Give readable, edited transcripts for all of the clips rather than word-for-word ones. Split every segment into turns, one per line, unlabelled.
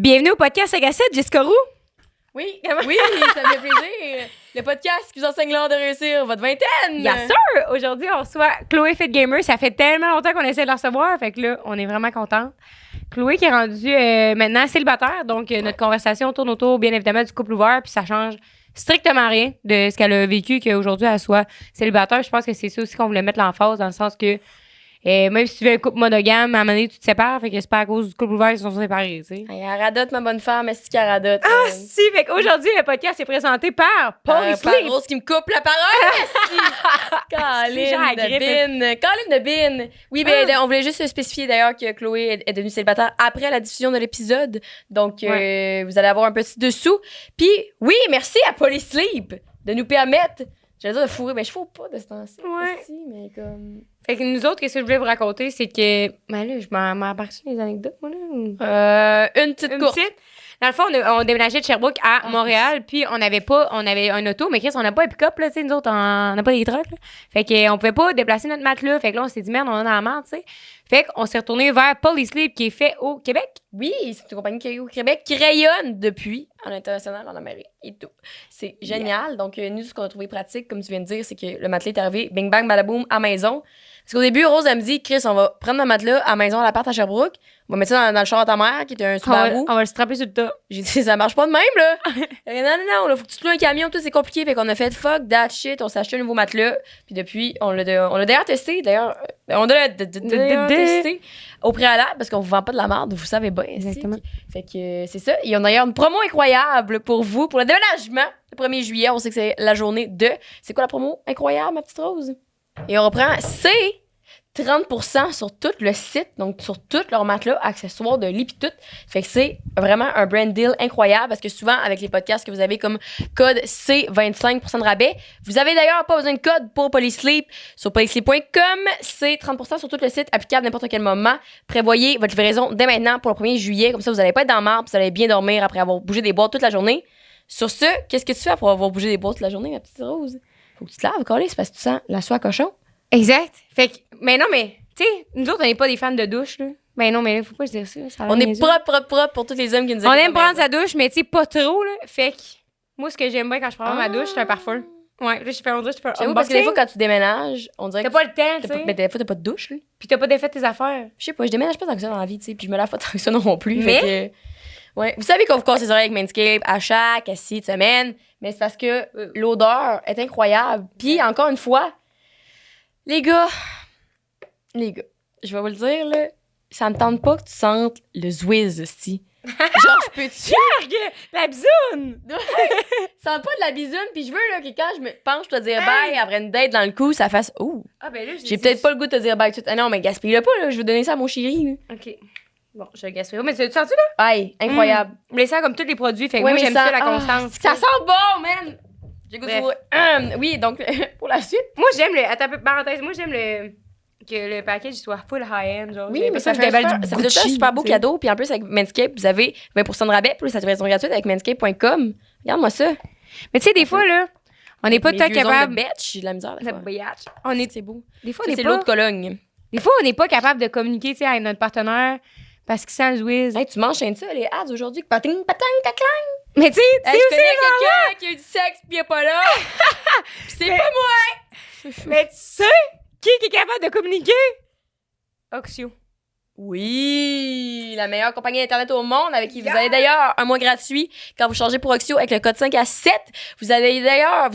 Bienvenue au podcast 5 à 7, Jessica Roux.
Oui, ça me fait plaisir. Le podcast qui vous enseigne l'art de réussir votre vingtaine.
Yes sir! Aujourd'hui, on reçoit Chloé Fit Gamer. Ça fait tellement longtemps qu'on essaie de la recevoir, fait que là, on est vraiment contente. Chloé qui est rendue maintenant célibataire, donc notre conversation tourne autour, bien évidemment, du couple ouvert, puis ça change strictement rien de ce qu'elle a vécu qu'aujourd'hui, elle soit célibataire. Je pense que c'est ça aussi qu'on voulait mettre l'emphase, dans le sens que même si tu veux un couple monogame, à un moment donné, tu te sépares, fait que c'est pas à cause du couple ouvert qu'ils sont séparés, tu sais.
Hey, elle radote, ma bonne femme, est-ce qu'elle radote?
Ah, si! Fait qu'aujourd'hui, le podcast est présenté par Paul Sleep.
Rose qui me coupe la parole! Caroline de Bin! Oui, ben, on voulait juste spécifier d'ailleurs que Chloé est devenue célibataire après la diffusion de l'épisode. Donc, vous allez avoir un petit dessous. Puis, oui, merci à Paul Sleep de nous permettre, j'allais dire de fourrer, mais je fourre pas de ce temps-ci.
Ouais.
Mais comme...
Fait que nous autres, qu'est-ce que je voulais vous raconter, c'est que... Ben là, je m'en embarque sur les anecdotes, moi, là.
Une petite course.
Dans le fond, on déménageait de Sherbrooke à Montréal, puis on avait un auto, mais Chris, on n'a pas un pick-up, là, tu sais, nous autres, on n'a pas des trucks, là. Fait qu'on pouvait pas déplacer notre matelas. Fait que là, on s'est dit, merde, on est dans la merde, tu sais. Fait qu'on s'est retourné vers Polysleep, qui est fait au Québec.
Oui, c'est une compagnie qui est au Québec, qui rayonne depuis à l'international, en Amérique et tout. C'est génial. Yeah. Donc, nous, ce qu'on a trouvé pratique, comme tu viens de dire, c'est que le matelas est arrivé, bing bang, badaboum, à maison. Parce qu'au début, Rose, elle me dit, Chris, on va prendre le matelas à maison à l'appart à Sherbrooke, on va mettre ça dans le char à ta mère, qui est un Subaru.
On va le strapper sur le tas.
J'ai dit, ça marche pas de même, là. non, là, faut que tu te loues un camion, tout, c'est compliqué. Fait qu'on a fait fuck that shit, on s'est acheté un nouveau matelas. Puis depuis, on l'a d'ailleurs testé, d'ailleurs. On l'a testé au préalable, parce qu'on vous vend pas de la merde, vous savez bien.
Exactement.
Fait que c'est ça. Et on a d'ailleurs une promo incroyable pour vous, pour le déménagement. Le 1er juillet, on sait que c'est la journée de... C'est quoi la promo incroyable, ma petite Rose? Et on reprend, c'est 30% sur tout le site, donc sur tous leurs matelas, accessoires de lit pis tout. Fait que c'est vraiment un brand deal incroyable parce que souvent, avec les podcasts que vous avez comme code C, 25% de rabais. Vous avez d'ailleurs pas besoin de code pour Polysleep sur polysleep.com. C'est 30% sur tout le site, applicable à n'importe quel moment. Prévoyez votre livraison dès maintenant pour le 1er juillet. Comme ça, vous n'allez pas être dans le marbre, vous allez bien dormir après avoir bougé des boîtes toute la journée. Sur ce, qu'est-ce que tu fais pour avoir bougé des boîtes toute la journée, ma petite Rose? Faut que tu te laves, Carly, c'est parce que tu sens la soie cochon.
Exact. Fait que, mais non, mais, tu sais, nous autres, on n'est pas des fans de douche, là. Ben non, mais là, faut pas se dire ça.
On est propre pour tous les hommes qui nous
écoutent. On aime prendre sa douche, mais tu sais, pas trop, là. Fait que, moi, ce que j'aime bien quand je prends ma douche, c'est un parfum. Ouais, là, je fais un unboxing.
Parce que des fois, quand tu déménages, on dirait
que... T'as pas le temps, tu sais.
Mais des fois, t'as pas de douche, là.
Puis t'as pas défait tes affaires.
Je sais pas, je déménage pas tant que ça dans la vie, tu sais. Puis je me lave pas tant que ça non plus. Mais... Fait que, ouais. Vous savez qu'on vous casse les oreilles avec Manscaped à chaque 6 semaines. Mais c'est parce que l'odeur est incroyable. Puis, encore une fois... Les gars, je vais vous le dire, là, ça me tente pas que tu sentes le Zwiz, aussi. Genre, je peux-tu...
La bisoune!
Sens pas de la bisoune, puis je veux là, que quand je me penche, je te dire bye après une date dans le cou, ça fasse... Oh!
Ah, ben là,
j'ai peut-être pas le goût de te dire bye tout de suite. Ah non, mais gaspille-le pas, là, je veux donner ça à mon chéri. Là.
OK. Bon, je vais gaspiller. Mais tu sens-tu, là?
Aïe, incroyable.
Mais ça, comme tous les produits, fait que moi, j'aime ça, la constance.
Ça sent bon, man! Oui, donc, pour la suite.
Moi, j'aime le... Attends, parenthèse, moi, j'aime que le package soit full high-end, genre.
Oui, mais ça fait un super beau cadeau. Puis en plus, avec Manscaped, vous avez 20% de rabais plus la livraison gratuite avec manscaped.com. Regarde-moi ça.
Mais tu sais, des fois, là, on n'est pas tout capable...
J'ai de la misère, des fois. C'est beau.
Des fois,
c'est l'eau de Cologne.
Des fois, on n'est pas capable de communiquer, tu sais, avec notre partenaire parce qu'il sent le Zwiz.
Hey, tu m'enchaînes ça, les ads aujourd'hui. Pating, caclang.
Mais tu sais,
je connais quelqu'un qui a eu du sexe pis il est pas là. C'est pas moi.
Mais tu sais, qui est capable de communiquer? Oxio.
Oui, la meilleure compagnie Internet au monde avec qui vous avez d'ailleurs un mois gratuit quand vous changez pour Oxio avec le code 5 à 7. Vous avez d'ailleurs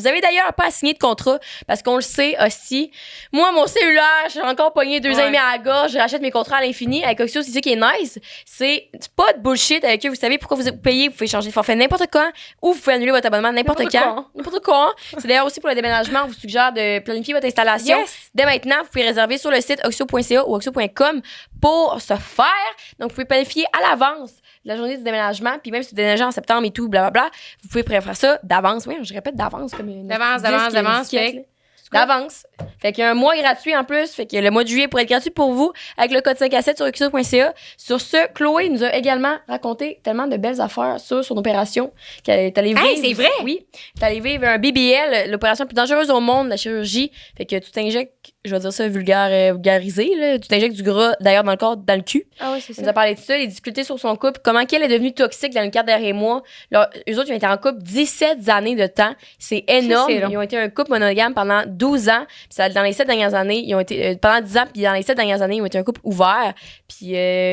pas à signer de contrat parce qu'on le sait aussi. Moi, mon cellulaire, j'ai encore pogné 2 ans et demi à la gorge. Je rachète mes contrats à l'infini. Avec Oxio, c'est ça qui est nice. C'est pas de bullshit avec eux. Vous savez pourquoi vous payez. Vous pouvez changer de forfait n'importe quand ou vous pouvez annuler votre abonnement n'importe quand. N'importe quoi. C'est d'ailleurs aussi pour le déménagement. On vous suggère de planifier votre installation.
Yes.
Dès maintenant, vous pouvez réserver sur le site oxio.ca ou oxio.com pour se faire. Donc, vous pouvez planifier à l'avance la journée du déménagement. Puis même si vous déménagez en septembre et tout, blablabla, vous pouvez préférer ça d'avance. Oui, je répète d'avance comme une
d'avance.
D'avance. Fait qu'il y a un mois gratuit en plus. Fait que le mois de juillet pourrait être gratuit pour vous avec le code 5 à 7 sur oxio.ca. Sur ce, Chloé nous a également raconté tellement de belles affaires sur son opération qu'elle est allée vivre.
Hey, c'est vrai?
Oui. T'es allée vivre un BBL, l'opération la plus dangereuse au monde, la chirurgie. Fait que tu t'injectes je vais dire ça vulgarisé, là. Tu t'injectes du gras, d'ailleurs, dans le corps, dans le cul.
Ah oui, c'est
Elle nous a parlé de ça, les difficultés sur son couple, comment qu'elle est devenue toxique dans le 4 derniers mois. Eux autres, ils ont été en couple 17 années de temps. C'est énorme.
C'est long.
Ils ont été un couple monogame pendant 12 ans. Puis dans les 7 dernières années, ils ont été pendant 10 ans, puis dans les 7 dernières années, ils ont été un couple ouvert. Puis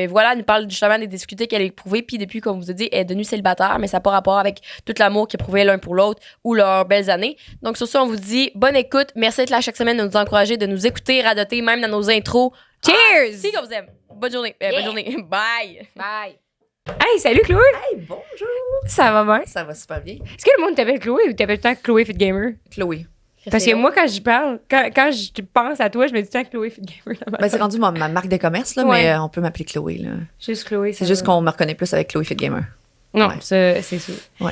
voilà, elle nous parle justement des difficultés qu'elle a éprouvées. Puis depuis, comme vous ai dit, elle est devenue célibataire, mais ça n'a pas rapport avec tout l'amour qu'ils éprouvaient l'un pour l'autre ou leurs belles années. Donc sur ça, on vous dit bonne écoute. Merci d'être là chaque semaine, de nous encourager, de nous écouter, radoter, même dans nos intros.
Cheers!
Si qu'on vous aime. Bonne journée. Bonne journée. Bye.
Bye. Hey, salut Chloé!
Hey, bonjour!
Ça va bien?
Ça va super bien.
Est-ce que le monde t'appelle Chloé ou t'appelles tout le temps Chloé Fit Gamer?
Chloé.
Parce que moi, quand je parle, quand je pense à toi, je me dis tout le temps Chloé Fit Gamer. Dans ma
Ben, c'est
tête.
rendu ma marque de commerce, là,
Ouais.
mais on peut m'appeler Chloé. Là.
Juste Chloé.
C'est juste qu'on me reconnaît plus avec Chloé Fit Gamer.
Non,
Ouais.
ça, c'est sûr.
Ouais.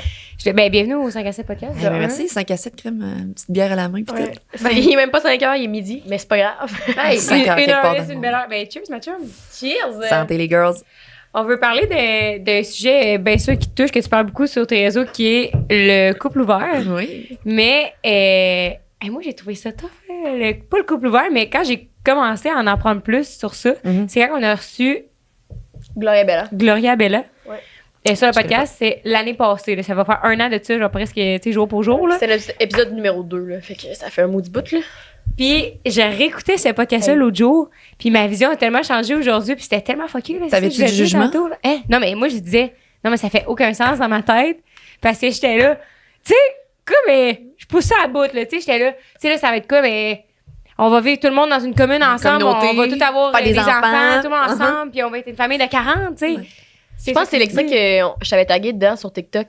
Bienvenue au 5 à 7 podcast.
Ben, merci, 5 à 7 crème, une petite bière à la main, puis
Ouais.
tout.
Il est même pas 5 heures, il est midi, mais c'est pas grave.
Hey,
Cinq
une
heures quelque
heure,
part
c'est
dans
une
le
belle heure. Ben, cheers, ma chum.
Cheers!
Santé, les girls.
On veut parler d'un sujet, bien sûr, qui te touche, que tu parles beaucoup sur tes réseaux, qui est le couple ouvert.
Oui.
Mais moi, j'ai trouvé ça tough. Pas le couple ouvert, mais quand j'ai commencé à en apprendre plus sur ça,
Mhm.
c'est quand on a reçu
Gloria Bella.
Gloria Bella.
Ouais.
Et sur le
Je connais
podcast, c'est l'année passée. Là. Ça va faire un an de ça, genre presque, tu sais, jour pour jour. Là.
C'est l'épisode numéro 2, là. Fait que ça fait un maudit bout, là.
Puis j'ai réécouté ce podcast-là
Hey.
l'autre jour, puis ma vision a tellement changé aujourd'hui, puis c'était tellement fucké. Là,
T'avais-tu
c'est ça que je
du
disais
jugement?
tantôt, là. Hein? Non, mais moi, je disais, non, mais ça fait aucun sens dans ma tête, parce que j'étais là, tu sais, comme, je pousse ça à bout, là, tu sais, j'étais là, tu sais, là, ça va être comme, on va vivre tout le monde dans une commune ensemble,
communauté,
on va tout avoir
faire des
des enfants,
enfants.
tout le monde ensemble, puis on va être une famille de 40, tu sais.
Ouais.
Je pense que c'est l'extrait que je t'avais tagué dedans sur TikTok.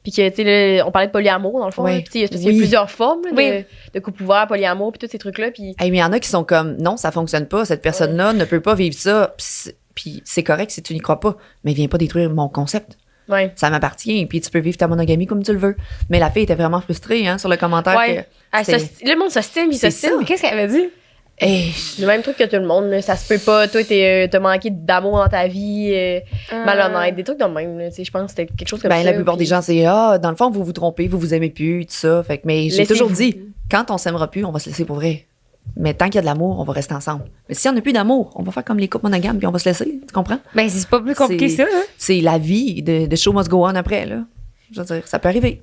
Puis que, tu sais, là, on parlait de polyamour, dans le fond.
Ouais.
là. Puis, tu sais, parce qu'il y a
Oui.
plusieurs formes là,
Oui.
de couple ouvert, polyamour, puis tous ces trucs-là. Puis,
Hey, mais il y en a qui sont comme, non, ça fonctionne pas, cette personne-là ne peut pas vivre ça, puis c'est correct si tu n'y crois pas, mais viens pas détruire mon concept.
ouais.
Ça m'appartient, puis tu peux vivre ta monogamie comme tu le veux. Mais la fille était vraiment frustrée, hein, sur le commentaire.
Ouais. Ah,
c'est-
le monde s'ostine, puis
C'est
s'ostine.
ça.
Mais qu'est-ce qu'elle avait dit?
Hey,
Le même truc que tout le monde, là. Ça se peut pas. Toi, t'as manqué d'amour dans ta vie, malhonnête, des trucs de même, là. Tu sais, je pense que c'était quelque chose comme ça.
ben, la plupart
puis-
des gens, c'est dans le fond, vous vous trompez, vous vous aimez plus, tout ça. Fait que, mais j'ai
Laissez-vous.
toujours dit, quand on s'aimera plus, on va se laisser pour vrai. Mais tant qu'il y a de l'amour, on va rester ensemble. Mais si on n'a plus d'amour, on va faire comme les couples monogames, puis on va se laisser. Tu comprends?
Ben, c'est pas plus compliqué
C'est-
que ça, hein.
C'est la vie de show must go on après, là. Je veux dire, ça peut arriver.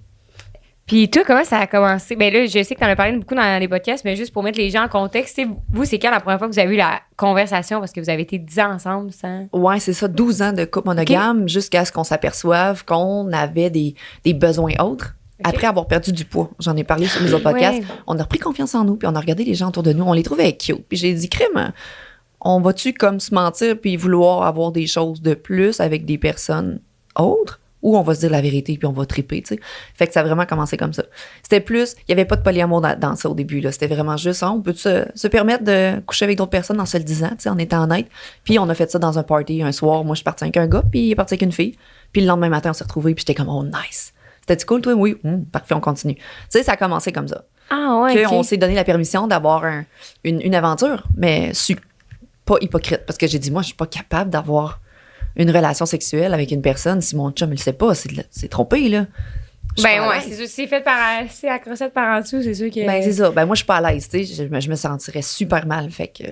Puis toi, comment ça a commencé? Ben là, je sais que t'en as parlé beaucoup dans les podcasts, mais juste pour mettre les gens en contexte, tu sais, vous, c'est quand la première fois que vous avez eu la conversation parce que vous avez été 10 ans ensemble sans...
Ouais, c'est ça, 12 ans de couple monogame jusqu'à ce qu'on s'aperçoive qu'on avait des besoins autres.
Ok.
Après avoir perdu du poids, j'en ai parlé sur mes autres podcasts,
Ouais.
on a repris confiance en nous, puis on a regardé les gens autour de nous, on les trouvait cute. Puis j'ai dit, crème, on va-tu comme se mentir puis vouloir avoir des choses de plus avec des personnes autres? Ou on va se dire la vérité puis on va triper, tu sais. Fait que ça a vraiment commencé comme ça. C'était plus, il y avait pas de polyamour dans ça au début, là. C'était vraiment juste, on peut se permettre de coucher avec d'autres personnes en se le disant, tu sais, en étant honnête. Puis on a fait ça dans un party un soir. Moi, je suis partie avec un gars, puis il est parti avec une fille. Puis le lendemain matin, on s'est retrouvés, puis j'étais comme, oh, nice. C'était cool, toi? Oui. Parfait, on continue. Tu sais, ça a commencé comme ça.
Ah ouais,
On
ok.
s'est donné la permission d'avoir une aventure, mais pas hypocrite. Parce que j'ai dit, moi, je suis pas capable d'avoir une relation sexuelle avec une personne si mon chum, il le sait pas. C'est trompé, là. Je suis
Ben
pas à
ouais,
l'aise.
c'est sûr, c'est fait par... C'est à crossette par en dessous, c'est sûr que...
Ben, c'est ça. Ben, moi, je suis pas à l'aise, tu sais. Je me sentirais super mal. Fait que.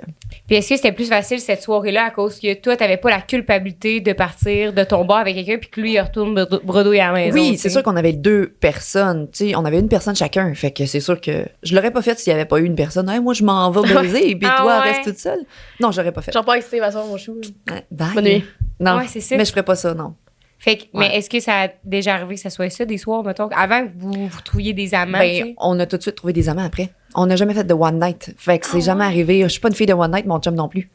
Puis est-ce que c'était plus facile cette soirée-là à cause que toi, t'avais pas la culpabilité de partir de ton bar avec quelqu'un puis que lui, il retourne bredouille à la maison?
Oui,
tu
c'est
sais?
sûr qu'on avait 2 personnes. Tu sais, on avait une personne chacun. Fait que c'est sûr que je l'aurais pas fait s'il y avait pas eu une personne. Hey, moi, je m'en vais baiser, puis
Ah
toi,
ouais.
reste toute seule. Non, j'aurais pas fait.
J'en pas excité, ma soeur, mon chou.
Ouais, bye.
Bonne nuit.
Non,
Ouais, c'est ça.
mais je ferais pas ça, non.
Fait que, mais
Ouais.
est-ce que ça a déjà arrivé que ça soit ça, des soirs, mettons, avant que vous trouviez des amants,
Ben,
tu sais?
on a tout de suite trouvé des amants après. On n'a jamais fait de one night. Fait que c'est jamais arrivé. Je suis pas une fille de one night, mon chum non plus.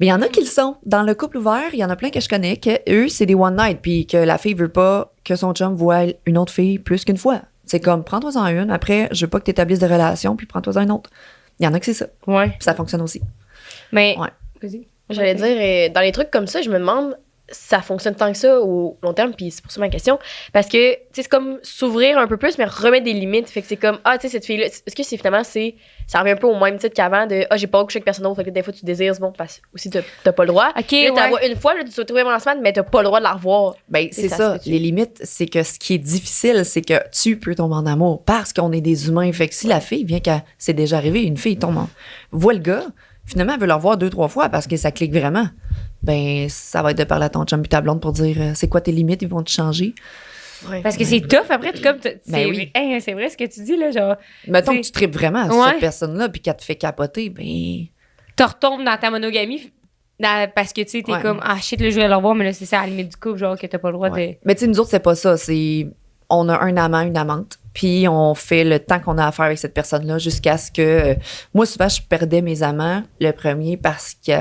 Mais il y en a qui le sont. Dans le couple ouvert, il y en a plein que je connais que eux, c'est des one night, puis que la fille veut pas que son chum voit une autre fille plus qu'une fois. C'est comme, prends-toi-en une, après, je veux pas que tu établisses de relation, puis prends-toi-en une autre. Il y en a que c'est ça.
Ouais.
Puis ça fonctionne aussi.
Mais,
Ouais.
vas-y.
J'allais dire, dans les trucs comme ça, je me demande, ça fonctionne tant que ça au long terme, puis c'est pour ça ma question. Parce que, tu sais, c'est comme s'ouvrir un peu plus, mais remettre des limites. Fait que c'est comme, tu sais, cette fille-là, est-ce que c'est finalement, ça revient un peu au même titre qu'avant de, j'ai pas couché avec personne d'autre, fait que des fois tu désires, bon, parce que aussi t'as pas le droit.
OK,
Là, t'as
ouais.
une fois, là, tu te retrouves en semaine, mais t'as pas le droit de la revoir.
Ben, c'est
ça
ça.
se peut-tu.
Les limites, c'est que ce qui est difficile, c'est que tu peux tomber en amour parce qu'on est des humains. Fait que si la fille vient qu'à, c'est déjà arrivé, une fille tombe voit le gars, finalement, elle veut le revoir 2-3 fois parce que ça clique vraiment. Ben, ça va être de parler à ton chum puis ta blonde pour dire, c'est quoi tes limites, ils vont te changer.
Ouais.
Parce que c'est tough après, c'est
oui.
hey, c'est vrai ce que tu dis, là, genre,
Mettons
t'sais,
que tu tripes vraiment sur
ouais.
cette personne-là puis qu'elle te fait capoter, ben...
tu retombes dans ta monogamie parce que, tu sais, t'es
Ouais.
comme, shit, là, je vais le revoir, mais là, c'est ça, à la limite du couple, genre, que t'as pas le droit
Ouais. Mais tu sais, nous autres, c'est pas ça. C'est... On a un amant, une amante, puis on fait le temps qu'on a à faire avec cette personne-là jusqu'à ce que... moi, souvent, je perdais mes amants, le premier, parce qu'il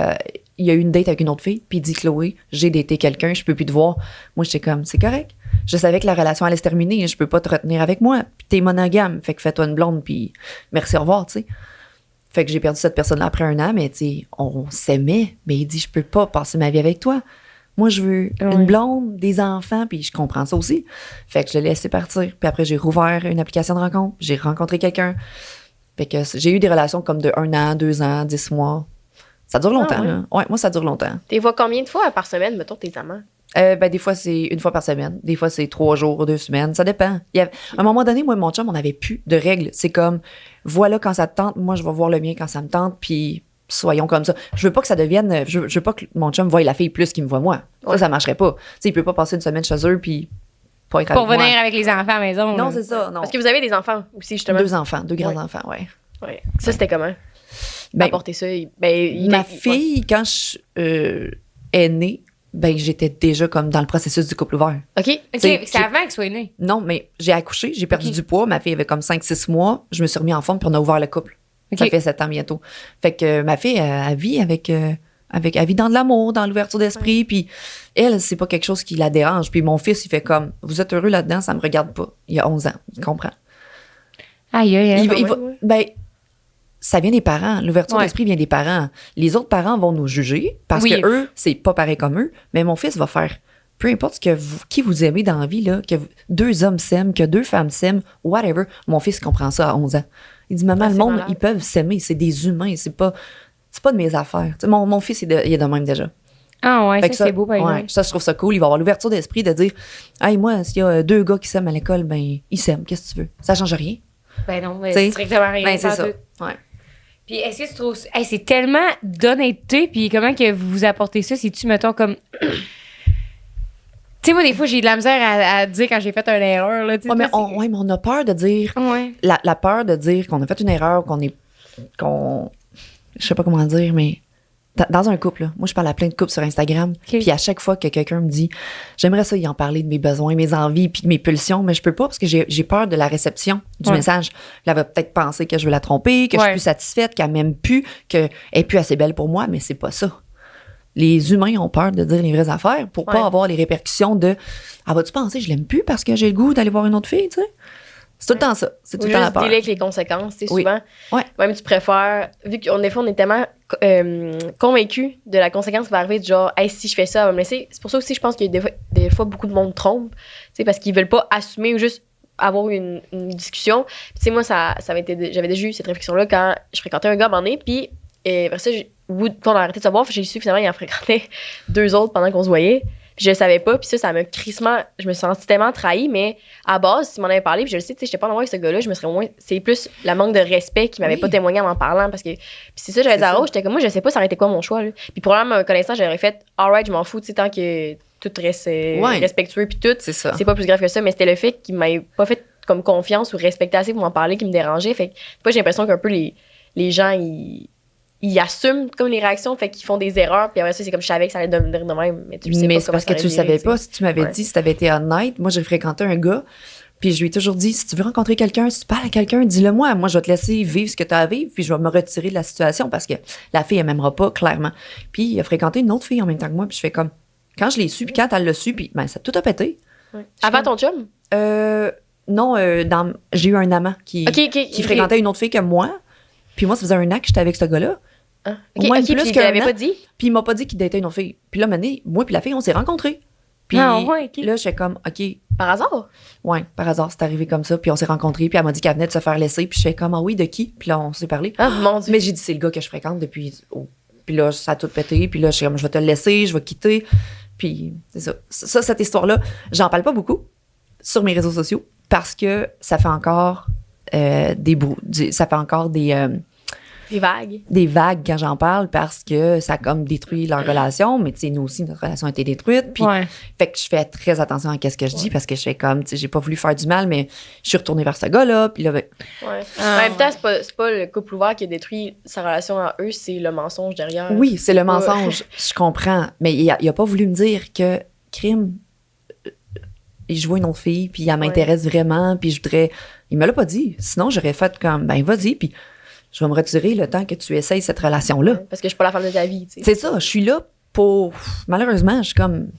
y a eu une date avec une autre fille, puis il dit, Chloé, j'ai daté quelqu'un, je peux plus te voir. Moi, j'étais comme, c'est correct. Je savais que la relation allait se terminer, je peux pas te retenir avec moi. Puis t'es monogame, fait que fais-toi une blonde, puis merci, au revoir, tu sais. Fait que j'ai perdu cette personne-là après 1 an, mais tu sais, on s'aimait, mais il dit, je peux pas passer ma vie avec toi. Moi, je veux une blonde, des enfants, puis je comprends ça aussi. Fait que je l'ai laissé partir. Puis après, j'ai rouvert une application de rencontre. J'ai rencontré quelqu'un. Fait que j'ai eu des relations comme de 1 an, 2 ans, 10 mois. Ça dure longtemps,
ouais.
là. Ouais, moi, ça dure longtemps.
T'es vois combien de fois par semaine, mettons, tes amants?
Ben, des fois, c'est 1 fois par semaine. Des fois, c'est 3 jours, 2 semaines. Ça dépend. À un moment donné, moi et mon chum, on n'avait plus de règles. C'est comme, voilà quand ça te tente, moi, je vais voir le mien quand ça me tente, puis soyons comme ça. Je veux pas que ça devienne... Je veux pas que mon chum voie la fille plus qu'il me voit moi.
Ouais.
Ça marcherait pas. Tu sais, il peut pas passer une semaine chez eux, puis pas être
pour
avec
venir
moi.
avec les enfants à la maison.
Non,
là.
c'est ça, non.
Parce que vous avez des enfants aussi, justement.
2 enfants, 2 grands-enfants, ouais.
Ouais. Ça, c'était comment?
Ben,
Apporter ça.
ma fille, quand je est née, ben, j'étais déjà comme dans le processus du couple ouvert.
OK.
OK, c'est avant qu'elle soit née.
Non, mais j'ai accouché, j'ai perdu
Ok.
du poids. Ma fille avait comme 5-6 mois. Je me suis remis en forme, puis on a ouvert le couple.
Ok.
Ça fait 7 ans bientôt. Fait que ma fille, elle vit elle vit dans de l'amour, dans l'ouverture d'esprit. Puis elle, c'est pas quelque chose qui la dérange. Puis mon fils, il fait comme, vous êtes heureux là-dedans, ça me regarde pas. Il a 11 ans, il comprend.
Aïe, aïe, aïe.
Ben, ça vient des parents. L'ouverture
Ouais.
d'esprit vient des parents. Les autres parents vont nous juger parce
Oui.
que eux, c'est pas pareil comme eux. Mais mon fils va faire, peu importe qui vous aimez dans la vie, là, que 2 hommes s'aiment, que 2 femmes s'aiment, whatever. Mon fils comprend ça à 11 ans. Il dit, maman,
Ah,
le
c'est
monde,
malade.
ils peuvent s'aimer. C'est des humains. C'est pas de mes affaires. Tu sais, mon fils, il est de même déjà.
Ah ouais,
Fait que
ça, c'est beau, par exemple.
ouais, ça, je trouve ça cool. Il va avoir l'ouverture d'esprit de dire, hey, moi, s'il y a 2 gars qui s'aiment à l'école, ben, ils s'aiment. Qu'est-ce que tu veux? Ça change rien.
Ben non, mais
T'sais,
c'est strictement rien.
Ben, c'est
pas
ça.
tout.
Ouais.
Puis est-ce que tu trouves... Hey, c'est tellement d'honnêteté, puis comment que vous vous apportez ça? Si-tu, mettons, comme... Tu sais, moi, des fois, j'ai de la misère à dire quand j'ai fait une erreur, là. Tu sais,
Ouais, mais
toi,
mais on a peur de dire...
Ouais.
La peur de dire qu'on a fait une erreur, je sais pas comment dire, mais dans un couple, là, moi, je parle à plein de couples sur Instagram, puis à chaque fois que quelqu'un me dit, j'aimerais ça y en parler de mes besoins, mes envies, puis de mes pulsions, mais je peux pas parce que j'ai peur de la réception du
Ouais.
message. Elle va peut-être penser que je veux la tromper, que je suis plus satisfaite, qu'elle m'aime plus, qu'elle est plus assez belle pour moi, mais c'est pas ça. Les humains ont peur de dire les vraies affaires pour pas avoir les répercussions de « Ah, vas-tu penser que je l'aime plus parce que j'ai le goût d'aller voir une autre fille, tu sais? » C'est tout le temps ça. C'est tout
Ou
le temps la
juste
peur.
dealer avec les conséquences, tu sais,
Oui.
souvent.
Ouais.
Même tu préfères, vu qu'on des fois, on est tellement convaincus de la conséquence qui va arriver, du genre, hey, si je fais ça, elle va me laisser. C'est pour ça aussi, je pense qu'il y a des fois beaucoup de monde trompe, tu sais, parce qu'ils veulent pas assumer ou juste avoir une discussion. Puis, tu sais, moi, j'avais déjà eu cette réflexion-là quand je fréquentais un gars à un moment donné, puis après ça, au bout qu'on a arrêté de se voir, j'ai su finalement qu'il en fréquentait 2 autres pendant qu'on se voyait. Puis je le savais pas, puis ça m'a crissement... Je me suis sentie tellement trahie, mais à base, s'il m'en avait parlé, puis je le sais, tu sais, j'étais pas en amour avec ce gars-là, je me serais au moins... C'est plus la manque de respect qui m'avait
Oui.
pas témoigné en m'en parlant, parce que... Puis c'est ça, j'avais dit à
ça.
Rose, j'étais comme, moi, je sais pas ça aurait été quoi mon choix, là. Puis probablement, me connaissant, j'aurais fait, alright, je m'en fous, tu sais, tant que tout reste respectueux, puis tout,
C'est ça.
c'est pas plus grave que ça, mais c'était le fait qu'il m'avait pas fait comme confiance ou respecté assez pour m'en parler qui me dérangeait. Fait que, moi, j'ai l'impression qu'un peu les gens, ils assument comme les réactions, fait qu'ils font des erreurs, puis après ça, c'est comme je savais que ça allait devenir de même, mais tu le sais
Mais
pas
c'est
comment
parce
ça
que tu le
allait
savais
virer,
pas.
tu sais.
Si tu m'avais
Ouais.
dit, si tu avais été honnête, moi, j'ai fréquenté un gars, puis je lui ai toujours dit, si tu veux rencontrer quelqu'un, si tu parles à quelqu'un, dis-le moi. Moi, je vais te laisser vivre ce que tu as à vivre, puis je vais me retirer de la situation parce que la fille, elle m'aimera pas, clairement. Puis il a fréquenté une autre fille en même temps que moi, puis je fais comme, quand je l'ai su, puis quand elle l'a su, puis ben, ça tout a pété.
Ouais. Avant ton chum?
Non, j'ai eu un amant qui
Ok.
fréquentait une autre fille que moi. Puis moi, ça faisait 1 an que j'étais avec ce gars-là.
Ah,
Au moins
ok,
plus
puis il
qu'un
t'avait
an.
pas dit?
Puis il m'a pas dit qu'il datait une autre fille. Puis là, maintenant, moi puis la fille, on s'est rencontrés. Puis
ouais, ok.
là, j'étais comme, OK,
Par hasard?
ouais, par hasard, c'est arrivé comme ça. Puis on s'est rencontrés. Puis elle m'a dit qu'elle venait de se faire laisser. Puis j'étais comme, ah oui, de qui? Puis là, on s'est parlé.
Ah, mon Dieu.
Mais j'ai dit, c'est le gars que je fréquente depuis. Oh. Puis là, ça a tout pété. Puis là, je suis comme, je vais te le laisser, je vais quitter. Puis c'est ça. Ça, cette histoire-là, j'en parle pas beaucoup sur mes réseaux sociaux parce que ça fait encore ça fait encore
Des vagues.
des vagues quand j'en parle parce que ça a comme détruit leur relation. Mais tu sais, nous aussi, notre relation a été détruite. Puis, fait que je fais très attention à ce que je dis parce que je fais comme, tu sais, j'ai pas voulu faire du mal, mais je suis retournée vers ce gars-là. Puis là, ben,
Ouais.
Ah,
En même temps, c'est pas le couple ouvert qui a détruit sa relation à eux, c'est le mensonge derrière.
oui, c'est le mensonge. Je comprends. Mais il a pas voulu me dire que crime. Je vois une autre fille, puis elle m'intéresse vraiment, puis je voudrais. Il me l'a pas dit. Sinon, j'aurais fait comme, ben, vas-y, puis je vais me retirer le temps que tu essayes cette relation-là.
Parce que je suis pas la femme de ta vie, tu sais.
C'est ça, je suis là pour. Malheureusement, je suis comme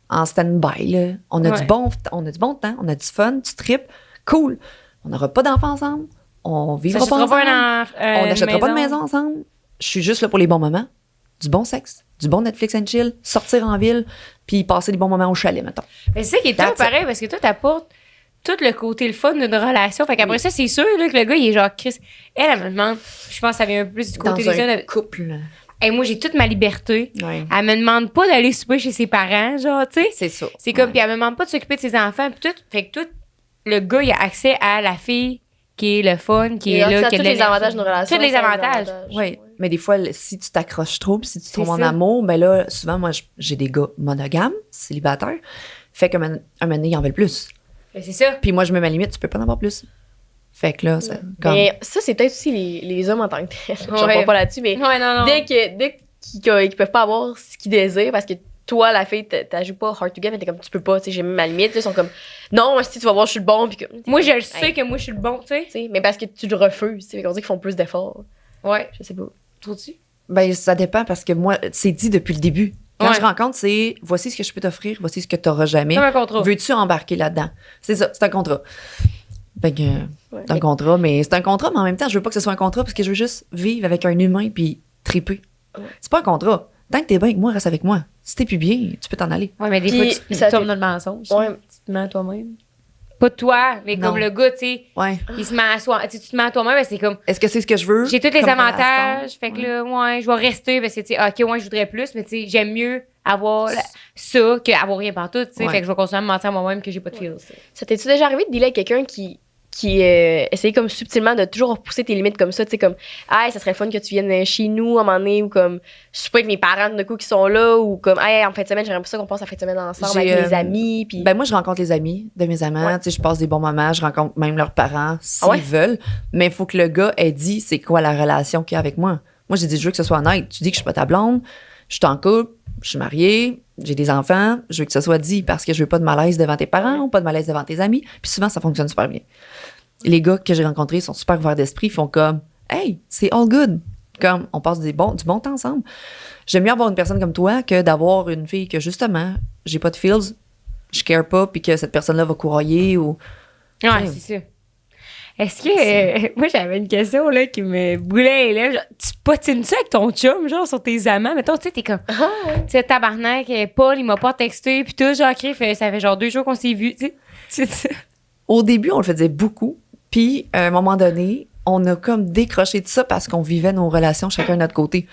en stand-by, là. On a du bon temps, on a du fun, du trip, cool. On n'aura pas d'enfants ensemble, on vivra pas ensemble, on n'achètera pas de maison ensemble. Je suis juste là pour les bons moments, du bon sexe, du bon Netflix and chill, sortir en ville, puis passer des bons moments au chalet, mettons.
Mais c'est ça qui est top, pareil, parce que toi, t'apportes tout le côté le fun d'une relation. Fait qu'après ça, c'est sûr là, que le gars, il est genre Chris. Elle me demande, je pense que ça vient un peu plus du côté
Dans
des
un
hommes.
couple.
Hey, moi, j'ai toute ma liberté.
Ouais.
Elle me demande pas d'aller souper chez ses parents, genre, tu sais.
C'est ça.
C'est comme,
Ouais.
puis elle me demande pas de s'occuper de ses enfants, puis tout. Fait que tout, le gars, il a accès à la fille qui est le fun, qui
Et
est là,
ça,
qui a
tous
de
les
l'énergie.
avantages d'une relation.
Tous les
ça a des
avantages.
Oui, mais des fois, si tu t'accroches trop, puis si tu tombes en
ça.
amour, ben là, souvent, moi, j'ai des gars monogames, célibataires. Fait qu'un moment donné, ils en veulent plus.
Ben, c'est ça.
Puis moi, je me mets ma limite, tu peux pas en avoir plus. Fait que là, ça, comme...
Mais ça, c'est peut-être aussi les hommes en tant que tels. Je
Ouais.
ne pas là-dessus, mais
Ouais, non.
dès qu'ils peuvent pas avoir ce qu'ils désirent, parce que toi, la fille, t'ajoutes pas hard to get, mais t'es comme, tu peux pas, tu sais, j'ai mis ma limite. Là, ils sont comme, non, si tu vas voir, je suis le bon. Puis que,
Moi, je le sais que moi, je suis le bon, tu sais.
tu sais, mais parce que tu le refuses. On dit qu'ils font plus d'efforts.
Ouais.
Je sais pas.
Trouves-tu?
Ben, ça dépend parce que moi, c'est dit depuis le début. Quand
Ouais.
je rencontre, c'est voici ce que je peux t'offrir, voici ce que tu n'auras jamais.
Comme un contrat.
Veux-tu embarquer là-dedans? C'est ça, c'est un contrat. Fait que,
Ouais.
c'est un contrat, mais c'est un contrat, mais en même temps, je veux pas que ce soit un contrat parce que je veux juste vivre avec un humain puis triper.
Ouais.
C'est pas un contrat. Tant que t'es bien avec moi, reste avec moi. Si t'es plus bien, tu peux t'en aller.
Ouais, mais des
Puis,
fois, tu
ça
tombes
fait-
dans le mensonge.
Ouais.
Tu te mens à toi-même. Pas toi, mais
Non.
comme le gars, tu sais,
Ouais.
il se met à soi. Tu sais, tu te mets à toi-même, ben, c'est comme,
Est-ce que c'est ce que je veux?
j'ai tous les
comme
avantages.
relation?
Fait que là, ouais, je vais rester parce que, tu sais, OK, ouais, je voudrais plus, mais tu sais, j'aime mieux avoir ça qu'avoir rien partout, tu sais.
Ouais.
Fait que je vais continuer à me mentir à moi-même que j'ai pas de feels.
Ça t'es-tu déjà arrivé de dealer avec quelqu'un qui essayait comme subtilement de toujours repousser tes limites comme ça, tu sais, comme, hey, ça serait le fun que tu viennes chez nous à un moment donné, ou comme, je sais pas, avec mes parents de coup qui sont là, ou comme, hey, en fin de semaine, j'aimerais pas ça qu'on passe la fin de semaine ensemble
J'ai,
avec mes amis, puis.
Ben moi, je rencontre les amis de mes amants.
Ouais.
Tu sais, je passe des bons moments. Je rencontre même leurs parents s'ils
Ah ouais?
veulent. Mais il faut que le gars ait dit c'est quoi la relation qu'il y a avec moi. Moi, j'ai dit je veux que ce soit honnête. Tu dis que je suis pas ta blonde. Je suis en couple. Je suis mariée. J'ai des enfants. Je veux que ce soit dit parce que je veux pas de malaise devant tes parents ou pas de malaise devant tes amis. Puis souvent, ça fonctionne super bien. Les gars que j'ai rencontrés sont super ouverts d'esprit. Ils font comme hey, c'est all good. Comme on passe du bon temps ensemble. J'aime mieux avoir une personne comme toi que d'avoir une fille que justement, j'ai pas de feels, je care pas, puis que cette personne-là va courailler ou.
Ouais,
Ouais.
c'est ça. Est-ce que. moi, j'avais une question là, qui me brûlait les lèvres. Genre, tu potines ça avec ton chum, genre, sur tes amants? Mettons, tu sais, t'es comme. Tu sais, tabarnak, Paul, il m'a pas texté, puis tout, genre, ça fait genre 2 jours qu'on s'est vus, tu sais.
Au début, on le faisait beaucoup, puis à un moment donné, on a comme décroché de ça parce qu'on vivait nos relations chacun de notre côté.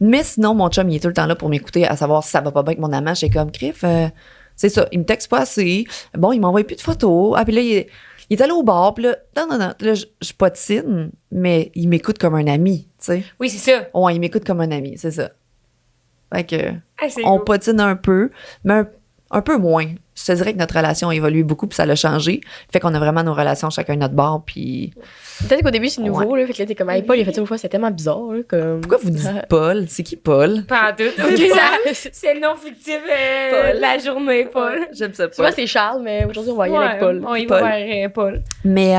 Mais sinon, mon chum, il est tout le temps là pour m'écouter, à savoir si ça va pas bien avec mon amant. J'ai comme, Criff, c'est ça, il me texte pas assez. Bon, il m'envoie plus de photos. Ah, puis là, il est allé au bar, puis là, non. Là, je potine, mais il m'écoute comme un ami, tu sais.
Oui, c'est ça.
Ouais, il m'écoute comme un ami, c'est ça. Fait que,
Ah, c'est
on
cool.
potine un peu, mais un peu moins. Je te dirais que notre relation a évolué beaucoup, puis ça l'a changé. Fait qu'on a vraiment nos relations chacun de notre bord, puis...
Peut-être qu'au début, c'est nouveau, là. Fait que là, t'es comme, hey, Paul, il a fait ça une fois, c'était tellement bizarre, là. Comme.
Pourquoi vous dites Paul? C'est qui Paul?
Pas en tout. C'est le nom fictif
Paul.
de la journée, Paul.
J'aime ça,
Souvent, c'est Charles, mais aujourd'hui, on va y aller avec Paul.
On y va
Paul.
vers Paul.
Mais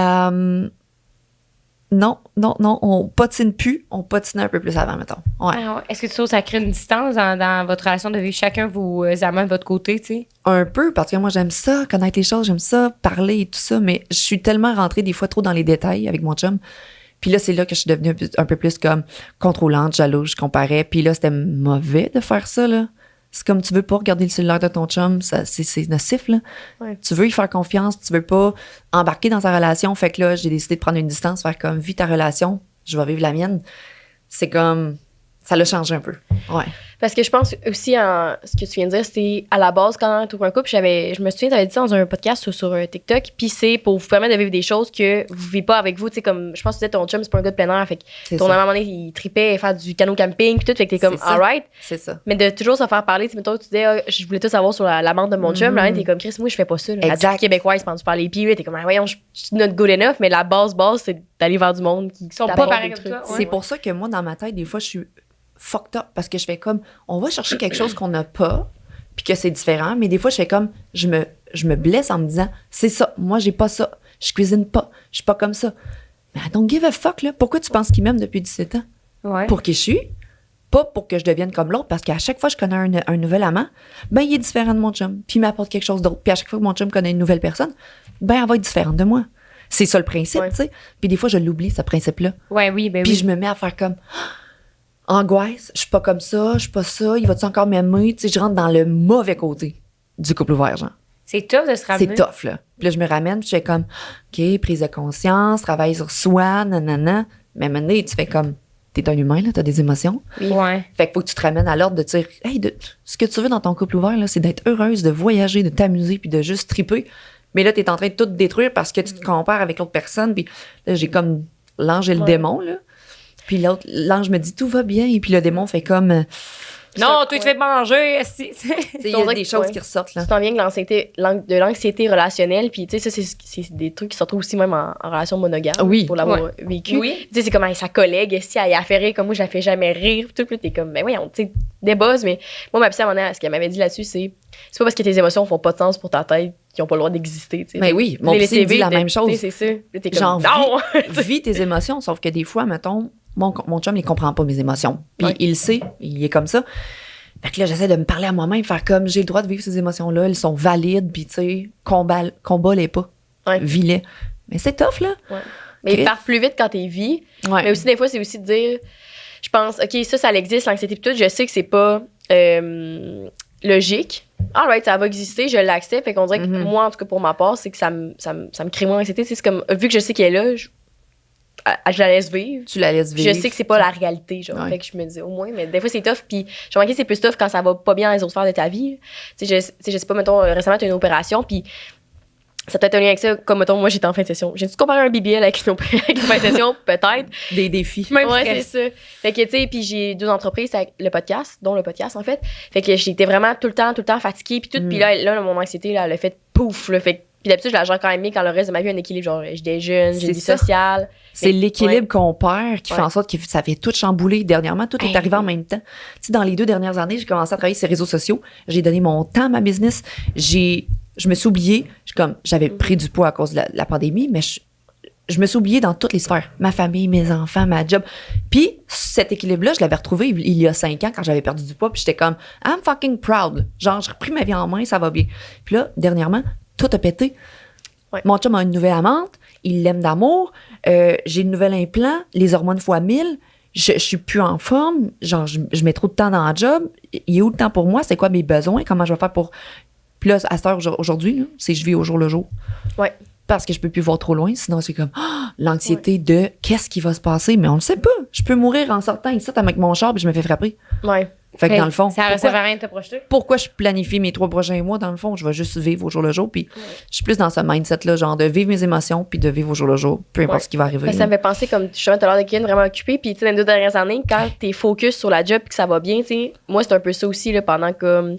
non, on potine plus, on patinait un peu plus avant, mettons. Ouais.
Ah ouais. Est-ce que tu trouves que ça crée une distance dans votre relation de vivre chacun vos amants de votre côté, tu sais?
Un peu, parce que moi, j'aime ça, connaître les choses, j'aime ça, parler et tout ça, mais je suis tellement rentrée des fois trop dans les détails avec mon chum Puis là, c'est là que je suis devenue un peu plus comme contrôlante, jalouse, je comparais. Puis là, c'était mauvais de faire ça, là. C'est comme tu veux pas regarder le cellulaire de ton chum, c'est nocif, là.
Ouais.
Tu veux y faire confiance, tu veux pas embarquer dans sa relation. Fait que là, j'ai décidé de prendre une distance, faire comme, vis ta relation, je vais vivre la mienne. C'est comme, ça l'a changé un peu. Ouais.
Parce que je pense aussi, ce que tu viens de dire, c'est à la base, quand tu ouvres un couple, je me souviens, tu avais dit ça dans un podcast ou sur TikTok, puis c'est pour vous permettre de vivre des choses que vous ne vivez pas avec vous. Tu sais, comme, je pense que tu disais, ton chum, c'est pas un gars de plein air, fait que ton amant, il tripait faire du canot camping, puis tout, fait que t'es comme, alright.
C'est ça.
Mais de toujours se faire parler, tu sais, mettons, tu disais, je voulais tout savoir sur l'amante de mon chum, là, t'es comme, Chris, moi, je fais pas ça. Là. La
Exact.
type québécoise, pendant que tu parles les pieds, t'es comme, voyons, je suis not good enough, mais la base, c'est d'aller vers du monde qui
sont pas
t'apporte
pareils
des
comme
trucs.
toi,
C'est pour ça que moi, dans ma tête, des fois, je suis fucked up parce que je fais comme, on va chercher quelque chose qu'on n'a pas, puis que c'est différent, mais des fois, je fais comme, je me blesse en me disant, c'est ça, moi, j'ai pas ça, je cuisine pas, je suis pas comme ça. Mais I don't give a fuck, là. Pourquoi tu penses qu'il m'aime depuis 17 ans?
Ouais.
Pour qui je suis, pas pour que je devienne comme l'autre, parce qu'à chaque fois que je connais un nouvel amant, ben, il est différent de mon chum, puis il m'apporte quelque chose d'autre. Puis à chaque fois que mon chum connaît une nouvelle personne, ben, elle va être différente de moi. C'est ça le principe, tu sais. Puis des fois, je l'oublie, ce principe-là.
Ouais, oui, ben
Puis
oui.
je me mets à faire comme angoisse, je suis pas comme ça, je suis pas ça, il va-tu encore m'aimer? Tu sais, je rentre dans le mauvais côté du couple ouvert, genre.
C'est tough de se ramener.
C'est tough, là. Puis là, je me ramène, puis je fais comme, OK, prise de conscience, travail sur soi, nanana. Mais à un moment donné, tu fais comme, t'es un humain, là, t'as des émotions.
Ouais.
Fait qu'il faut que tu te ramènes à l'ordre de dire, hey, ce que tu veux dans ton couple ouvert, là, c'est d'être heureuse, de voyager, de t'amuser, puis de juste triper. Mais là, t'es en train de tout détruire parce que tu te compares avec l'autre personne. Puis là, j'ai comme l'ange et le démon, là. Puis l'ange me dit, tout va bien. Et puis le démon fait comme,
Non, toi, tu te fais manger.
il y a des choses qui ressortent, là.
Tu t'en viens de l'anxiété relationnelle, puis tu sais, ça, c'est des trucs qui se retrouvent aussi même en relation monogame.
Oui.
Pour l'avoir vécu.
Oui.
Tu sais, c'est comme hey, sa collègue, si elle a fait rire comme moi, je la fais jamais rire. Tout, puis t'es comme, ben voyons, tu sais, des buzz, mais moi, ma psy, à un moment donné, ce qu'elle m'avait dit là-dessus, c'est pas parce que tes émotions font pas de sens pour ta tête qu'ils ont pas le droit d'exister, tu sais.
Mais oui, mon psy me dit la même chose.
C'est ça. Puis t'es comme,
Genre,
non!
vis tes émotions, sauf que des fois, mettons, mon chum, il comprend pas mes émotions. Puis il le sait, il est comme ça. Fait que là, j'essaie de me parler à moi-même, faire comme, j'ai le droit de vivre ces émotions-là, elles sont valides, puis tu sais, combat-les pas.
Ouais.
Vis-les. Mais c'est tough, là.
Ouais. Mais ils partent plus vite quand t'es vie.
Ouais.
Mais aussi, des fois, c'est aussi de dire, je pense, OK, ça existe, l'anxiété pis tout, je sais que c'est pas logique. Alright, ça va exister, je l'accepte. Fait qu'on dirait que moi, en tout cas, pour ma part, c'est que ça me crée moins d'anxiété. C'est comme, vu que je sais qu'elle est là, je la laisse vivre.
Tu la laisses vivre.
Je sais que c'est pas la réalité, genre.
Ouais.
Fait que je me dis, au moins, mais des fois, c'est tough. Puis, j'ai remarqué que c'est plus tough quand ça va pas bien dans les autres sphères de ta vie. Tu sais, je sais pas, mettons, récemment, tu as une opération, puis ça peut être un lien avec ça, comme, mettons, moi, j'étais en fin de session. J'ai dû comparer un BBL avec une fin de session, peut-être.
Des défis.
Même
Ouais,
stress.
c'est ça. Fait que, tu sais, puis j'ai 2 entreprises avec le podcast, dont le podcast, en fait. Fait que j'étais vraiment tout le temps fatiguée, puis tout. Puis là, mon anxiété, là, elle a fait pouf, là. Fait que, puis d'habitude, je la gère quand même bien quand le reste de ma vie a un équilibre. Genre, je déjeune, j'ai
C'est
une vie
ça.
sociale.
C'est
Mais-
l'équilibre qu'on perd qui fait
Ouais.
en sorte que ça fait tout chambouler. Dernièrement, tout est arrivé en même temps. Tu sais, dans les 2 dernières années, j'ai commencé à travailler sur les réseaux sociaux. J'ai donné mon temps à ma business. Je me suis oubliée. J'avais pris du poids à cause de la pandémie, mais je me suis oubliée dans toutes les sphères. Ma famille, mes enfants, ma job. Puis, cet équilibre-là, je l'avais retrouvé il y a 5 ans quand j'avais perdu du poids. Puis j'étais comme, I'm fucking proud. Genre, j'ai repris ma vie en main, ça va bien. Puis là, dernièrement, tout a pété.
Ouais.
Mon chum a une nouvelle amante, il l'aime d'amour, j'ai une nouvelle implant, les hormones fois 1000, je suis plus en forme, genre je mets trop de temps dans le job, il est où le temps pour moi, c'est quoi mes besoins, comment je vais faire pour... Puis là, à cette heure aujourd'hui, là, c'est je vis au jour le jour.
Ouais.
Parce que je peux plus voir trop loin, sinon c'est comme l'anxiété de qu'est-ce qui va se passer, mais on le sait pas. Je peux mourir en sortant ici avec mon char puis je me fais frapper.
Ouais.
Fait que dans le fond,
Ça ne sert à rien de te projeter.
pourquoi je planifie mes 3 prochains mois, dans le fond, je vais juste vivre au jour le jour. Puis je suis plus dans ce mindset-là, genre de vivre mes émotions puis de vivre au jour le jour, peu importe
Ouais.
ce qui va arriver.
Ça me fait penser comme justement, t'as l'air de quelqu'un de vraiment occupé. Puis, tu sais, dans les 2 dernières années, quand t'es focus sur la job et que ça va bien, tu sais, moi, c'est un peu ça aussi, là, pendant comme.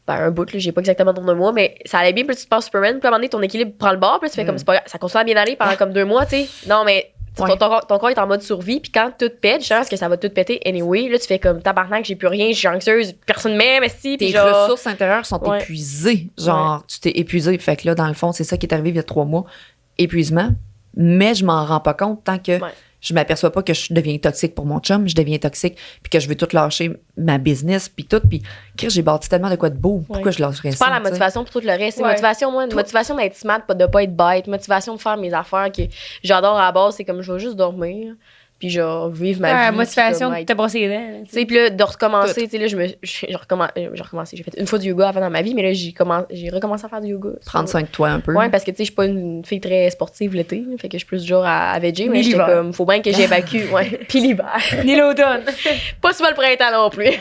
Ben, un bout, là, j'ai pas exactement le nombre de mois, mais ça allait bien, puis tu te passes Superman, puis à un moment donné, ton équilibre prend le bord, puis tu fais comme, c'est pas grave, ça continue à bien aller pendant comme 2 mois, tu sais. Non, mais
Ouais.
ton corps est en mode survie, puis quand tout pète, je pense que ça va tout péter anyway, là, tu fais comme, tabarnak, j'ai plus rien, je suis anxieuse, personne m'aime, esti, puis
Tes
genre.
ressources intérieures sont
Ouais.
épuisées. Genre, tu t'es épuisé. Fait que là, dans le fond, c'est ça qui est arrivé il y a 3 mois. Épuisement. Mais je m'en rends pas compte tant que
Ouais.
je m'aperçois pas que je deviens toxique pour mon chum, je deviens toxique, puis que je veux tout lâcher ma business, puis tout. Puis, j'ai bâti tellement de quoi de beau. Pourquoi je lâcherais
Tu
ça?
parles la
tu sais?
motivation pour tout le reste.
Ouais.
Motivation, moi, motivation d'être smart, de pas être bête. Motivation de faire mes affaires que j'adore à la base, c'est comme je vais juste dormir. Puis genre, vivre ma vie.
Motivation
puis
de te brosser les dents.
tu sais, puis là, de recommencer, tu sais, là, j'ai recommencé. J'ai fait une fois du yoga avant dans ma vie, mais là, j'ai recommencé à faire du yoga.
Prendre soin de toi un peu.
Ouais, parce que, tu sais, je suis pas une fille très sportive l'été, là, fait que je suis plus du genre à veger, mais
Ni
j'étais
l'hiver.
comme, faut bien que j'évacue, ouais. Puis l'hiver.
Ni l'automne.
Pas souvent le printemps non plus.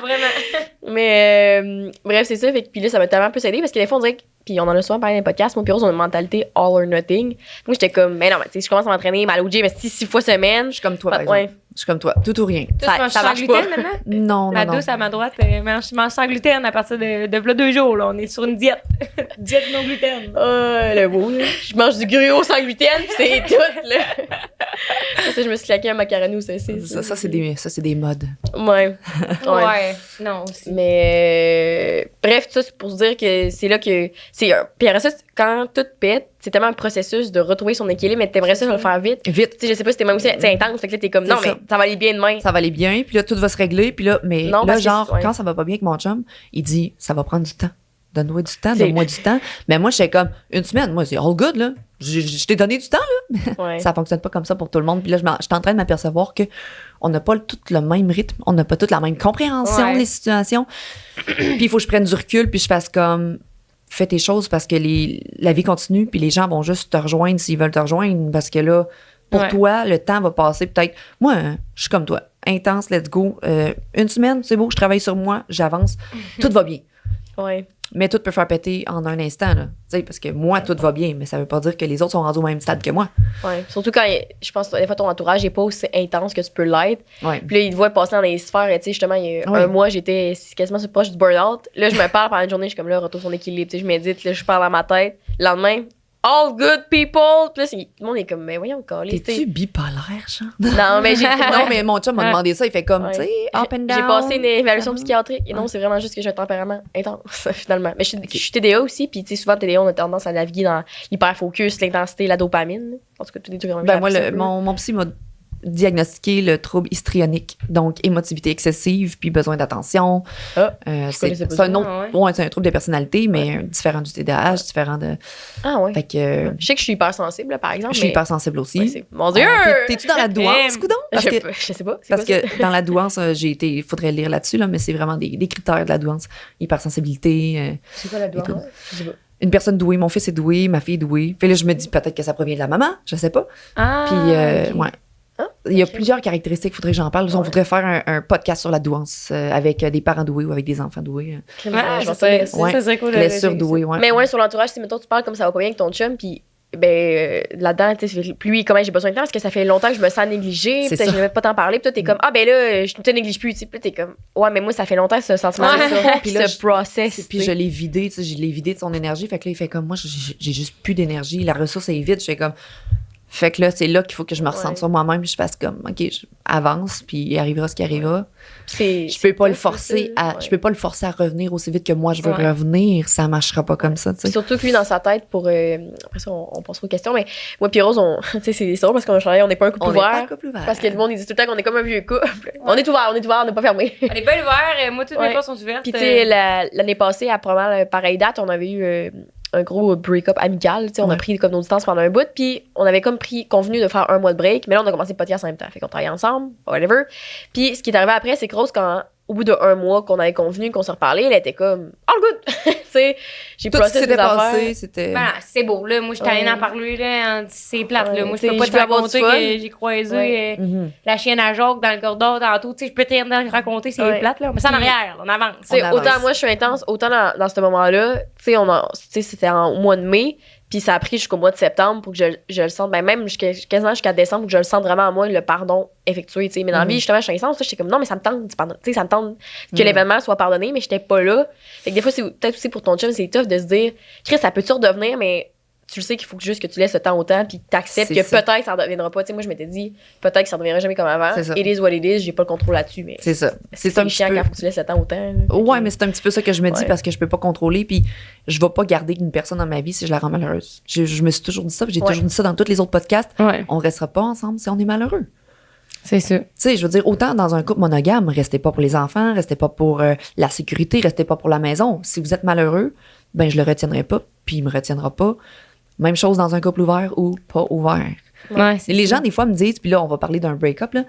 Vraiment.
Mais bref, c'est ça. Fait que, puis là, ça m'a tellement plus aidé parce que des fois, on dirait que. Puis on en a souvent parlé dans les podcasts. Moi, puis Rose, on a une mentalité all or nothing. Moi, j'étais comme, mais non, mais tu sais, je commence à m'entraîner mal au gym, mais 6 fois semaine.
Je suis comme toi,
Pas-
par exemple.
ouais.
Je suis comme toi. Tout ou rien.
Toi, tu manges
ça
sans
marche
gluten
pas.
maintenant?
Non,
Ma
non, non.
douce à ma droite mange sans gluten à partir de là 2 jours. Là. On est sur une diète. Diète non gluten.
Le beau, là. Je mange du gruau sans gluten, puis c'est tout, là. Ça, je me suis claqué un macaroni au saucisse.
Ça, c'est des modes.
Ouais.
Ouais. Non, aussi.
Mais bref, tout ça, c'est pour se dire que c'est là que. Puis après ça, quand tout pète, c'est tellement un processus de retrouver son équilibre, mais t'aimerais ça le faire vite.
Vite.
Tu sais, je sais pas si t'es même aussi c'est intense, fait que là, t'es comme, non,
C'est
mais
ça.
ça va aller bien demain.
Ça va aller bien, puis là, tout va se régler, puis là, mais
Non,
là,
parce que
genre,
ouais.
quand ça va pas bien avec mon chum, il dit, ça va prendre du temps. Donne-moi du temps,
C'est-
donne-moi du temps. Mais moi, j'étais comme, une semaine, moi, c'est all good, là. Je t'ai donné du temps, là.
Ouais.
Ça fonctionne pas comme ça pour tout le monde. Puis là, je suis en train de m'apercevoir que on n'a pas tout le même rythme, on n'a pas toute la même compréhension
Ouais.
des situations. Puis il faut que je prenne du recul, puis je fasse comme, fais tes choses parce que la vie continue, puis les gens vont juste te rejoindre s'ils veulent te rejoindre, parce que là, pour
Ouais.
toi, le temps va passer peut-être. Moi, je suis comme toi, intense, let's go. Une semaine, c'est beau, je travaille sur moi, j'avance, tout va bien.
Ouais.
Mais tout peut faire péter en un instant, là. Tu sais, parce que moi, tout va bien, mais ça veut pas dire que les autres sont rendus au même stade que moi.
Ouais. Surtout quand je pense que des fois ton entourage n'est pas aussi intense que tu peux l'être.
Ouais.
Puis là, ils te voient passer dans les sphères. Tu sais, justement, il y a
Oui.
un mois, j'étais quasiment sur proche du burn-out. Là, je me parle pendant une journée, je suis comme là, retour son équilibre. Tu sais, je médite, là, je parle à ma tête. Le lendemain, all good people. Puis là, tout le monde est comme, mais voyons, calé.
T'es-tu bipolaire, genre?
Non, mais j'ai.
Non, mais mon chum m'a
Ouais.
demandé ça, il fait comme,
Ouais.
tu sais, up and down.
J'ai passé une évaluation
Ah.
psychiatrique. Et non, c'est vraiment juste que j'ai un tempérament intense, finalement. Mais je suis TDA aussi. Puis, tu sais, souvent, TDA, on a tendance à naviguer dans l'hyperfocus, l'intensité, la dopamine. En tout cas, tous les trucs.
Ben moi, mon psy m'a diagnostiqué le trouble histrionique, donc émotivité excessive, puis besoin d'attention.
Ah,
C'est
connaissais pas
c'est
ça.
un autre,
Ah
ouais, c'est un trouble de personnalité, mais différent du TDAH, différent de.
Ah, ouais.
Fait que
Je sais que je suis hypersensible, là, par exemple.
je suis
mais-
hypersensible aussi.
Ouais, mon Dieu!
T'es-tu dans la douance, coudon? Parce que
Je sais pas. c'est
Parce
quoi ça?
que dans la douance, il faudrait lire là-dessus, là, mais c'est vraiment des critères de la douance. Hypersensibilité.
C'est quoi la douance?
tout.
Je sais pas.
Une personne douée, mon fils est doué, ma fille est douée. Puis là, je me dis peut-être que ça provient de la maman, je sais pas.
Ah,
Puis,
ok.
ouais. Il y a
ok.
plusieurs caractéristiques, il faudrait que j'en parle. On
Ouais.
voudrait faire un podcast sur la douance avec des parents doués ou avec des enfants doués.
Ah,
je
ça
sais.
serait-
Ouais.
ça serait cool de
Les
le
surdoués, ouais.
Mais ouais, sur l'entourage, si mettons, tu parles comme ça va pas bien avec ton chum, puis là-dedans, tu sais, puis lui, comment j'ai besoin de temps parce que ça fait longtemps que je me sens négligée,
C'est
peut-être
ça.
je n'avais pas t'en parler, puis toi, t'es comme, ah ben là, je te néglige plus, tu sais, puis là, t'es comme, ouais, mais moi, ça fait longtemps que ce sentiment,
Ouais.
ça,
Puis
puis
là,
ce process.
Puis je l'ai vidé, tu sais, je l'ai vidé de son énergie. Fait que là, il fait comme moi, j'ai juste plus d'énergie. La ressource est vide. Je fais comme. Fait que là, c'est là qu'il faut que je me ressente
Ouais.
sur moi-même. Puis je fasse comme, OK, je avance, puis il arrivera ce qui arrivera.
c'est.
Je peux pas le forcer je peux pas le forcer à revenir aussi vite que moi je veux
Ouais.
revenir. Ça marchera pas comme ça, tu sais.
Surtout que lui, dans sa tête, pour. Après ça, on passera aux questions, mais moi, puis Rose, tu sais, c'est drôle parce qu'on on n'est pas un couple
On est pas
ouvert.
un couple ouvert.
Parce que le monde, il dit tout le temps qu'on est comme un vieux couple. On est ouvert, on n'est pas fermé.
Elle est bien ouverte. Moi, toutes mes
Ouais.
portes sont ouvertes.
Puis, tu sais, l'année passée, à probablement pareille date, on avait eu un gros break-up amical. Tu sais, on a
Ouais.
pris comme nos distances pendant un bout. Puis, on avait comme convenu de faire un mois de break. Mais là, on a commencé le podcast en même temps. Fait qu'on travaillait ensemble, whatever. Puis, ce qui est arrivé après, c'est que Rose, au bout de 1 mois qu'on avait convenu, qu'on s'est reparlé, elle était comme all good. Tu sais, j'ai
tout ce qui
processé
s'était
des affaires.
passé, c'était.
Voilà, c'est beau, là. Moi, je suis allée
Ouais.
en parler, là. C'est plate,
Ouais,
là. Moi, je
t'sais,
peux pas
je
te
veux avoir
raconter
du fun.
que j'ai croisé
Ouais.
Mhm.
la chienne à Jacques dans le corridor tantôt. Tu sais, je peux te raconter, c'est
Ouais.
plate, là. Mais c'est en
Puis-
arrière, on avance.
Tu sais,
On avance.
autant moi je suis intense, autant dans ce moment-là, tu sais, c'était au mois de mai, puis ça a pris jusqu'au mois de septembre pour que je le sente, ben même quasiment jusqu'à décembre pour que je le sente vraiment à moi, le pardon effectué, tu sais. Mais dans la vie, justement, je suis intense, j'étais comme non, mais ça me tente, tu sais, ça me tente que l'événement soit pardonné, mais j'étais pas là. Fait que des fois, c'est peut-être aussi pour ton chum, c'est tough de se dire, Chris, ça peut-tu redevenir, mais tu le sais qu'il faut juste que tu laisses le temps au temps puis que t'acceptes
C'est
que
ça.
peut-être ça ne reviendra pas. Tu sais, moi, je m'étais dit, peut-être que ça ne reviendra jamais comme avant.
C'est ça.
It is what it is, j'ai pas le contrôle là-dessus, mais
C'est ça. C'est un petit
chiant
peu...
quand faut que tu laisses le temps au temps. là.
Ouais, mais c'est un petit peu ça que je me dis
Ouais.
parce que je peux pas contrôler puis je vais pas garder une personne dans ma vie si je la rends malheureuse. Je me suis toujours dit ça, puis j'ai
Ouais.
toujours dit ça dans tous les autres podcasts.
Ouais,
On restera pas ensemble si on est malheureux.
c'est ça.
Tu sais, je veux dire, autant dans un couple monogame, restez pas pour les enfants, restez pas pour la sécurité, restez pas pour la maison. Si vous êtes malheureux, ben je le retiendrai pas, puis il me retiendra pas. Même chose dans un couple ouvert ou pas ouvert.
Ouais, c'est
Et les
ça.
gens, des fois, me disent, puis là, on va parler d'un break-up, là.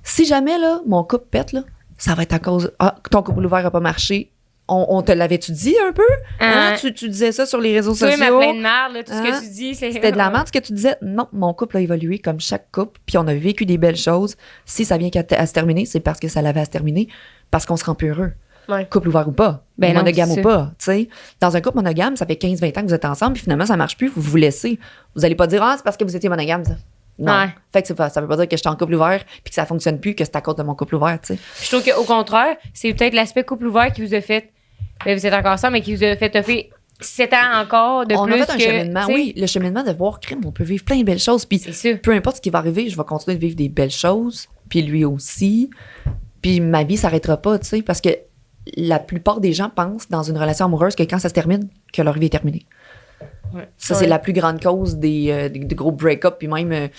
Si jamais, là, mon couple pète, là, ça va être à cause... Ah, ton couple ouvert a pas marché. On te l'avait-tu dit un peu? Hein? Tu disais ça sur les réseaux
Toi,
sociaux?
ma pleine de merde, là, tout ce
Hein?
que tu dis, c'est...
C'était de la merde ce que tu disais? Non, mon couple a évolué comme chaque couple, puis on a vécu des belles choses. Si ça vient à se terminer, c'est parce que ça l'avait à se terminer, parce qu'on se rend plus heureux.
Ouais.
Couple ouvert ou pas,
Ben non,
monogame
c'est
ou
ça.
pas, tu sais. Dans un couple monogame, ça fait 15-20 ans que vous êtes ensemble, puis finalement, ça marche plus, vous vous laissez. Vous allez pas dire, ah, c'est parce que vous étiez monogame, ça. Non.
Ouais.
Fait que ça veut pas dire que j'étais en couple ouvert, puis que ça fonctionne plus, que c'est à cause de mon couple ouvert, tu sais.
Je trouve qu'au contraire, c'est peut-être l'aspect couple ouvert qui vous a fait... Ben, vous êtes encore ensemble, mais qui vous a fait toffer 7 ans encore de
On
plus
a fait un
que...
cheminement,
tu sais,
oui, le cheminement de voir, crime, on peut vivre plein de belles choses, puis
C'est ça.
peu importe ce qui va arriver, je vais continuer de vivre des belles choses, puis lui aussi, puis ma vie s'arrêtera pas, tu sais, parce que la plupart des gens pensent dans une relation amoureuse que quand ça se termine, que leur vie est terminée.
Ouais.
Ça,
Ouais.
c'est la plus grande cause des gros break-up, puis même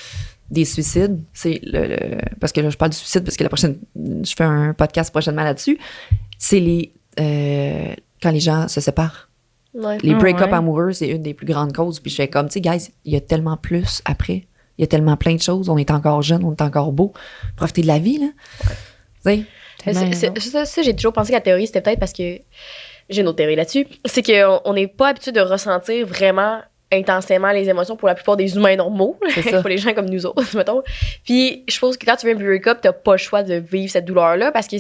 des suicides. C'est parce que là, je parle du suicide parce que je fais un podcast prochainement là-dessus. C'est quand les gens se séparent.
Ouais.
Les
Ah,
break-up
ouais.
amoureux, c'est une des plus grandes causes. Puis je fais comme, tu sais, guys, il y a tellement plus après. Il y a tellement plein de choses. On est encore jeune, on est encore beau. Profitez de la vie, là. Tu sais.
Mais
Tellement
ça, j'ai toujours pensé que la théorie, c'était peut-être parce que j'ai une autre théorie là-dessus. C'est qu'on n'est pas habitué de ressentir vraiment intensément les émotions pour la plupart des humains normaux.
C'est ça.
Pour les gens comme nous autres, mettons. Puis je pense que quand tu vis un break-up, t'as pas le choix de vivre cette douleur-là parce que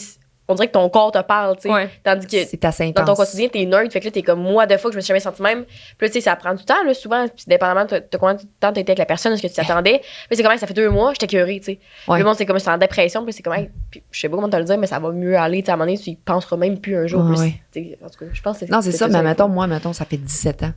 on dirait que ton corps te parle, tu sais.
Ouais.
Tandis que
C'est assez
dans
intense.
ton quotidien, t'es nerd, fait que là, t'es comme moi, de fois que je me suis jamais senti même. Puis là, tu sais, ça prend du temps, là, souvent, puis dépendamment de combien de temps t'as été avec la personne, est-ce que tu t'attendais. Mais c'est comme, ça fait 2 mois, j'étais curée, tu sais.
Ouais.
Le monde, c'est comme, c'est en dépression, puis c'est comme, hey, puis je sais pas comment te le dire, mais ça va mieux aller, tu sais, à un moment donné, tu y penseras même plus un jour.
Ouais,
Puis
ouais.
tu sais, en tout cas, je pense que
Non, c'est ça, mais mettons, ça fait 17 ans.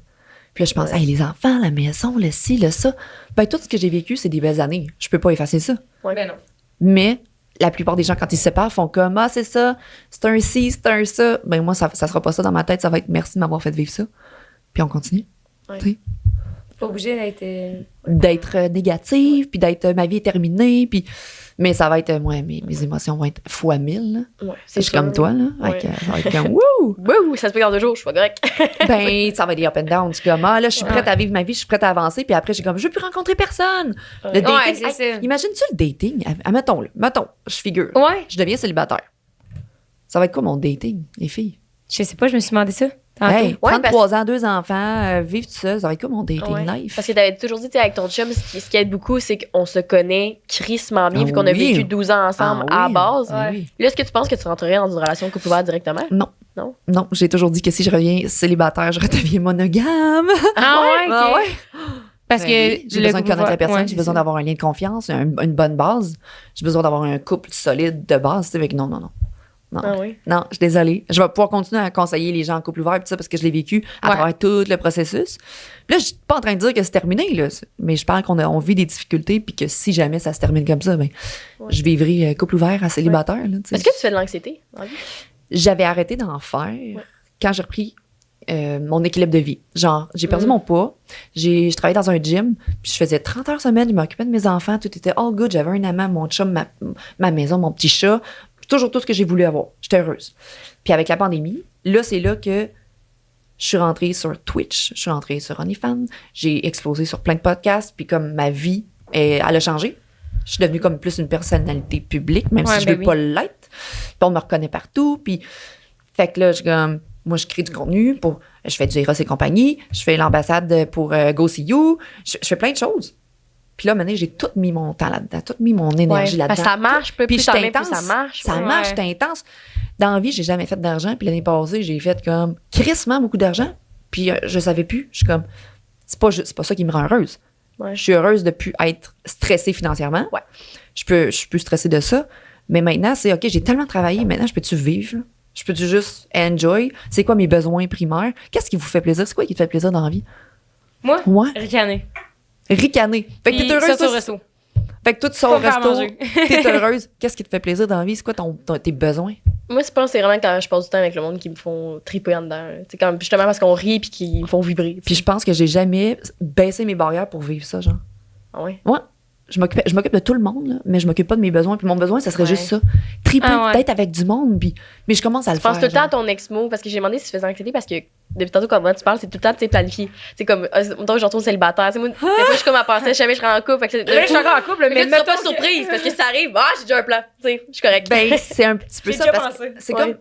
Puis là, je pense,
Ouais.
hey, les enfants, la maison, le ci, le ça. Ben, tout ce que j'ai vécu, c'est des belles années. Je peux pas effacer ça.
Ouais.
Ben non.
Mais la plupart des gens, quand ils se séparent, font comme, ah, c'est ça, c'est un ci, c'est un ça. Ben, moi, ça sera pas ça dans ma tête, ça va être merci de m'avoir fait vivre ça. Puis on continue.
Ouais.
Tu sais.
Pas obligé d'être...
D'être négative, puis d'être ma vie est terminée, puis. Mais ça va être, moi, mes émotions vont être fois 1000, là.
Ouais,
Je suis comme toi, là.
Ouais.
Fait que ça va être comme, wouh!
Wouh, ça se peut en 2 jours, je suis pas correct.
Ben, ça va être des up and down. Je suis comme, ah, là, je suis prête
Ouais.
à vivre ma vie, je suis prête à avancer, puis après, j'ai comme, je veux plus rencontrer personne. Le
Ouais.
dating,
Ouais, c'est ça.
imagine-tu le dating? Mettons, je figure.
Ouais.
Je deviens célibataire. Ça va être quoi mon dating, les filles?
Je sais pas, je me suis demandé ça. tantôt.
Hey,
Ouais,
33 ans, 2 enfants, vivre tout seul, ça va être quoi mon dating
Ouais.
life?
Parce que t'avais toujours dit, tu sais, avec ton chum, ce qui aide beaucoup, c'est qu'on se connaît crissement bien,
Ah
vu qu'on a
oui.
vécu 12 ans ensemble
Ah
à
oui.
la base.
Ah oui.
Là, est-ce que tu penses que tu rentrerais dans une relation couple ouvert directement?
Non.
Non?
Non, j'ai toujours dit que si je reviens célibataire, je redeviens monogame.
Ah ouais, ok.
Ah ouais.
Parce
Ben
que
oui, j'ai
le
besoin de
couple
connaître la personne,
ouais,
j'ai besoin
c'est
d'avoir un lien de confiance, une bonne base. J'ai besoin d'avoir un couple solide de base. Tu sais, avec non.
Ah oui.
Non, je suis désolée. Je vais pouvoir continuer à conseiller les gens en couple ouvert pis ça parce que je l'ai vécu à
Ouais.
travers tout le processus. Puis là, je suis pas en train de dire que c'est terminé, là. Mais je parle on vit des difficultés puis que si jamais ça se termine comme ça, ben, je vivrai couple ouvert à célibataire, là, tu sais.
Est-ce que tu fais de l'anxiété dans la vie?
J'avais arrêté d'en faire quand j'ai repris mon équilibre de vie. Genre, j'ai perdu mon poids, je travaillais dans un gym, puis je faisais 30 heures semaine, je m'occupais de mes enfants, tout était all good, j'avais un amant, mon chum, ma maison, mon petit chat, toujours tout ce que j'ai voulu avoir. J'étais heureuse. Puis avec la pandémie, là, c'est là que je suis rentrée sur Twitch, je suis rentrée sur OnlyFans, j'ai explosé sur plein de podcasts, puis comme ma vie, elle a changé. Je suis devenue comme plus une personnalité publique, même
Ouais,
si je
ben
veux
oui.
pas l'être. Puis on me reconnaît partout, puis fait que là, moi, je crée du contenu je fais du Eros et compagnie, je fais l'ambassade pour Go See You, je fais plein de choses. Puis là, maintenant, j'ai tout mis mon temps là-dedans, tout mis mon énergie là-dedans.
Parce que ça marche,
Puis
plus
je
t'en
suis
mets, plus
intense.
ça marche.
Ça
ouais.
marche, j'étais intense. Dans la vie, j'ai jamais fait d'argent. Puis l'année passée, j'ai fait comme crissement beaucoup d'argent. Puis je savais plus. Je suis comme, c'est pas ça qui me rend heureuse.
Ouais.
Je suis heureuse de plus être stressée financièrement.
Ouais.
Je suis plus stressée de ça. Mais maintenant, c'est OK, j'ai tellement travaillé. Maintenant, je peux-tu vivre? Là? Je peux-tu juste enjoy? C'est quoi mes besoins primaires? Qu'est-ce qui vous fait plaisir? C'est quoi qui te fait plaisir dans la vie?
Moi,
Ouais.
ricaner.
Ricaner. Fait que
Puis
t'es heureuse.
sortir au
toi,
resto.
Fait que toi, tu sors au
Pas me faire
resto.
manger.
T'es heureuse. Qu'est-ce qui te fait plaisir dans la vie? C'est quoi tes besoins?
Moi, je pense que c'est vraiment quand je passe du temps avec le monde qui me font triper en dedans. C'est comme justement parce qu'on rit puis qu'ils me font vibrer.
Puis je pense que j'ai jamais baissé mes barrières pour vivre ça, genre.
Ah ouais?
Ouais. Je m'occupe de tout le monde, là, mais je m'occupe pas de mes besoins. Puis mon besoin, ça serait
Ouais.
juste ça. Triper,
Ah ouais.
peut-être avec du monde. Puis... Mais je commence à le
Je pense
faire.
tout le temps à
genre.
ton ex-mot parce que j'ai demandé si tu faisais anxiété parce que depuis tantôt, quand tu parles, c'est tout le temps, tu sais, planifié. C'est comme, mettons, je retourne célibataire. Tu sais, moi, des fois, je suis comme à penser, jamais je serais en couple. Fait que
Là, je suis encore en couple,
mais
mais
tu seras
mettons
pas
que-
surprise parce que si ça arrive, j'ai déjà un plan. Tu sais, je suis correcte.
Ben, c'est un petit peu
J'ai
ça.
déjà
Parce que
pensé.
c'est
Ouais.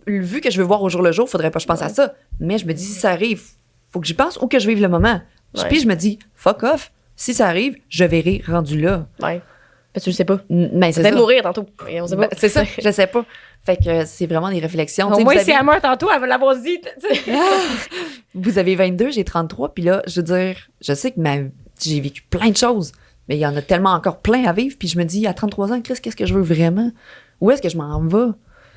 comme. Vu que je veux voir au jour le jour, faudrait pas que je pense à ça. Mais je me dis, si ça arrive, faut que j'y pense ou que je vive le moment.
Ouais.
Puis je me dis, fuck off. Si ça arrive, je verrai rendu là.
Ouais. Parce que tu le sais pas.
Mais c'est
Peut-être
ça.
mourir tantôt. Et on sait pas.
Ben, c'est ça, je sais pas. Fait que c'est vraiment des réflexions. Tu
Au
sais,
moins,
vous,
si elle
avez,
meurt tantôt, elle va l'avoir dit. tu sais.
vous avez 22, j'ai 33, puis là, je veux dire, je sais que j'ai vécu plein de choses, mais il y en a tellement encore plein à vivre, puis je me dis, à 33 ans, Chris, qu'est-ce que je veux vraiment? Où est-ce que je m'en vais?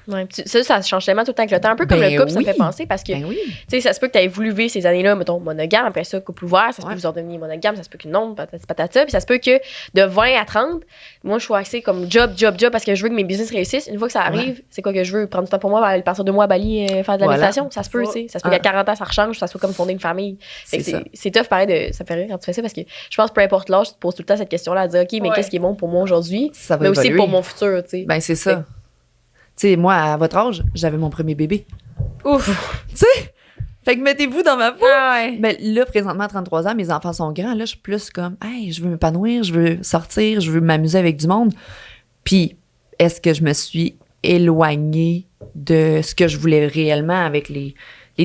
Ouais, puis ça change tellement tout le temps avec le temps. Un peu comme
Ben
le couple, ça
oui.
me fait penser parce que,
Ben oui.
tu sais, ça se peut que tu aies voulu vivre ces années-là, mettons, monogame, après ça, couple ouvert, ça se peut
Ouais.
que vous en deveniez monogame, ça se peut que non, patata, puis ça se peut que de 20 à 30, moi, je suis axée comme job, parce que je veux que mes business réussissent. Une fois que ça arrive, c'est quoi que je veux? Prendre du temps pour moi, aller partir 2 mois à Bali, faire de la
Voilà.
méditation, ça se peut, tu sais. Ça se peut qu'à 40 ans, ça rechange, ça soit comme fonder une famille. Fait
C'est
que
ça.
c'est tough, pareil, ça me fait rire quand tu fais ça parce que je pense, peu importe l'âge, tu te poses tout le temps cette question-là à dire, OK, mais
Ouais.
qu'est-ce qui est bon pour moi aujourd'hui?
Ça va
Mais aussi
évoluer.
pour mon futur, tu sais.
Ben, c'est ça. Tu sais, moi, à votre âge, j'avais mon premier bébé.
Ouf.
Tu sais? Fait que mettez-vous dans ma peau.
Ah ouais.
Mais là, présentement, à 33 ans, mes enfants sont grands. Là, je suis plus comme, hey, je veux m'épanouir, je veux sortir, je veux m'amuser avec du monde. Puis, est-ce que je me suis éloignée de ce que je voulais réellement avec les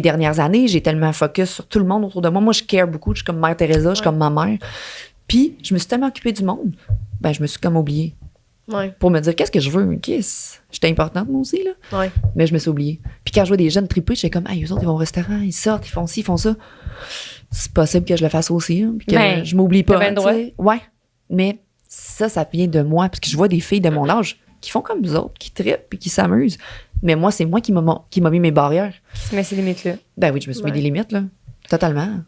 dernières années? J'ai tellement focus sur tout le monde autour de moi. Moi, je care beaucoup. Je suis comme Mère Teresa, je suis comme ma mère. Puis, je me suis tellement occupée du monde, ben, je me suis comme oubliée.
Ouais,
Pour me dire, qu'est-ce que je veux? J'étais importante, moi aussi, là.
ouais.
Mais je me suis oubliée. Puis quand je vois des jeunes triper, j'étais comme, eux autres, ils vont au restaurant, ils sortent, ils font ci, ils font ça. C'est possible que je le fasse aussi, hein, puis que
Ben,
je m'oublie pas.
t'as bien le droit.
tu sais. Ouais. Mais ça vient de moi, parce que je vois des filles de mon âge qui font comme nous autres, qui trippent puis qui s'amusent. Mais moi, c'est moi qui m'a mis mes barrières.
Tu mets ces limites-là.
Ben oui, je me suis mis
Ouais.
des limites, là. Totalement.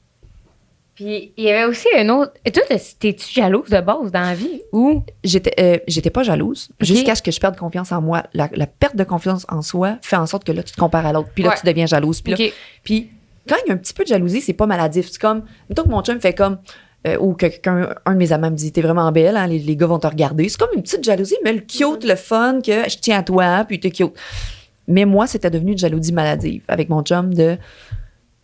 Puis, il y avait aussi un autre. Et toi, t'es-tu jalouse de base dans la vie? Ou.
J'étais pas jalouse
Ok.
jusqu'à ce que je perde confiance en moi. La perte de confiance en soi fait en sorte que là, tu te compares à l'autre. Puis là,
Ouais.
tu deviens jalouse. Puis là,
OK.
puis quand il y a un petit peu de jalousie, c'est pas maladif. C'est comme, mettons que mon chum fait comme, ou que un de mes amants me dit, t'es vraiment belle, hein, les gars vont te regarder. C'est comme une petite jalousie, mais le cute, le fun, que je tiens à toi, puis t'es cute. Mais moi, c'était devenu une jalousie maladive avec mon chum de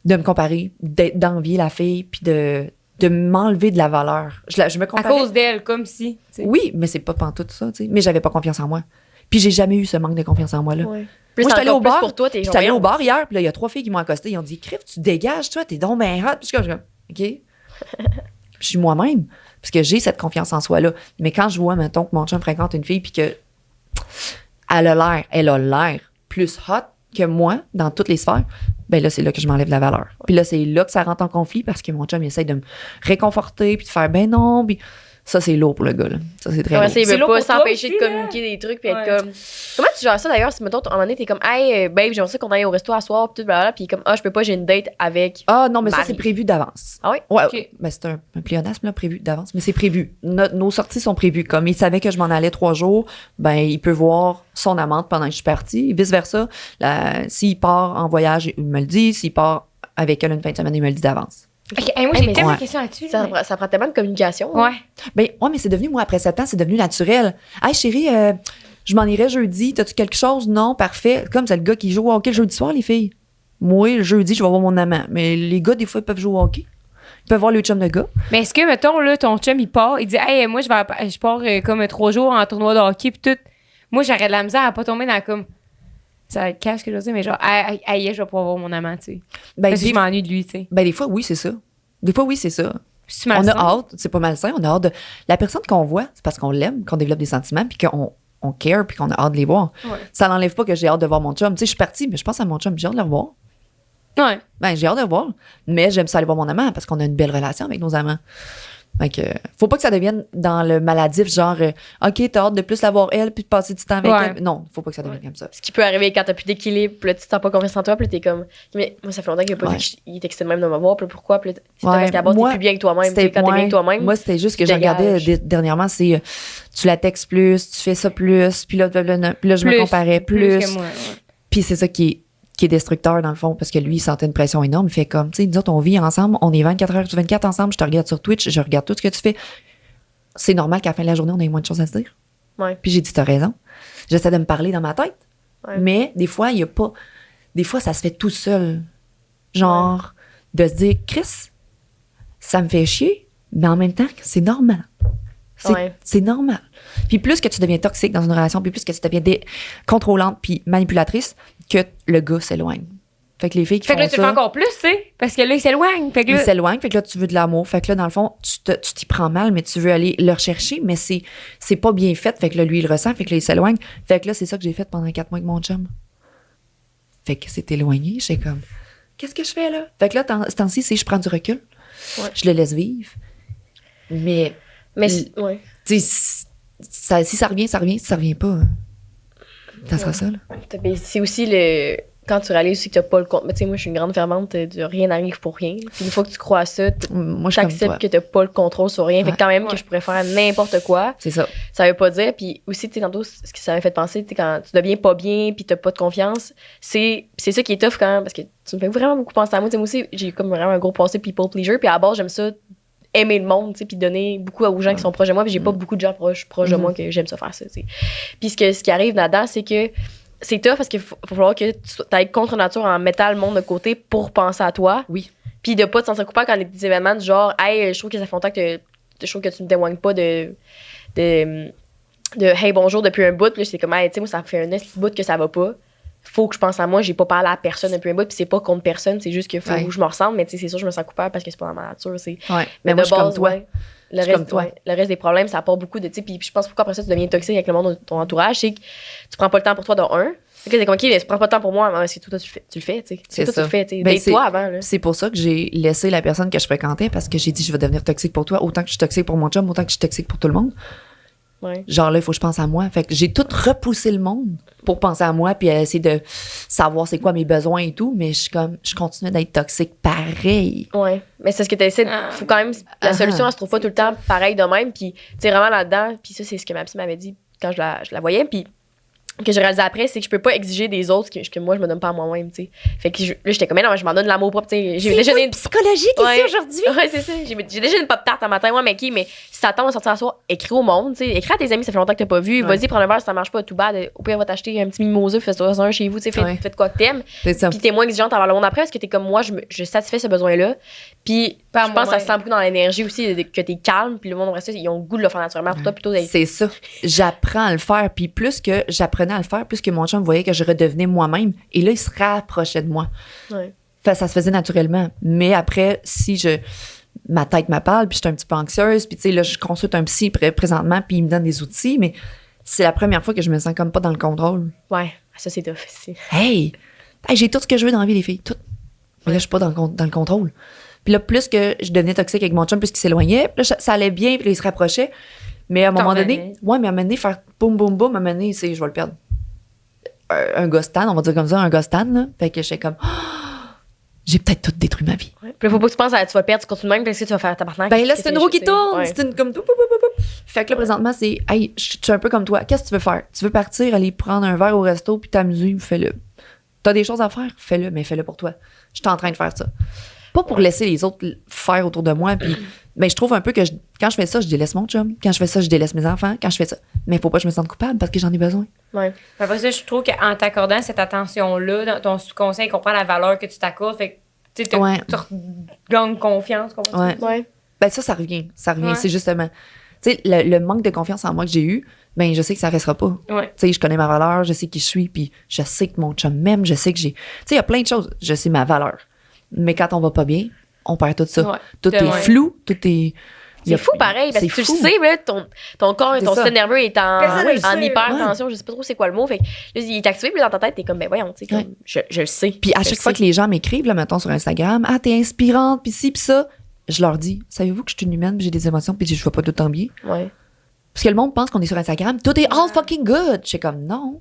me comparer, d'envier la fille, puis de m'enlever de la valeur. Je me
À
comparais.
cause d'elle, comme si. tu sais.
Oui, mais c'est pas pantoute ça, tu sais. Mais j'avais pas confiance en moi. Puis j'ai jamais eu ce manque de confiance en moi, là.
Ouais.
Moi, j'étais allée au bar.
Pour toi, t'es
J'étais allée
genre,
au bar hier, puis là, il y a 3 filles qui m'ont accosté. Ils ont dit, Criff, tu dégages, toi, t'es donc ben hot. Puis je suis comme, OK. Je suis moi-même, parce que j'ai cette confiance en soi-là. Mais quand je vois, mettons, que mon chum fréquente une fille, puis que elle a l'air plus hot que moi dans toutes les sphères, ben là, c'est là que je m'enlève la valeur. Puis là, c'est là que ça rentre en conflit, parce que mon chum, il essaie de me réconforter, puis de faire, ben non, puis ça, c'est lourd pour le gars, là. Ça, c'est très
Après,
lourd.
ça, il
C'est
veut
lourd
pas
pour toi
s'empêcher de
aussi, là.
communiquer des trucs puis être
Ouais.
comme. Comment tu gères ça d'ailleurs si, mettons, à un moment donné, t'es comme, hey, babe, j'aimerais ça qu'on aille au resto à soir, puis tout, blablabla, puis comme, je peux pas, j'ai une date avec.
Ah non, mais ça,
Marie.
c'est prévu d'avance.
Ah ouais?
Ouais,
Ok.
ben c'est un pléonasme, là, prévu d'avance, mais c'est prévu. Nos sorties sont prévues. Comme il savait que je m'en allais 3 jours, ben il peut voir son amante pendant que je suis partie. Et vice-versa, s'il part en voyage, il me le dit. S'il part avec elle une fin de semaine, il me le dit d'avance.
OK. Hey, moi,
Hey,
j'ai
mais
tellement
ouais.
de questions là-dessus.
Ça,
mais-
ça prend tellement de communication.
Ouais.
Ben ouais, mais c'est devenu, moi, après 7 ans, c'est devenu naturel. Hey chérie, je m'en irai jeudi. T'as-tu quelque chose? Non, parfait. Comme c'est le gars qui joue au hockey le jeudi soir, les filles. Moi, le jeudi, je vais voir mon amant. Mais les gars, des fois, ils peuvent jouer au hockey. Ils peuvent voir le chum de gars.
Mais est-ce que, mettons, là, ton chum, il part, il dit, hey, moi, je pars comme 3 jours en tournoi de hockey, puis tout. Moi, j'aurais de la misère à pas tomber dans comme. Ça va être cash que je veux dire, mais genre, aïe, je vais pouvoir voir mon amant, tu sais.
Ben,
Parce que je m'ennuie de lui, tu sais.
ben, des fois, oui, c'est ça. Des fois, oui, c'est ça.
C'est
On a
malsain.
hâte, c'est pas malsain, on a hâte de. La personne qu'on voit, c'est parce qu'on l'aime, qu'on développe des sentiments, puis qu'on care, puis qu'on a hâte de les voir.
Ouais.
Ça n'enlève pas que j'ai hâte de voir mon chum. Tu sais, je suis partie, mais je pense à mon chum, j'ai hâte de le revoir.
Ouais.
Ben, j'ai hâte de le voir. Mais j'aime ça aller voir mon amant parce qu'on a une belle relation avec nos amants. Fait que, faut pas que ça devienne dans le maladif, genre, OK, t'as hâte de plus la voir elle puis de passer du temps avec elle. Non, faut pas que ça devienne comme ça.
Ce qui peut arriver quand t'as plus d'équilibre, puis là, tu t'as pas confiance en toi, puis là, t'es comme. Mais moi, ça fait longtemps qu'il a pas vu qu'il était excité de même de me voir, puis là, pourquoi? Puis là, si t'as resté à bord, t'es plus bien que toi-même. Quand t'es bien que toi-même.
Moi, c'était juste que je regardais dernièrement, c'est tu la textes plus, tu fais ça plus, puis là, je me comparais plus.
que moi,
Puis c'est ça qui est destructeur, dans le fond, parce que lui, il sentait une pression énorme. Il fait comme, tu sais, nous autres, on vit ensemble, on est 24 heures sur 24 ensemble, je te regarde sur Twitch, je regarde tout ce que tu fais. C'est normal qu'à la fin de la journée, on ait moins de choses à se dire.
Ouais.
Puis j'ai dit, t'as raison. J'essaie de me parler dans ma tête.
Ouais.
Mais des fois, il n'y a pas. Des fois, ça se fait tout seul. Genre, de se dire, Chris, ça me fait chier, mais en même temps, c'est normal. C'est normal. Puis plus que tu deviens toxique dans une relation, puis plus que tu deviens contrôlante puis manipulatrice, que le gars s'éloigne. Fait que les filles qui font ça...
Fait que là, tu le fais encore plus, tu sais, parce que là, il s'éloigne. Fait que là...
Il s'éloigne, fait que là, tu veux de l'amour. Fait que là, dans le fond, tu t'y prends mal, mais tu veux aller le rechercher, mais c'est pas bien fait. Fait que là, lui, il le ressent, fait que là, il s'éloigne. Fait que là, c'est ça que j'ai fait pendant 4 mois avec mon chum. Fait que c'est éloigné, j'étais comme... Qu'est-ce que je fais, là? Fait que là, ce temps-ci, je prends du recul.
Ouais.
Je le laisse vivre. Mais
ouais.
Tu sais, si ça revient, ça revient. Si ça revient pas, ça sera ça, là.
C'est aussi quand tu réalises aussi que t'as pas le compte. Mais tu sais, moi, je suis une grande fervente de rien n'arrive pour rien. Puis une fois que tu crois à ça,
moi, je
t'acceptes que t'as pas le contrôle sur rien. Fait que quand même que je pourrais faire n'importe quoi.
C'est ça.
Ça veut pas dire. Puis aussi, tu sais, tantôt, ce qui ça m'avait fait penser, tu sais, quand tu deviens pas bien puis t'as pas de confiance, c'est ça qui est tough quand même. Parce que tu me fais vraiment beaucoup penser à moi. Tu sais, moi aussi, j'ai comme vraiment un gros passé people pleaser. Puis à la base, j'aime ça aimer le monde, tu sais, puis donner beaucoup aux gens qui sont proches de moi. Puis j'ai pas beaucoup de gens proches de moi que j'aime ça faire ça, tu sais. Puis ce qui arrive là-dedans, c'est que c'est tough parce qu'il faut falloir que tu ailles contre nature en mettant le monde de côté pour penser à toi.
Oui.
Puis de pas te sentir coupable quand il y a des événements du genre, hey, je trouve que ça fait longtemps que je trouve que tu me témoignes pas de hey, bonjour depuis un bout. Puis là, c'est comme, hey, tu sais, moi, ça fait un petit bout que ça va pas. Faut que je pense à moi, j'ai pas parlé à personne depuis un bout, puis c'est pas contre personne, c'est juste qu'il faut que je me ressemble, mais tu sais, c'est sûr, je me sens coupable parce que c'est pas dans ma nature.
Mais moi, je suis comme toi.
Le reste des problèmes, ça apporte beaucoup de. Puis je pense pourquoi après ça, tu deviens toxique avec le monde de ton entourage, c'est que tu prends pas le temps pour toi dans un. C'est comme, OK, mais tu prends pas le temps pour moi, c'est tout, toi, tu le fais, tu sais. C'est toi, tu le fais, tu sais. Ben, toi avant, là.
C'est pour ça que j'ai laissé la personne que je fréquentais parce que j'ai dit, je vais devenir toxique pour toi, autant que je suis toxique pour mon chum, autant que je suis toxique pour tout le monde.
Ouais.
Genre là, il faut que je pense à moi. Fait que j'ai tout repoussé le monde pour penser à moi puis essayer de savoir c'est quoi mes besoins et tout, mais je continue d'être toxique pareil.
Ouais, mais c'est ce que tu essaies. Faut quand même. La solution, elle se trouve pas tout le temps pareil de même. Puis, tu sais, vraiment là-dedans, puis ça, c'est ce que ma psy m'avait dit quand je la voyais. Puis, que j'ai réalisé après, c'est que je peux pas exiger des autres que moi, je me donne pas à moi-même, tu sais. Fait que là, j'étais comme, mais non, je m'en donne l'amour propre, tu sais. J'ai déjà une
psychologique ici aujourd'hui.
Ouais, c'est ça. J'ai déjà une pop-tart un matin, mais si t'attends de sortir à soir, écris au monde, tu sais. Écris à tes amis, ça fait longtemps que t'as pas vu. Vas-y, prends un verre si ça marche pas, tout bad. Au pire, va t'acheter un petit mimosa, fais-toi un chez vous, tu sais, fais de quoi que t'aimes. Puis t'es moins exigeante envers le monde après, parce que t'es comme moi, je satisfais ce besoin-là. Puis, je pense que ça se sent beaucoup dans l'énergie aussi, que t'es calme, puis le monde reste, ils ont le goût de le faire naturellement pour toi plutôt d'être.
C'est ça. J'apprends à le faire, puis plus que j'apprenais à le faire, plus que mon chum voyait que je redevenais moi-même, et là, il se rapprochait de moi.
Ouais.
Fait, ça se faisait naturellement. Mais après, ma tête me parle, puis je suis un petit peu anxieuse, puis tu sais, là, je consulte un psy présentement, puis il me donne des outils, mais c'est la première fois que je me sens comme pas dans le contrôle.
Ouais, ça, c'est tough aussi.
Hey, j'ai tout ce que je veux dans la vie, les filles, tout. Mais là, je suis pas dans le contrôle. Puis là, plus que je devenais toxique avec mon chum, plus qu'il s'éloignait, puis là, ça allait bien, puis là, il se rapprochait. Mais à un moment donné, à un moment donné, faire boum, boum, boum, à un moment donné, je vais le perdre. Un gars stan, on va dire comme ça, un gars stan, là. Fait que j'étais comme, j'ai peut-être tout détruit ma vie.
Ouais. Puis là, faut pas que tu penses à tu vas perdre, tu continues même, parce que tu vas faire ta partenaire.
Ben là, c'est une roue qui tourne. C'est une comme tout. Fait que là, présentement, c'est, hey, je suis un peu comme toi. Qu'est-ce que tu veux faire? Tu veux partir, aller prendre un verre au resto, puis t'amuser, fais-le. T'as des choses à faire? Fais-le, mais fais-le pour toi. Je suis en train de faire ça. Pas pour laisser les autres faire autour de moi. Puis, ben, je trouve un peu que quand je fais ça, je délaisse mon chum. Quand je fais ça, je délaisse mes enfants. Quand je fais ça. Mais il faut pas que je me sente coupable parce que j'en ai besoin.
Ouais.
Après ça, je trouve qu'en t'accordant cette attention-là, dans ton subconscient, il comprend la valeur que tu t'accordes. Fait que tu gagnes confiance.
Ouais.
Ben, ça revient. Ça revient.
Ouais.
C'est justement. Tu sais, le manque de confiance en moi que j'ai eu, ben, je sais que ça restera pas.
Ouais.
Tu sais, je connais ma valeur, je sais qui je suis, puis je sais que mon chum m'aime, je sais que j'ai. Tu sais, il y a plein de choses. Je sais ma valeur. Mais quand on va pas bien, on perd tout ça. Ouais. Tout est flou, tout est.
C'est fou pareil, parce que tu le sais, là, ton corps, ton système nerveux est en hypertension, je sais pas trop c'est quoi le mot. Fait que là, il est activé, puis dans ta tête, t'es comme, ben voyons, tu sais, je le sais.
Puis à chaque fois que les gens m'écrivent, là, mettons sur Instagram, t'es inspirante, puis ci, puis ça, je leur dis, savez-vous que je suis une humaine, puis j'ai des émotions, puis je vais pas tout le temps bien?
Ouais.
Parce que le monde pense qu'on est sur Instagram, tout est all fucking good. Je suis comme, non.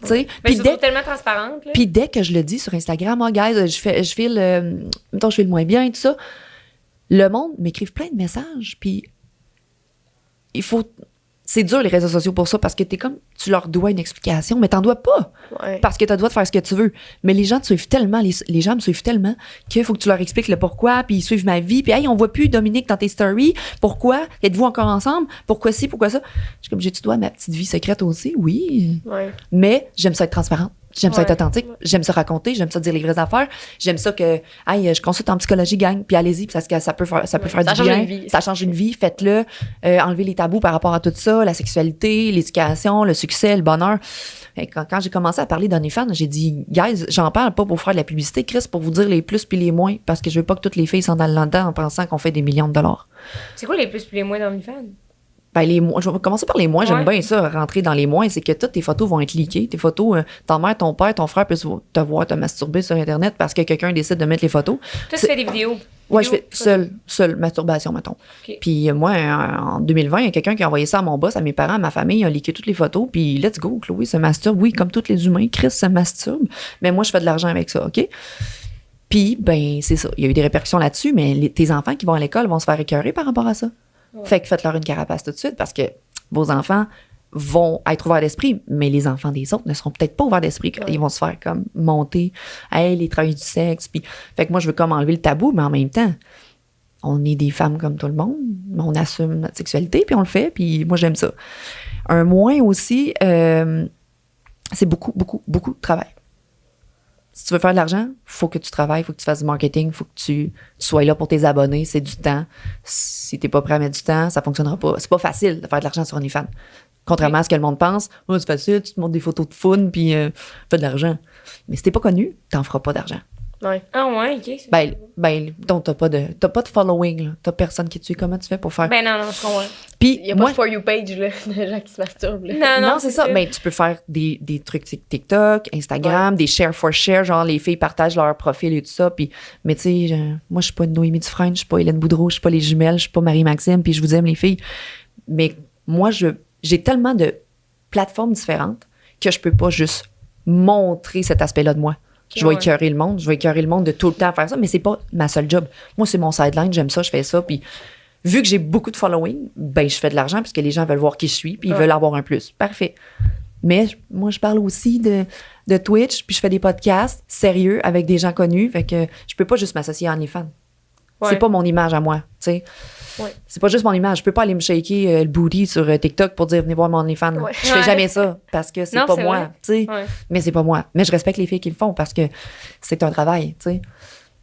Tu sais,
Mais je trouve tellement transparente. Là.
puis dès que je le dis sur Instagram, oh guys, je file, mettons, je file moins bien et tout ça, le monde m'écrive plein de messages, puis il faut... C'est dur, les réseaux sociaux, pour ça, parce que t'es comme, tu leur dois une explication, mais t'en dois pas.
Ouais.
Parce que t'as le droit de faire ce que tu veux. Mais les gens te suivent tellement, les gens me suivent tellement qu'il faut que tu leur expliques le pourquoi, puis ils suivent ma vie, puis hey, on voit plus Dominique dans tes stories. Pourquoi? Êtes-vous encore ensemble? Pourquoi ci? Pourquoi ça? Je suis comme, j'ai-tu droit à ma petite vie secrète aussi? Oui.
Ouais.
Mais j'aime ça être transparente. J'aime ça être
Ouais.
authentique. J'aime ça raconter. J'aime ça dire les vraies affaires. J'aime ça que, hey, je consulte en psychologie, gang, puis allez-y, parce que ça peut faire
Ça
du
change
bien.
une vie.
Ça change une vie. Faites-le. Enlevez les tabous par rapport à tout ça, la sexualité, l'éducation, le succès, le bonheur. Et quand j'ai commencé à parler d'OnlyFans, j'ai dit, guys, j'en parle pas pour faire de la publicité, Chris, pour vous dire les plus puis les moins, parce que je veux pas que toutes les filles s'en aillent là-dedans en pensant qu'on fait des millions de dollars.
C'est quoi les plus et les moins d'OnlyFans?
Ben, les moins, je vais commencer par les moins. J'aime
Ouais.
bien ça, rentrer dans les moins. C'est que toutes tes photos vont être leakées. Tes photos, ta mère, ton père, ton frère peuvent te voir te masturber sur Internet parce que quelqu'un décide de mettre les photos.
Toi, tu fais des vidéos.
Ouais, je fais
Vidéos,
seule masturbation, mettons.
Ok.
Puis moi, en 2020, il y a quelqu'un qui a envoyé ça à mon boss, à mes parents, à ma famille, il a leaké toutes les photos, puis let's go, Chloé se masturbe. Oui, comme tous les humains, Chris se masturbe. Mais moi, je fais de l'argent avec ça, OK? Puis, ben, c'est ça. Il y a eu des répercussions là-dessus, mais tes enfants qui vont à l'école vont se faire écœurer par rapport à ça.
Ouais.
Fait que faites-leur une carapace tout de suite parce que vos enfants vont être ouverts d'esprit, mais les enfants des autres ne seront peut-être pas ouverts d'esprit.
Ouais.
Ils vont se faire comme monter, hey, les travailleurs du sexe. Puis, fait que moi, je veux comme enlever le tabou, mais en même temps, on est des femmes comme tout le monde, on assume notre sexualité, puis on le fait, puis moi, j'aime ça. Un moins aussi, c'est beaucoup, beaucoup, beaucoup de travail. Si tu veux faire de l'argent, faut que tu travailles, faut que tu fasses du marketing, faut que tu sois là pour tes abonnés, c'est du temps. Si t'es pas prêt à mettre du temps, ça fonctionnera pas. C'est pas facile de faire de l'argent sur OnlyFans. Contrairement à ce que le monde pense, oh, c'est facile, tu te montres des photos de fun puis fais de l'argent. Mais si t'es pas connu, t'en feras pas d'argent.
Ouais.
Ah ouais, OK.
Donc t'as pas de following, là. T'as personne qui te suit. Comment tu fais pour faire?
Ben non, je comprends.
Puis
Il y a
moi,
pas de For You page, là, de gens qui se masturbent. Là.
non, c'est ça. Ben, tu peux faire des trucs TikTok, Instagram, des share for share, genre les filles partagent leur profil et tout ça. Puis, mais tu sais, moi, je suis pas une Noémie Dufresne, je suis pas Hélène Boudreau, je suis pas les jumelles, je suis pas Marie-Maxime, puis je vous aime les filles. Mais moi, j'ai tellement de plateformes différentes que je peux pas juste montrer cet aspect-là de moi. Je vais écœurer le monde, de tout le temps faire ça, mais c'est pas ma seule job. Moi, c'est mon sideline, j'aime ça, je fais ça, puis vu que j'ai beaucoup de following, ben je fais de l'argent parce que les gens veulent voir qui je suis, puis ils veulent avoir un plus. Parfait. Mais moi, je parle aussi de Twitch, puis je fais des podcasts sérieux avec des gens connus, fait que je peux pas juste m'associer à OnlyFans.
Ouais.
C'est pas mon image à moi, tu sais.
Ouais.
C'est pas juste mon image. Je peux pas aller me shaker le booty sur TikTok pour dire venez voir mon OnlyFans.
Ouais.
Je fais
Ouais.
jamais ça parce que c'est
Non,
pas
c'est
moi,
vrai.
tu sais.
Ouais.
Mais c'est pas moi. Mais je respecte les filles qui le font parce que c'est un travail, tu sais.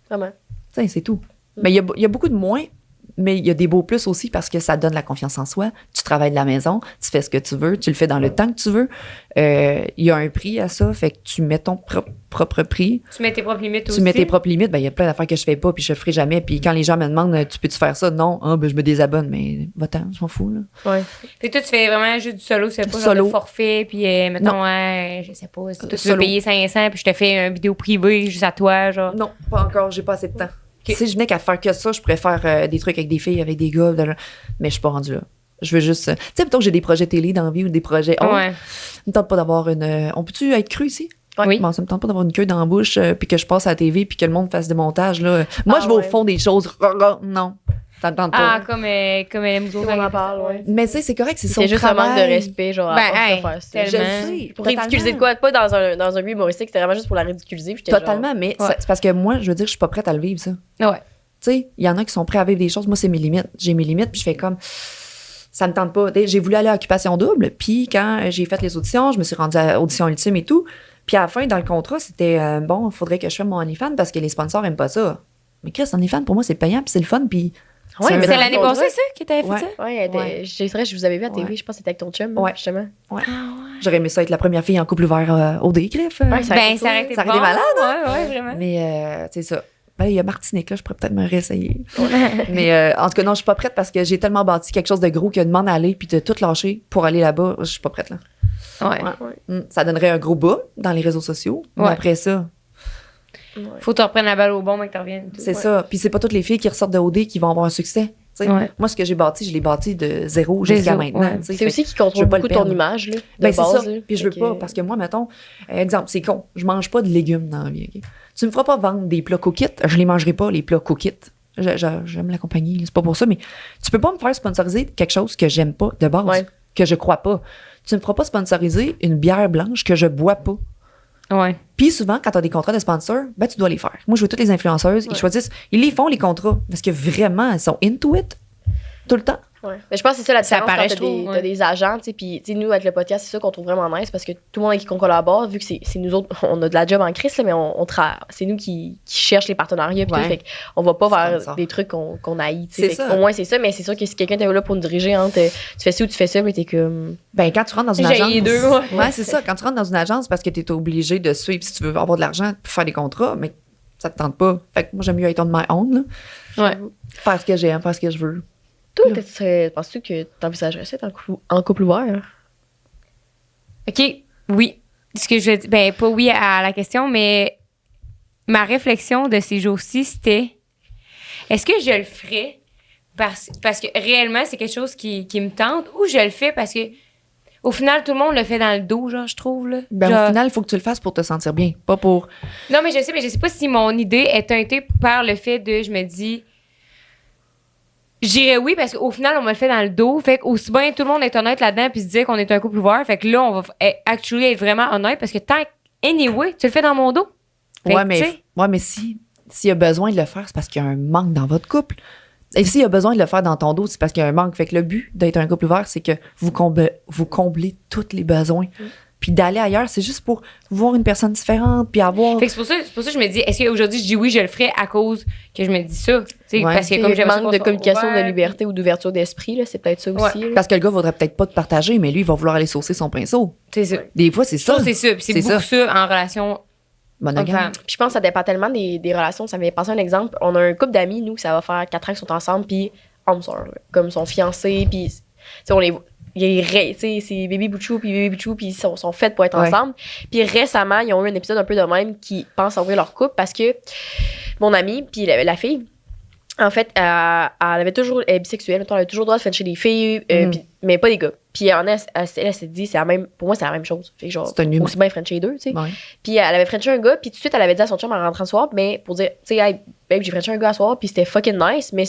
Vraiment.
Tu sais, c'est tout. Mais il y a beaucoup de moins, mais il y a des beaux plus aussi parce que ça donne la confiance en soi. Tu travailles de la maison, tu fais ce que tu veux, tu le fais dans le temps que tu veux. Il y a un prix à ça, fait que tu mets ton propre prix.
Tu mets tes propres limites aussi.
Tu mets tes propres limites. Ben, il y a plein d'affaires que je fais pas puis je ferai jamais. Puis quand les gens me demandent, tu peux-tu faire ça? Non. Ah, ben, je me désabonne. Mais va-t'en, je m'en fous, là.
Ouais.
Fait que toi, tu fais vraiment juste du solo, c'est pas genre
Solo.
de forfait, puis mettons, je sais pas, si toi, tu veux
Solo.
payer 500, puis je te fais une vidéo privée juste à toi, genre.
Non, pas encore. J'ai pas assez de temps. Si je venais qu'à faire que ça, je pourrais faire des trucs avec des filles, avec des gars, mais je suis pas rendue là. Je veux juste. Tu sais, plutôt que j'ai des projets télé dans la vie ou des projets. Oh,
Ouais.
ça me tente pas d'avoir une. On peut-tu être cru ici?
Oui.
Bon, ça me tente pas d'avoir une queue dans la bouche, puis que je passe à la TV, puis que le monde fasse des montages. Là. Moi,
Ah,
je vais au
ouais.
fond des choses. Non, ça me tente pas.
Ah, comme elle me dit.
On en parle, ouais.
Mais tu sais, c'est correct, c'est son
C'est juste un
travail.
manque de respect, genre,
Ben,
à force
hey,
de faire ça.
tellement.
Je le sais.
Pour ridiculiser de quoi? Pas dans un but humoristique, c'était vraiment juste pour la ridiculiser. Puis j'étais
Totalement, mais
Ouais.
c'est parce que moi, je veux dire, je suis pas prête à le vivre, ça.
Ouais.
Tu sais, il y en a qui sont prêts à vivre des choses. Moi, c'est mes limites. J'ai mes limites, puis je fais comme. Ça me tente pas. J'ai voulu aller à Occupation Double, puis quand j'ai fait les auditions, je me suis rendue à Audition Ultime et tout. Puis à la fin, dans le contrat, c'était bon, il faudrait que je fasse mon OnlyFans parce que les sponsors aiment pas ça. Mais Chris, OnlyFans, pour moi, c'est payant, puis c'est le fun, puis.
Ouais, mais
C'est
dans
l'année
le
passée,
contrat-
ça, que t'avais fait
Ouais.
ça?
Ouais,
Ouais.
c'est vrai, je vous avais vu à TV,
Ouais.
je pense que c'était avec ton chum,
Ouais.
justement.
J'aurais aimé ça être la première fille en couple ouvert au Griff.
Ouais, ça
Ben, ça aurait été
Ça aurait été
bon.
malade,
Ouais, vraiment.
Mais c'est ça. Ben, il y a Martinique, là, je pourrais peut-être me réessayer. Mais en tout cas, non, je suis pas prête parce que j'ai tellement bâti quelque chose de gros que demande à aller puis de tout lâcher pour aller là-bas, je suis pas prête, là.
Ouais.
Ça donnerait un gros boom dans les réseaux sociaux. Mais
Ouais.
après ça,
Faut que tu reprennes la balle au bon, mais que tu reviennes.
C'est ça. Puis c'est pas toutes les filles qui ressortent de OD qui vont avoir un succès. T'sais, moi, ce que j'ai bâti, je l'ai bâti de zéro jusqu'à maintenant.
Ouais.
C'est aussi qui contrôle beaucoup ton image, là, de
ben,
base.
C'est ça. Puis je veux pas, parce que moi, mettons, exemple, c'est con, je mange pas de légumes dans la vie. Okay? Tu me feras pas vendre des plats cookit, je les mangerai pas, les plats cookit. J'aime la compagnie, c'est pas pour ça, mais tu peux pas me faire sponsoriser quelque chose que j'aime pas de base, que je crois pas. Tu me feras pas sponsoriser une bière blanche que je bois pas.
Ouais.
Puis souvent, quand tu as des contrats de sponsor, ben tu dois les faire. Moi, je vois toutes les influenceuses, ils choisissent, ils les font les contrats parce que vraiment, elles sont into it tout le temps.
Ouais. Mais je pense que c'est ça la différence
paraît,
quand t'as des agents, tu sais, puis nous, avec le podcast, c'est ça qu'on trouve vraiment nice, parce que tout le monde avec qui on collabore, vu que c'est nous autres, on a de la job en crise, là, mais c'est nous qui cherchent les partenariats, pis tout, fait qu'on va pas vers des trucs qu'on haït, tu sais. Au moins, c'est ça, mais c'est sûr que si quelqu'un t'est là pour nous diriger, tu fais ci ou tu fais ça, puis t'es comme...
Ben, quand tu rentres dans une
J'ai
agence...
les deux,
ouais, c'est ça. Quand tu rentres dans une agence, parce que t'es obligé de suivre si tu veux avoir de l'argent pour faire des contrats, mais ça te tente pas. Fait que moi, j'aime mieux être on my own, là.
Ouais.
Faire ce que j'aime, faire ce que je veux.
Toi, penses-tu que t'envisagerais ça en couple ouvert?
OK, oui. Ce que je dis, ben, pas oui à la question, mais ma réflexion de ces jours-ci, c'était est-ce que je le ferais parce que réellement, c'est quelque chose qui me tente ou je le fais parce que au final, tout le monde le fait dans le dos, genre, je trouve, là.
Ben,
genre,
au final, il faut que tu le fasses pour te sentir bien, pas pour...
Non, mais je sais pas si mon idée est teintée par le fait de, je me dis... J'irais oui, parce qu'au final, on me le fait dans le dos. Fait qu'aussi bien, tout le monde est honnête là-dedans puis se dire qu'on est un couple ouvert. Fait que là, on va actually être vraiment honnête parce que tant anyway, tu le fais dans mon dos. Fait
Ouais,
que,
mais s'il y a besoin de le faire, c'est parce qu'il y a un manque dans votre couple. Et s'il y a besoin de le faire dans ton dos, c'est parce qu'il y a un manque. Fait que le but d'être un couple ouvert, c'est que vous comblez tous les besoins. Puis d'aller ailleurs, c'est juste pour voir une personne différente, puis avoir...
Fait que c'est pour ça que je me dis, est-ce qu'aujourd'hui, je dis oui, je le ferais à cause que je me dis ça?
Ouais.
Parce que comme
j'ai manque de communication, de liberté ou d'ouverture d'esprit, là, c'est peut-être ça aussi. Là.
Parce que le gars voudrait peut-être pas te partager, mais lui, il va vouloir aller saucer son pinceau.
C'est ça.
Des fois, c'est ça.
C'est ça. Puis c'est beaucoup ça en relation
monogame.
homme-femme.
Puis je pense que ça dépend tellement des relations. Ça m'est passé un exemple. On a un couple d'amis, nous, ça va faire 4 ans qu'ils sont ensemble, puis homme-sœur, comme son fiancé, puis on les... c'est Baby Bouchou puis Baby Bouchou puis ils sont faits pour être ensemble. Puis récemment, ils ont eu un épisode un peu de même qui pensent ouvrir leur couple parce que mon amie puis la fille, en fait, elle avait toujours... Elle est bisexuelle, elle avait toujours le droit de frencher des filles, mais pas des gars. Puis elle s'est dit, pour moi, c'est la même chose. Fait que genre,
c'est un humain.
aussi bien frencher les deux, tu sais.
Ouais.
Puis elle avait frenché un gars, puis tout de suite, elle avait dit à son chum en rentrant le soir, mais pour dire, tu sais, hey, babe, j'ai frenché un gars ce soir, puis c'était fucking nice, mais...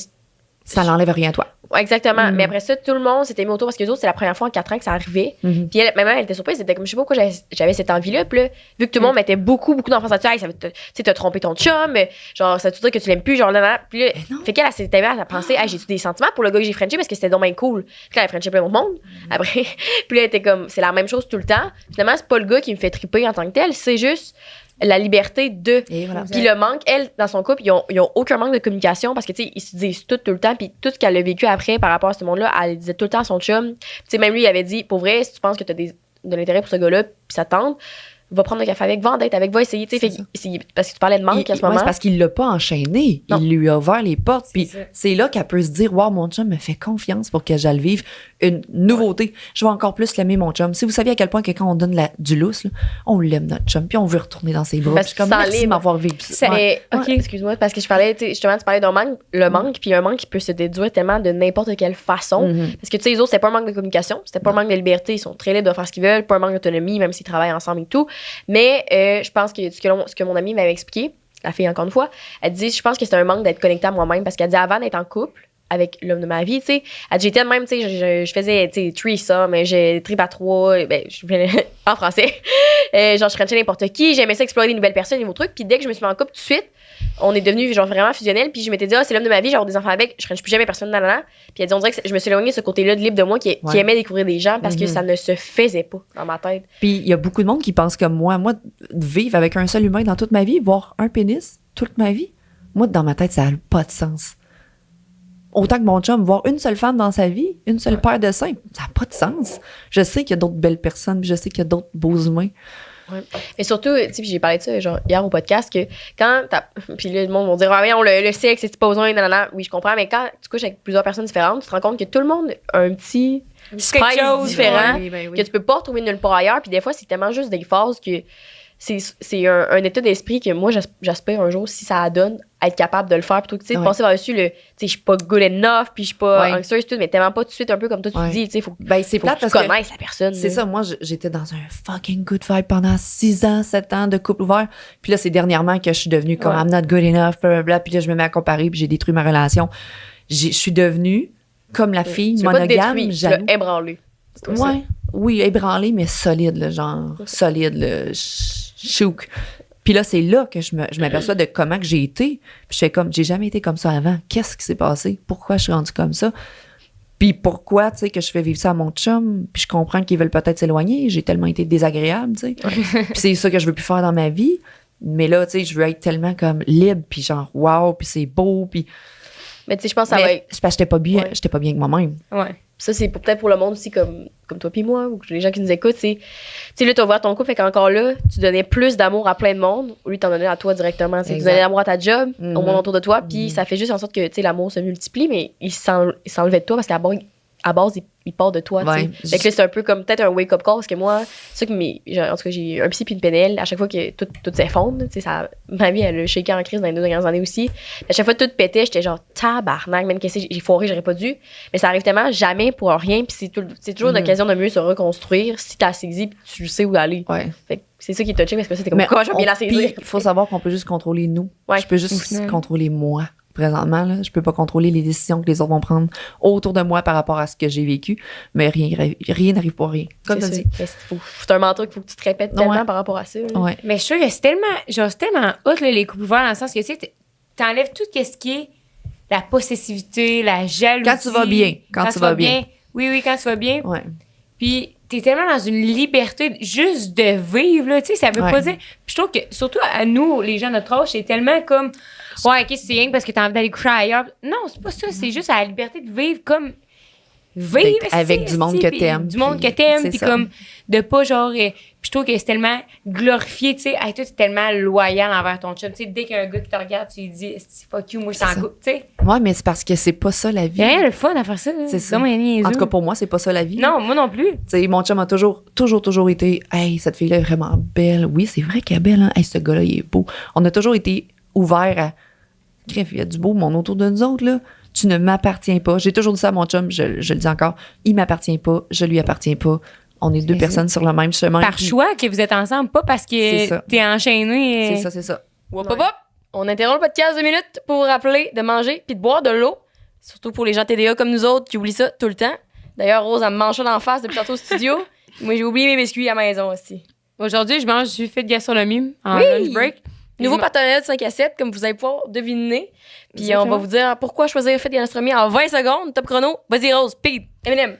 Ça n'enlève rien à toi.
Ouais, exactement. Mais après ça, tout le monde s'était mis autour parce que les autres, c'est la première fois en 4 ans que ça arrivait. Puis elle, même elle était surprise. C'était comme, je sais pas pourquoi j'avais cette envie-là. Puis là, vu que tout le monde mettait beaucoup d'enfants là-dessus, hey, ça veut tu sais, t'as trompé ton chum, genre, ça veut dire que tu l'aimes plus, genre, là. Puis là, fait qu'elle s'était mise à penser, hey, j'ai-tu des sentiments pour le gars que j'ai frenché parce que c'était donc bien cool. Puis là, elle a frenché plein d'autres monde. Après, puis là, elle était comme, c'est la même chose tout le temps. Finalement, c'est pas le gars qui me fait triper en tant que tel, c'est juste la liberté de.
Et voilà.
Puis le manque, elle, dans son couple, ils ont aucun manque de communication parce que, tu sais, ils se disent tout le temps. Puis tout ce qu'elle a vécu après par rapport à ce monde-là, elle disait tout le temps à son chum. Tu sais, même lui, il avait dit, pour vrai, si tu penses que t'as de l'intérêt pour ce gars-là, puis ça te tente, va prendre un café avec, va en date avec, va essayer, tu sais. Parce que tu parlais de manque à ce moment.
C'est parce qu'il l'a pas enchaîné.
Non.
Il lui a ouvert les portes. Puis c'est là qu'elle peut se dire, wow, mon chum me fait confiance pour que j'aille vivre une nouveauté. Je vais encore plus l'aimer, mon chum. Si vous saviez à quel point que quand on donne du lousse, là, on l'aime, notre chum, puis on veut retourner dans ses bras.
Parce
Puis comme, merci de m'avoir vécu ça.
Mais, OK, excuse-moi, parce que je parlais, tu sais, justement, tu parlais d'un manque, le manque, puis un manque qui peut se déduire tellement de n'importe quelle façon. Parce que, tu sais, les autres, c'était pas un manque de communication, c'était pas un manque de liberté, ils sont très libres de faire ce qu'ils veulent, pas un manque d'autonomie, même s'ils travaillent ensemble et tout. Mais je pense que ce que mon amie m'avait expliqué, la fille, encore une fois, elle dit, je pense que c'est un manque d'être connectée à moi-même, parce qu'elle dit, avant d'être en couple, avec l'homme de ma vie, tu sais. J'étais de même, tu sais, je faisais, tu sais, threesome, mais j'ai trip à 3, ben, en français. Genre, je frenchais n'importe qui, j'aimais ça explorer des nouvelles personnes, des nouveaux trucs. Puis dès que je me suis mis en couple, tout de suite, on est devenus, genre, vraiment fusionnels. Puis je m'étais dit, c'est l'homme de ma vie, genre, des enfants avec, je french plus jamais personne, nanana. Puis elle dit, on dirait que je me suis éloignée de ce côté-là de libre de moi qui aimait découvrir des gens parce que ça ne se faisait pas dans ma tête.
Puis il y a beaucoup de monde qui pense comme moi. Moi, vivre avec un seul humain dans toute ma vie, voir un pénis toute ma vie, moi, dans ma tête, ça n'a pas de sens. Autant que mon chum, voir une seule femme dans sa vie, une seule paire de seins, ça n'a pas de sens. Je sais qu'il y a d'autres belles personnes, puis je sais qu'il y a d'autres beaux humains.
Ouais. Mais surtout, tu sais, j'ai parlé de ça genre, hier au podcast, que quand puis là, le monde va dire, ah, voyons, le sexe, c'est pas besoin, nanana. Oui, je comprends, mais quand tu couches avec plusieurs personnes différentes, tu te rends compte que tout le monde a un petit spice différent, que tu peux pas retrouver nulle part ailleurs. Puis des fois, c'est tellement juste des phases que c'est un état d'esprit que moi, j'aspire un jour, si ça donne, à être capable de le faire plutôt que, tu sais, de passer par-dessus le, tu sais, je suis pas good enough, puis je suis pas anxieuse, tout, mais tellement pas tout de suite, un peu comme toi, tu dis, tu sais, faut
c'est plate
que tu connaisses la personne.
C'est ça, moi, j'étais dans un fucking good vibe pendant 6 ans, 7 ans de couple ouvert. Puis là, c'est dernièrement que je suis devenue comme I'm not good enough, blablabla. Puis là, je me mets à comparer, puis j'ai détruit ma relation. Je suis devenue comme la fille monogame,
jaloux. Ébranlée.
Ouais. Oui, ébranlée, mais solide, là, genre solide, là, chouk. Puis là, c'est là que je m'aperçois de comment que j'ai été. Puis je fais comme, j'ai jamais été comme ça avant. Qu'est-ce qui s'est passé? Pourquoi je suis rendue comme ça? Puis pourquoi, tu sais, que je fais vivre ça à mon chum? Puis je comprends qu'ils veulent peut-être s'éloigner. J'ai tellement été désagréable, tu sais. Puis c'est ça que je veux plus faire dans ma vie. Mais là, tu sais, je veux être tellement comme libre, puis genre, wow, puis c'est beau, puis...
Mais tu sais, je pense que ça va être...
C'est parce que j'étais pas bien avec moi-même.
Ouais. Ça, c'est peut-être pour le monde aussi, comme toi puis moi, ou les gens qui nous écoutent, c'est... Tu sais, là, t'as ouvert ton couple, fait qu'encore là, tu donnais plus d'amour à plein de monde, au lieu de t'en donner à toi directement. Tu donnais l'amour à ta job, au monde autour de toi, puis ça fait juste en sorte que, tu sais, l'amour se multiplie, mais il s'enlevait de toi, parce qu'à base, il part de toi, tu sais. Fait que là, c'est un peu comme peut-être un wake-up call, parce que moi, c'est ça que en tout cas, j'ai un psy puis une PNL, à chaque fois que tout s'effondre, tu sais, ma vie, elle a shaké en crise dans les 2 dernières années aussi. À chaque fois que tout pétait, j'étais genre, tabarnak, même qu'est-ce que j'ai foiré, j'aurais pas dû. Mais ça arrive tellement jamais pour rien, puis c'est toujours une occasion de mieux se reconstruire si t'as saisi, puis tu sais où aller.
Ouais.
Fait que c'est ça qui est touché, parce que c'était comme, quoi, je vais bien la saisir.
Il faut savoir qu'on peut juste contrôler nous.
Ouais.
Je peux juste contrôler moi. Présentement, là, je peux pas contrôler les décisions que les autres vont prendre autour de moi par rapport à ce que j'ai vécu, mais rien n'arrive pour rien. Comme tu dis.
C'est un mantra qu'il faut que tu te répètes tellement par rapport à ça.
Ouais.
Mais je trouve que c'est tellement hot, là, les couples ouverts, dans le sens que, tu sais, t'enlèves tout ce qui est la possessivité, la jalousie.
Quand tu vas bien. Quand tu vas bien.
Oui, quand tu vas bien.
Ouais.
Puis t'es tellement dans une liberté juste de vivre, là, tu sais, ça veut pas dire... Puis je trouve que, surtout à nous, les gens de notre âge, c'est tellement comme... Ouais, OK, c'est rien parce que t'as envie d'aller coucher ailleurs. Non, c'est pas ça, c'est juste la liberté de vivre comme... Vivre
avec du monde que t'aimes.
Du monde que t'aimes, puis comme de pas genre... puis je trouve que c'est tellement glorifié, tu sais. Hey, toi, t'es tellement loyal envers ton chum. Tu sais, dès qu'il y a un gars qui te regarde, tu lui dis « fuck you, moi, je t'en goûte », tu sais.
Ouais, mais c'est parce que c'est pas ça la vie.
Il y a rien de fun à faire ça.
C'est ça.
En
tout cas, pour moi, c'est pas ça la vie.
Non, moi non plus.
Tu sais, mon chum a toujours été « Hey, cette fille-là est vraiment belle. Oui, c'est vrai qu'elle est belle, hein. Hey, ce gars-là, il est beau. » On a toujours été ouverts à... Crève, il y a du beau monde autour de nous autres, là. Tu ne m'appartiens pas. J'ai toujours dit ça à mon chum, je le dis encore. Il m'appartient pas, je lui appartiens pas. On est 2 personnes sur le même chemin.
Par choix que vous êtes ensemble, pas parce que t'es enchaîné.
C'est ça.
Hop. On interrompt le podcast 2 minutes pour vous rappeler de manger puis de boire de l'eau. Surtout pour les gens TDA comme nous autres qui oublient ça tout le temps. D'ailleurs, Rose, elle me mange ça d'en face depuis tantôt au studio. Moi, j'ai oublié mes biscuits à la maison aussi.
Aujourd'hui, je mange du fait de gastronomie en lunch break.
Nouveau partenariat de 5 à 7, comme vous allez pouvoir deviner. Puis on va vous dire pourquoi choisir Fête Gastronomie en 20 secondes. Top chrono. Vas-y, Rose, speed. Eminem.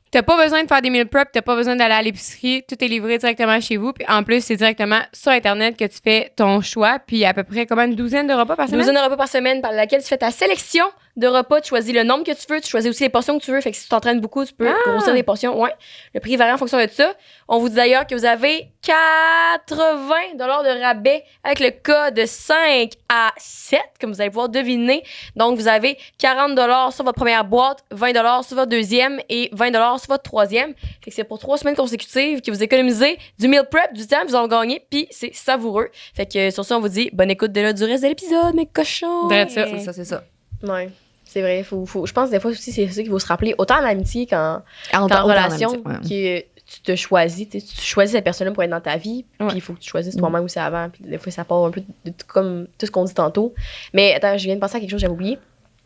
T'as pas besoin de faire des meal prep, t'as pas besoin d'aller à l'épicerie. Tout est livré directement chez vous. Puis en plus, c'est directement sur Internet que tu fais ton choix. Puis à peu près une douzaine de repas par semaine?
12 de repas par semaine par laquelle tu fais ta sélection de repas. Tu choisis le nombre que tu veux. Tu choisis aussi les portions que tu veux. Fait que si tu t'entraînes beaucoup, tu peux grossir des portions. Ouais. Le prix varie en fonction de ça. On vous dit d'ailleurs que vous avez 80 $ de rabais avec le code 5 à 7, comme vous allez pouvoir deviner. Donc, vous avez 40 $ sur votre première boîte, 20 $ sur votre deuxième et 20 $ sur votre troisième. Fait que c'est pour 3 semaines consécutives que vous économisez du meal prep, du temps, vous en gagnez, puis c'est savoureux. Fait que sur ça, on vous dit bonne écoute du reste de l'épisode, mes cochons.
C'est ça.
Ouais. C'est vrai, je pense des fois aussi c'est ça qu'il faut se rappeler, autant en amitié qu'en relation, que tu te choisis, tu choisis cette personne-là pour être dans ta vie, puis il faut que tu choisisses toi-même aussi avant, puis des fois ça part un peu de comme tout ce qu'on dit tantôt. Mais attends, je viens de penser à quelque chose que j'avais oublié.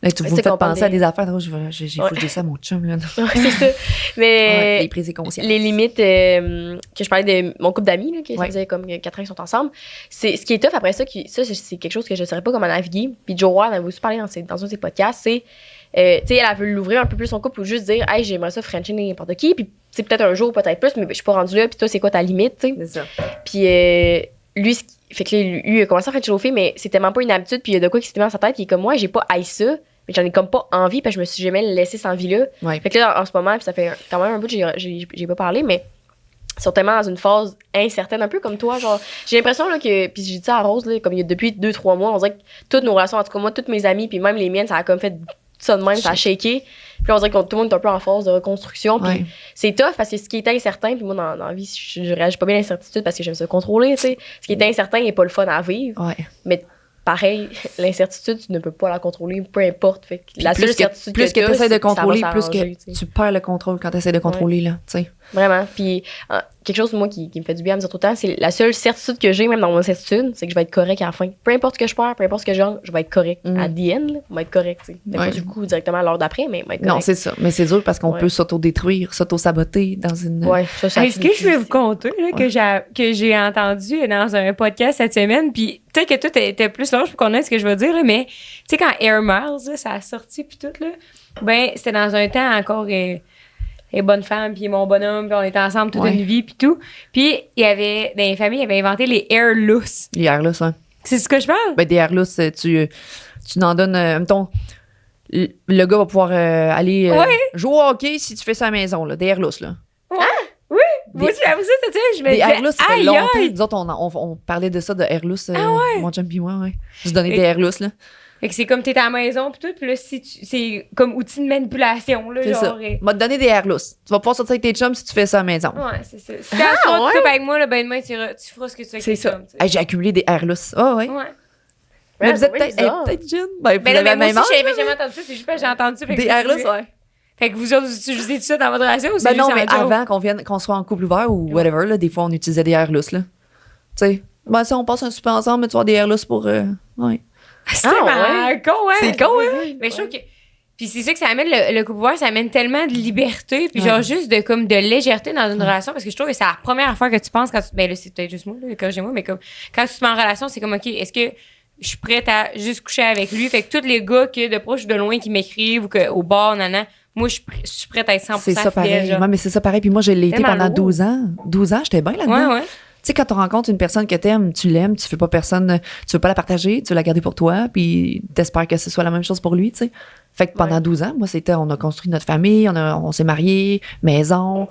Là, vous me faites penser à des affaires, j'ai foutu ça à mon chum. Là.
C'est ça. Mais
les prises et consciences.
Les limites que je parlais de mon couple d'amis, là, qui ça faisait comme 4 ans qu'ils sont ensemble, c'est ce qui est tough après ça, c'est quelque chose que je ne saurais pas comment naviguer. Puis Jo Ward avait aussi parlé dans un de ses podcasts, c'est, tu sais, elle veut l'ouvrir un peu plus son couple ou juste dire, hey, j'aimerais ça Frencher n'importe qui, puis peut-être un jour, peut-être plus, mais je suis pas rendue là, puis toi, c'est quoi ta limite, tu sais.
C'est ça.
Puis lui, fait que lui, il a commencé à Frencher chauffer, mais c'est tellement pas une habitude, puis il y a de quoi qui s'est mis dans sa tête, qui est comme moi, j'ai pas haï ça. Mais j'en ai comme pas envie, parce que je me suis jamais laissé cette envie-là.
Ouais.
Fait que là, en ce moment, puis ça fait quand même un bout que j'ai pas parlé, mais ils sont tellement dans une phase incertaine, un peu comme toi. Genre, j'ai l'impression là, que, puis j'ai dit ça à Rose, là, comme depuis 2-3 mois, on dirait que toutes nos relations, en tout cas moi, toutes mes amies, puis même les miennes, ça a comme fait ça de même, ça a shaké. Puis on dirait que tout le monde est un peu en phase de reconstruction. Puis
Ouais.
c'est tough parce que ce qui est incertain, puis moi, dans la vie, je réagis pas bien à l'incertitude parce que j'aime ça contrôler, tu sais. Ce qui est incertain n'est pas le fun à vivre.
Ouais.
Mais pareil, l'incertitude, tu ne peux pas la contrôler, peu importe. Fait que la seule certitude
plus que
t'as,
tu essaies de
c'est que ça va
contrôler, plus
s'arranger,
que
tu sais.
tu perds le contrôle quand tu essaies de contrôler, là, tu sais.
Vraiment. Puis quelque chose, moi, qui me fait du bien à me dire tout le temps, c'est la seule certitude que j'ai, même dans mon certitude, c'est que je vais être correct à la fin. Peu importe ce que je perds, peu importe ce que je gagne, je vais être correct.
Mm.
À the end, là, je vais être correct, tu sais. Peut-être
Ouais.
pas du coup directement à l'heure d'après, mais je vais être
Non,
correct.
c'est ça. Mais c'est dur parce qu'on
Ouais.
peut s'auto-détruire, s'auto-saboter dans une...
Ouais, ça
Est-ce que je vais vous
finit.
conter là, que j'ai entendu dans un podcast cette semaine? Puis peut-être que toi, t'es plus large pour qu'on ait ce que je veux dire, là, mais tu sais, quand Air Miles, là, ça a sorti, puis tout, là, ben, c'était dans un temps encore. Les bonnes femmes, puis mon bonhomme, puis on était ensemble toute
Ouais.
une vie, puis tout. Puis il y avait, dans les familles, ils avaient inventé les Air Loose.
Les airless, ça.
C'est ce que je parle?
Ben, des airless, tu n'en donnes... mettons, le gars va pouvoir aller jouer au hockey si tu fais ça à la maison, là. Des airless, là.
Moi, tu l'avais ça, tu sais, je me
Des
disais,
airless, ça fait
aïe,
longtemps.
aïe!
Nous autres, on parlait de ça, de airless, mon chum pis moi, ouais. Je donnais des airless, là.
Fait que c'est comme t'es à la maison, puis tout, puis là, c'est comme outil de manipulation, là,
C'est
genre.
ça. M'a donné des airless. Tu vas pouvoir sortir avec tes chums si tu fais ça à la maison.
Ouais, c'est ça. Si t'as soir, tu fais avec moi, là, ben demain, tu feras ce que tu veux avec
C'est
tes
ça.
chums, tu sais.
Hey, j'ai accumulé des airless. Ah, ouais.
Ouais.
Mais
Ouais,
vous
c'est
êtes
bien
peut-être
bizarre.
peut-être jeune. Ben, vous
Ben non,
avez
mais
la
moi
même
aussi,
âge.
j'avais jamais entendu ça, c'est juste parce que j'ai entendu ça. Fait que
Des
je me
airless,
disais-
ouais.
Fait que vous autres, vous utilisez ça dans votre relation ou c'est
Ben non,
juste
mais
en joke?
avant qu'on soit en couple ouvert ou whatever, là, des fois, on utilisait des airless, là. Tu sais, ben ça, on passe un souper ensemble, mais tu vas des airless pour... ouais.
C'est
Ah,
marrant, con, ouais.
C'est con, hein?
Mais je trouve que. Puis c'est ça que ça amène le couple ouvert, ça amène tellement de liberté, puis
Ouais.
genre juste de comme de légèreté dans une relation, parce que je trouve que c'est la première fois que tu penses quand tu. Ben là, c'est peut-être juste moi, là, corrigez-moi, mais comme quand tu te mets en relation, c'est comme, OK, est-ce que je suis prête à juste coucher avec lui? Fait que tous les gars que de proche ou de loin qui m'écrivent ou que au bar, nanan, moi, je suis prête à être 100%
C'est ça
fidèle,
pareil.
genre.
Ouais, mais c'est ça pareil. Puis moi, je l'ai été
Tellement
pendant
lourd.
12 ans. 12 ans, j'étais bien là-dedans.
Ouais, ouais.
Tu sais, quand tu rencontres une personne que t'aimes, tu l'aimes, tu veux pas personne, tu veux pas la partager, tu veux la garder pour toi, puis t'espères que ce soit la même chose pour lui, tu sais. Fait que pendant
Ouais.
12 ans, moi, on a construit notre famille, on s'est mariés, maison.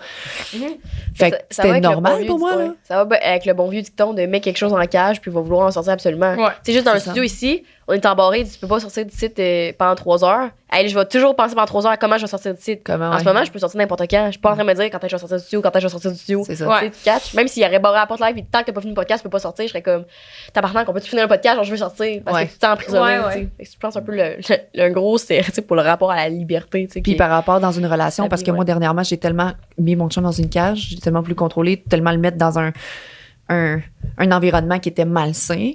Fait que
Ça va
c'était
avec le
normal
bon vieux
pour moi,
ouais.
là.
Ça va avec le bon vieux dicton de mettre quelque chose en cage puis il va vouloir en sortir absolument.
Ouais.
C'est juste dans le
C'est ça.
studio ici, on est embarré, tu peux pas sortir du site pendant 3 heures. Hey, je vais toujours penser pendant 3 heures à comment je vais sortir du site.
Comment,
En
ouais.
ce moment, je peux sortir n'importe quand. Je suis pas en train de me dire quand est-ce que je vais sortir du studio, quand est-ce que je vais sortir du studio.
C'est ça.
Ouais.
Tu sais, tu catches. Même s'il y aurait barré à la porte live et tant que t'as pas fini le podcast, tu peux pas sortir, je serais comme tabarnak, on peut-tu finir le podcast, genre je veux sortir parce
Ouais.
que tu te sens emprisonné.
Ouais, ouais.
tu sais. Fait que je pense un peu le gros stéréotype pour le rapport à la liberté. Tu sais,
Puis
qui-
par rapport dans une relation,
Ah,
parce
puis
que
ouais.
moi, dernièrement, j'ai tellement mis mon chum dans une cage, j'ai tellement voulu contrôler, tellement le mettre dans un environnement qui était malsain,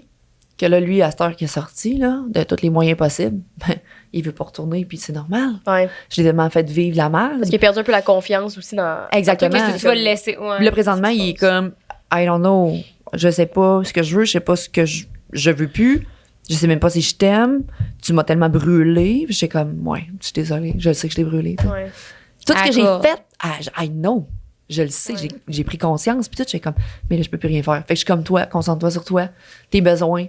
que là, lui, à cette heure qu'il est sorti, là, de tous les moyens possibles, ben, il veut pas retourner, puis c'est normal.
Ouais.
Je l'ai tellement fait vivre la merde.
Parce qu'il a perdu un peu la confiance aussi dans.
Exactement.
dans tout,
Qu'est-ce que tu vas le laisser? Ouais.
Puis là, présentement, il est comme, I don't know, je sais pas ce que je veux, je sais pas ce que je veux plus, je sais même pas si je t'aime, tu m'as tellement brûlé. Puis j'ai comme, ouais, je suis désolée, je sais que je t'ai brûlé. tu sais.
Ouais.
Tout ce que j'ai
D'accord.
fait, I know. Je le sais, j'ai pris conscience. Puis tout, j'ai comme, mais là, je peux plus rien faire. Fait que je suis comme toi, concentre-toi sur toi, tes besoins.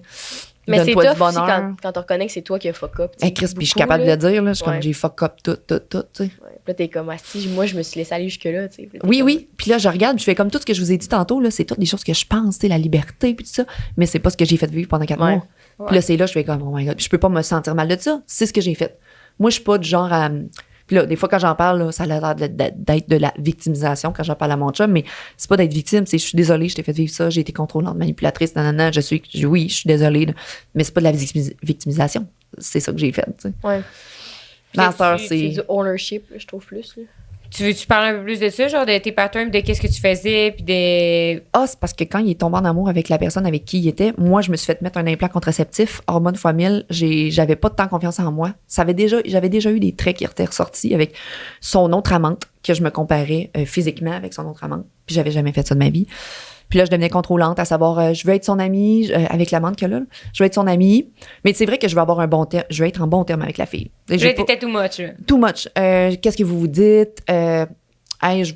Mais c'est
donne-toi
tough
du
aussi
bonheur.
quand tu reconnais que c'est toi qui as fuck up. tu sais,
Hey, Chris, puis je suis
beaucoup,
capable de
là.
le dire, là. Je suis
Ouais.
comme, j'ai fuck up tout, tu sais.
Ouais. Puis là, t'es comme, ah, si, moi, je me suis laissé aller jusque-là. Tu sais. Puis là, t'es
Oui,
comme-
oui. Puis là, je regarde, puis je fais comme tout ce que je vous ai dit tantôt, là. C'est toutes les choses que je pense, tu sais, la liberté, puis tout ça. Mais c'est pas ce que j'ai fait vivre pendant 4
Ouais.
mois. Puis là, c'est là, je fais comme, oh my God. Puis je peux pas me sentir mal de ça. C'est ce que j'ai fait. Moi, je suis pas du genre à. Puis là, des fois, quand j'en parle, là, ça a l'air d'être de la victimisation quand j'en parle à mon chum, mais c'est pas d'être victime, c'est je suis désolée, je t'ai fait vivre ça, j'ai été contrôlante, manipulatrice, nanana, oui, je suis désolée, là. Mais c'est pas de la victimisation. C'est ça que j'ai fait, tu sais.
Ouais.
Dans cette heure,
C'est
c'est.
du ownership, je trouve plus. Là.
Tu veux-tu parler un peu plus de ça, genre de tes patterns, de qu'est-ce que tu faisais, puis des.
Ah, c'est parce que quand il est tombé en amour avec la personne avec qui il était, moi, je me suis fait mettre un implant contraceptif, hormone fois 1000. J'avais pas de temps confiance en moi. J'avais déjà eu des traits qui étaient ressortis avec son autre amante, que je me comparais physiquement avec son autre amante. Puis j'avais jamais fait ça de ma vie. Puis là, je devenais contrôlante, à savoir, je veux être son amie, avec l'amante que là, je veux être son amie. Mais c'est vrai que je veux avoir un bon terme, je veux être en bon terme avec la fille. Je veux
Là,
pas-
t'étais too much, là.
too much. Qu'est-ce que vous vous dites? Hey, je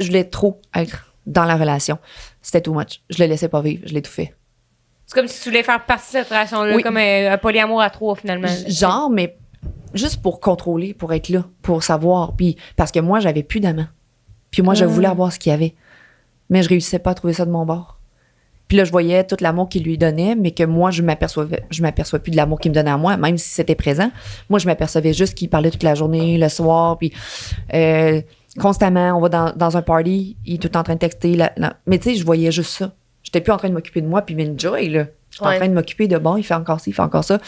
voulais trop être dans la relation. C'était too much. Je le laissais pas vivre. Je l'étouffais.
C'est comme si tu voulais faire partie de cette relation-là,
Oui.
comme un polyamour à 3, finalement.
Genre, mais juste pour contrôler, pour être là, pour savoir. Puis, parce que moi, j'avais plus d'amants. Puis moi, je voulais avoir ce qu'il y avait. Mais je réussissais pas à trouver ça de mon bord. Puis là, je voyais tout l'amour qu'il lui donnait, mais que moi, je m'aperçois plus de l'amour qu'il me donnait à moi, même si c'était présent. Moi, je m'apercevais juste qu'il parlait toute la journée, le soir, puis constamment, on va dans un party, il est tout le temps en train de texter. Mais tu sais, je voyais juste ça. J'étais plus en train de m'occuper de moi, puis Joy, là. J'étais en train de m'occuper de, bon, il fait encore ci, il fait encore ça.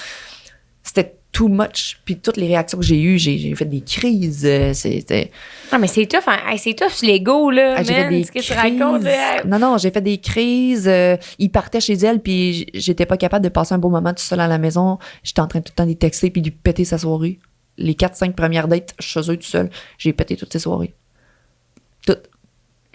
C'était too much. Puis toutes les réactions que j'ai eues, j'ai fait des crises. C'était...
Ah, mais c'est tough, hein? Hey, c'est tough, l'ego, là,
J'ai fait des
ce que tu
crises.
racontes, là.
Non, j'ai fait des crises. Il partait chez elle, puis j'étais pas capable de passer un beau moment tout seul à la maison. J'étais en train tout le temps de texter puis de lui péter sa soirée. Les 4-5 premières dates, chez eux tout seul, j'ai pété toutes ces soirées. Toutes.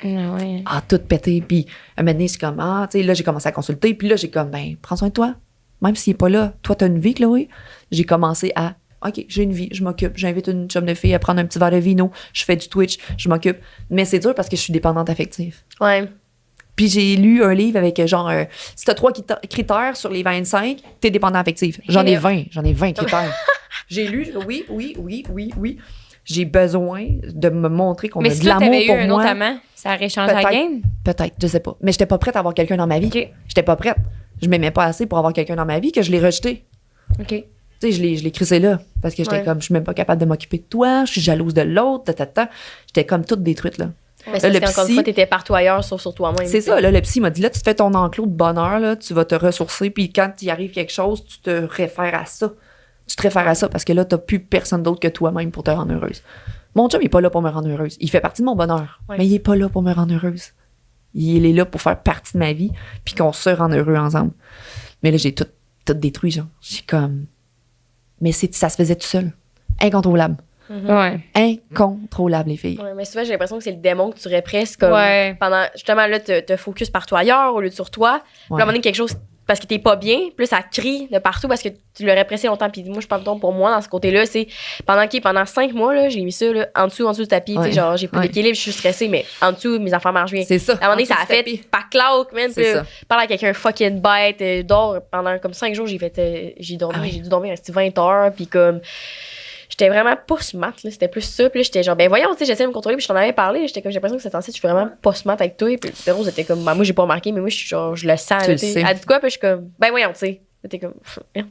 Ah, ouais.
Toutes pété. Puis à un moment donné, c'est comme, tu sais, là, j'ai commencé à consulter. Puis là, j'ai comme, ben, prends soin de toi. Même s'il est pas là. Toi, t'as une vie, Chloé. J'ai commencé à, OK, j'ai une vie, je m'occupe. J'invite une chum de fille à prendre un petit verre de vino. Je fais du Twitch, je m'occupe. Mais c'est dur parce que je suis dépendante affective.
Ouais.
Puis j'ai lu un livre avec genre, si t'as 3 critères sur les 25, t'es dépendant affective. J'en ai 20 critères. J'ai lu, oui. J'ai besoin de me montrer qu'on a
Mais si
de
toi,
l'amour
t'avais eu
pour
un
moi.
autre amant, ça aurait changé la game?
Peut-être, je sais pas. Mais j'étais pas prête à avoir quelqu'un dans ma vie.
OK.
J'étais pas prête. Je m'aimais pas assez pour avoir quelqu'un dans ma vie que je l'ai rejeté.
OK.
Tu sais, je l'ai crissé là. Parce que j'étais comme, je suis même pas capable de m'occuper de toi, je suis jalouse de l'autre, J'étais comme toute détruite, là.
Mais c'est parce qu'encore une fois, t'étais partout ailleurs sur toi-même.
C'est ça, là, le psy m'a dit, là, tu te fais ton enclos de bonheur, là, tu vas te ressourcer, puis quand il arrive quelque chose, tu te réfères à ça. Tu te réfères à ça parce que là, t'as plus personne d'autre que toi-même pour te rendre heureuse. Mon chum, il est pas là pour me rendre heureuse. Il fait partie de mon bonheur, mais il est pas là pour me rendre heureuse. Il est là pour faire partie de ma vie, puis qu'on se rende heureux ensemble. Mais là, j'ai tout détruit, genre. J'ai comme... Mais ça se faisait tout seul. Incontrôlable.
Ouais.
Incontrôlable, les filles.
Ouais, mais souvent, j'ai l'impression que c'est le démon que tu répresses comme pendant... Justement, là, te focus partout ailleurs au lieu de sur toi. Puis à un moment donné, quelque chose... Parce que t'es pas bien, puis là, ça crie de partout parce que tu l'as répressé longtemps. Puis moi, je parle pour moi, dans ce côté-là, c'est... Pendant 5 mois, là, j'ai mis ça là, en dessous du tapis. Tu sais, genre, j'ai pas d'équilibre, je suis stressée, mais en dessous, mes affaires marchent bien.
C'est ça.
À un moment donné, ça a fait pas cloque, man.
C'est ça.
Parle à quelqu'un fucking bête, dors pendant comme 5 jours, j'ai dû dormir 20 heures, puis comme... J'étais vraiment pas smart, là. C'était plus ça. Puis là, j'étais genre, ben voyons, tu sais, j'essaie de me contrôler. Puis je t'en avais parlé. J'étais comme, j'ai l'impression que cette temps-ci, je suis vraiment pas smart avec toi. Puis Rose était comme, ben moi, j'ai pas remarqué, mais moi, je suis genre, je le sens.
Tu le
sais.
sais.
Elle dit quoi? Puis je suis comme, ben voyons, tu sais. T'es comme,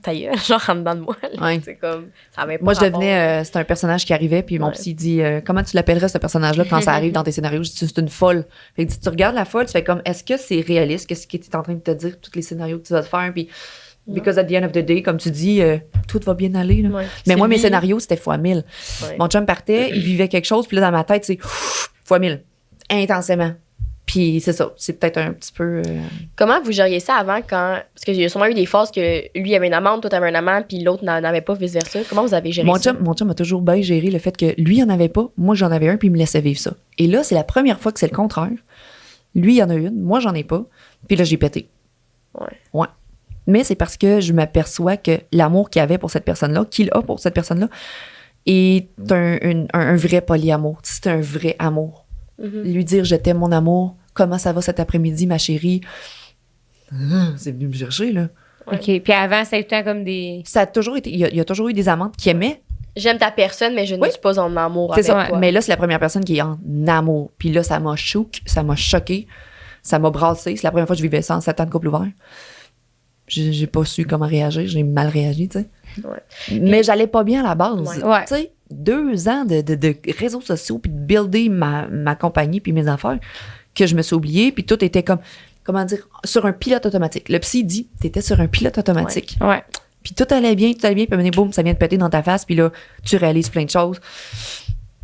ta gueule, genre, rentre dedans de moi.
Ouais.
C'est comme, ça avait pas
Moi, je
rapport.
devenais... c'était un personnage qui arrivait, puis mon psy dit, comment tu l'appellerais, ce personnage-là, quand ça arrive dans tes scénarios? Je dis, c'est une folle. Fait que tu regardes la folle, tu fais comme, est-ce que c'est réaliste? Qu'est-ce qu'il est en train de te dire? Tous les scénarios que tu vas te faire, puis... Because at the end of the day, comme tu dis, tout va bien aller. Là.
Ouais.
Mais moi, mes
lui.
scénarios, c'était fois 1000.
Ouais.
Mon chum partait, il vivait quelque chose, puis là, dans ma tête, c'est fois 1000. Intensément. Puis c'est ça. C'est peut-être un petit peu...
Comment vous gériez ça avant quand. Parce qu'il y a sûrement eu des phases que lui avait une amante, toi t'avais un amant, puis l'autre n'en avait pas, vice-versa. Comment vous avez géré ça?
Mon chum a toujours bien géré le fait que lui, il en avait pas, moi, j'en avais un, puis il me laissait vivre ça. Et là, c'est la première fois que c'est le contraire. Lui, il en a une, moi, j'en ai pas. Puis là, j'ai pété. Ouais. Mais c'est parce que je m'aperçois que l'amour qu'il avait pour cette personne-là, qu'il a pour cette personne-là, est un vrai polyamour. C'est un vrai amour. Lui dire « Je t'aime, mon amour. Comment ça va cet après-midi, ma chérie? » C'est venu me chercher, là.
OK. Puis avant, c'était tout le temps comme des...
Ça a toujours été... Il y a toujours eu des amantes qui aimaient.
J'aime ta personne, mais je ne suis pas en amour
C'est
avec
ça.
toi.
Mais là, c'est la première personne qui est en amour. Puis là, ça m'a choqué. Ça m'a brassé. C'est la première fois que je vivais ça en 7 ans de couple ouvert. J'ai pas su comment réagir. J'ai mal réagi, tu sais.
Ouais.
Mais j'allais pas bien à la base.
Ouais.
Tu sais, 2 ans de réseaux sociaux puis de builder ma compagnie puis mes affaires que je me suis oubliée. Puis tout était comme, comment dire, sur un pilote automatique. Le psy dit, t'étais sur un pilote automatique.
Ouais.
Puis tout allait bien. Puis boum, ça vient de péter dans ta face. Puis là, tu réalises plein de choses.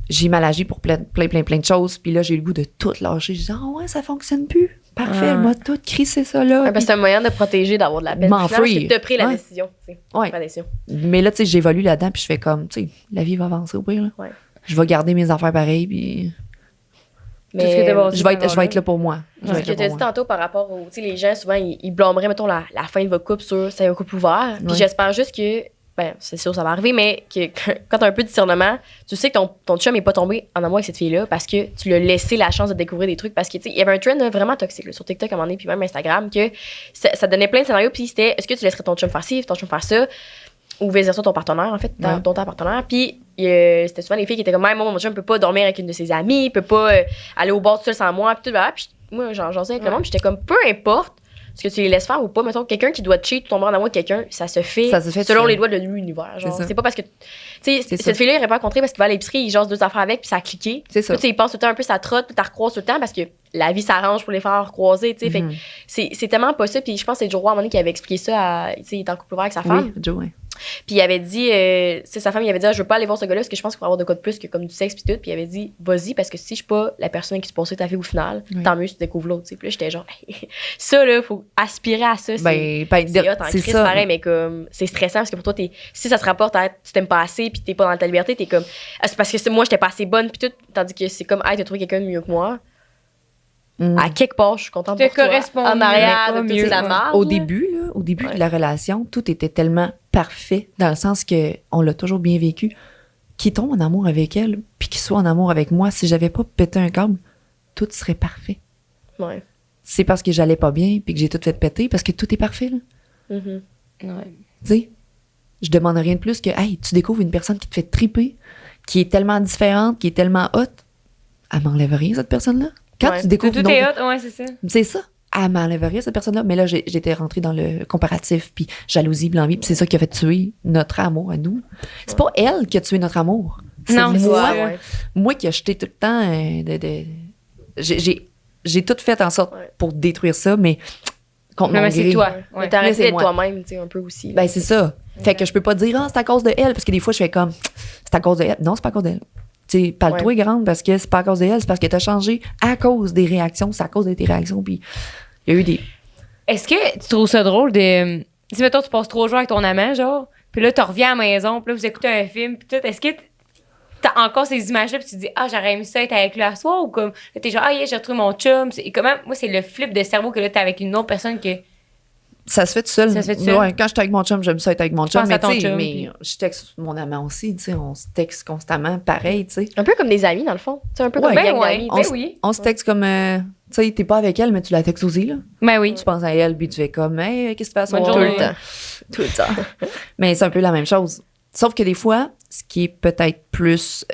J'ai mal agi pour plein de choses. Puis là, j'ai eu le goût de tout lâcher. Je dis, ouais, ça fonctionne plus. Parfait, elle m'a tout crissé ça là.
Ouais, parce que c'est un moyen de protéger, d'avoir de la peine.
M'en free.
Tu as pris la
Ouais.
décision. Tu sais.
Ouais.
Pas la décision.
Mais là, tu sais, j'évolue là-dedans. Puis je fais comme, tu sais, la vie va avancer au pire. Là.
Ouais.
Je vais garder mes affaires pareilles. Puis
Tout ce que t'as bâti
je vais
pendant
être là pour moi. Je vais
Ce
être
que
là
tu as
pour
dit
moi.
tantôt par rapport au. Tu sais, les gens, souvent, ils blâmeraient, mettons, la fin de votre couple sur c'est un couple ouvert. Puis
Ouais.
j'espère juste que. Ben, c'est sûr, ça va arriver, mais que quand t'as un peu de discernement, tu sais que ton chum est pas tombé en amour avec cette fille-là parce que tu lui as laissé la chance de découvrir des trucs. Parce que, tu sais, il y avait un trend là, vraiment toxique là, sur TikTok à un moment donné, puis même Instagram, que ça donnait plein de scénarios, puis c'était est-ce que tu laisserais ton chum faire ci, ton chum faire ça, ou vice-versa ton partenaire, en fait, ton partenaire. Puis c'était souvent les filles qui étaient comme, moi, mon chum peut pas dormir avec une de ses amies, peut pas aller au bar tout seul sans moi, puis tout, voilà. Puis moi, j'en sais avec le monde, puis j'étais comme, peu importe Est-ce que tu les laisses faire ou pas? Mettons, quelqu'un qui doit cheat ou tomber en amour avec quelqu'un, ça se fait selon
seul.
les lois de l'univers. Genre,
C'est ça.
c'est pas parce que. Tu sais,
C'est
cette
ça.
fille-là, il aurait pas rencontré parce qu'il va à l'épicerie, il jase 2 affaires avec, puis ça a cliqué.
C'est ça.
Puis, tu sais, il pense tout le temps un peu, ça trotte, puis t'as recroises tout le temps parce que la vie s'arrange pour les faire croiser, tu sais. Fait que c'est tellement pas ça. Puis je pense que c'est Joe Roy à un moment donné qui avait expliqué ça tu sais, il est en couple ouvert avec sa femme.
Oui, Joe, ouais.
Puis il avait dit, c'est sa femme, il avait dit, je veux pas aller voir ce gars-là parce que je pense qu'il faut avoir de quoi de plus que comme du sexe puis tout. Puis il avait dit, vas-y parce que si je suis pas la personne qui se pensait ta fille au final, tant mieux si tu découvres l'autre. Puis là, j'étais genre, ça là, faut aspirer à ça. C'est hot en
c'est
crise
ça.
pareil, mais comme c'est stressant parce que pour toi, si ça se rapporte à tu t'aimes pas assez puis t'es pas dans ta liberté, t'es comme, c'est parce que moi j'étais pas assez bonne puis tout, tandis que c'est comme, t'as trouvé quelqu'un de mieux que moi. À quelque part, je suis contente
Te
pour toi.
correspond
En arrière
mieux,
de toute
mieux,
la
ouais.
marge.
Au début de la relation, tout était tellement parfait, dans le sens que on l'a toujours bien vécu. Qu'il tombe en amour avec elle, puis qu'il soit en amour avec moi, si j'avais pas pété un câble, tout serait parfait.
Ouais.
C'est parce que j'allais pas bien, puis que j'ai tout fait péter, parce que tout est parfait, là.
Mhm.
Ouais.
Tu sais, je demande rien de plus que, hey, tu découvres une personne qui te fait triper, qui est tellement différente, qui est tellement hot, elle m'enlève rien, cette personne-là. Quand
Ouais.
tu découvres
Tout
une
est
autre-
hot, ouais, c'est ça.
c'est ça. Elle m'enlève rien, cette personne-là. Mais là, j'étais rentrée dans le comparatif, puis jalousie, puis l'envie, puis c'est ça qui a fait tuer notre amour à nous. C'est pas elle qui a tué notre amour. C'est
Non, c'est
moi,
ça.
Ouais.
moi qui a jeté tout le temps j'ai tout fait en sorte
Ouais.
pour détruire ça, mais contre
Non,
mon
mais c'est
gré.
toi.
Mais
Ouais.
t'arrêtes
Mais c'est
d'être
moi.
toi-même, tu sais, un peu aussi.
Ben, c'est ça. Fait que je peux pas dire, c'est à cause de elle, parce que des fois, je fais comme, c'est à cause de elle. Non, c'est pas à cause d'elle. Tu sais, parle-toi grande, parce que c'est pas à cause de elle, c'est parce que t'as changé à cause des réactions, c'est à cause de tes réactions, puis il y a eu des.
Est-ce que tu trouves ça drôle de. Si, mettons, tu passes 3 jours avec ton amant, genre, puis là, tu reviens à la maison, puis là, vous écoutez un film, puis tout, est-ce que t'as encore ces images-là, puis tu te dis, j'aurais aimé ça être avec lui à soir, ou comme, là, t'es genre, yeah, j'ai retrouvé mon chum. Et comment, moi, c'est le flip de cerveau que là, t'es avec une autre personne que.
Ça se fait tout seul.
Ça se fait tout seul.
Ouais, quand je suis avec mon chum, j'aime ça être avec mon chum.
pense
Mais,
à ton
tu sais,
chum,
mais
puis-
je texte mon amant aussi, tu sais, on se texte constamment, pareil, tu sais.
Un peu comme des amis, dans le fond. Tu sais, un peu
Ouais.
comme
Ben
une gang
ouais.
d'amis.
On
Ben
s-
oui.
On se texte comme, tu sais, t'es pas avec elle, mais tu la textes aussi, là.
Ben oui.
Tu penses à elle, puis tu fais comme, hey, qu'est-ce que tu fais à soir?
Bonne
Tout
journée.
le temps.
Tout le temps. Mais c'est un peu la même chose. Sauf que des fois, ce qui est peut-être plus